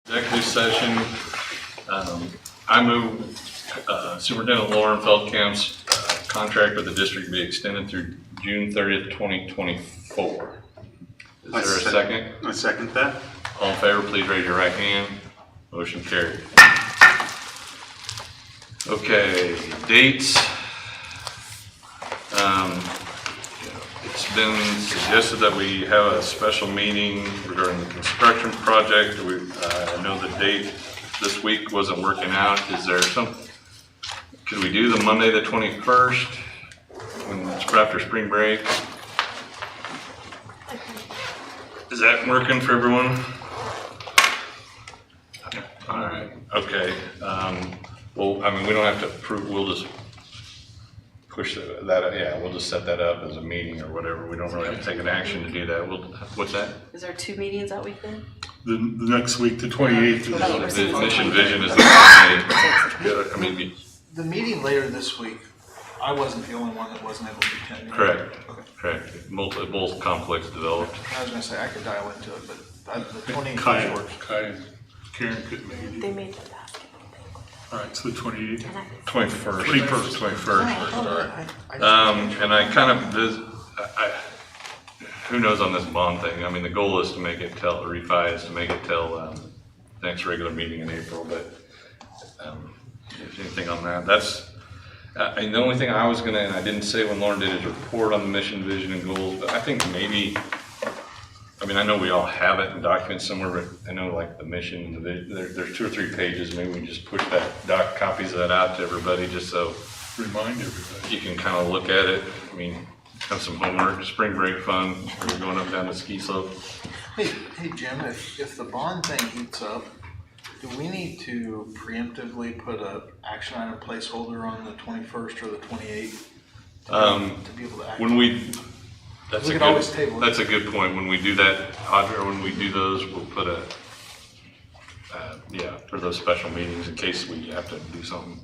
Executive session, I move Superintendent Lauren Feldkamp's contract with the district be extended through June 30th, 2024. Is there a second? I second that. All in favor, please raise your right hand. Motion carried. Okay, dates. It's been suggested that we have a special meeting regarding the construction project. I know the date this week wasn't working out. Is there could we do the Monday the 21st, when it's after spring break? Is that working for everyone? All right, okay. Well, I mean, we don't have to approve, we'll just push that, yeah, we'll just set that up as a meeting or whatever. We don't really have to take an action to do that. What's that? Is there 2 meetings that week then? The next week, the 28th. The mission vision is the 28th. I mean, The meeting later this week, I wasn't the only one that wasn't able to attend. correct, Okay. correct. Both conflicts developed. I was gonna say, I could dial into it, but the 28th Kai works. and Karen couldn't make it. They made the basketball. All right, so the 28th. 21st. And I kind of, who knows on this bond thing? I mean, the goal is to make it refi is to make it till next regular meeting in April, but if anything on that, that's, and the only thing I was gonna, and I didn't say when Lauren did his report on the mission, vision, and goals, but I think maybe, I mean, I know we all have it in documents somewhere, but I know like the mission and the vision, there's 2 or 3 pages, maybe we just push copies of that out to everybody, just so Remind everybody. you can kind of look at it. I mean, have some homework, spring break fun, we're going up down the ski slope. Hey Jim, if the bond thing heats up, do we need to preemptively put a action item placeholder on the 21st or the 28th? To be able to act? That's We a can always table it. That's a good point. When we do that, Audra, when we do those, we'll put for those special meetings in case we have to do something.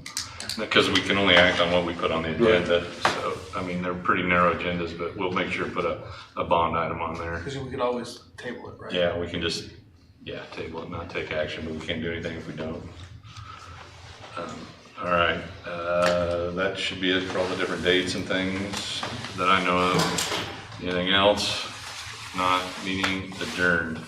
Because we can only act on what we put on the agenda. So, I mean, they're pretty narrow agendas, but we'll make sure to put a bond item on there. Because we could always table it, right? Yeah, we can just, table it, not take action, but we can't do anything if we don't. All right, that should be it for all the different dates and things that I know of. Anything else? Not, meeting adjourned.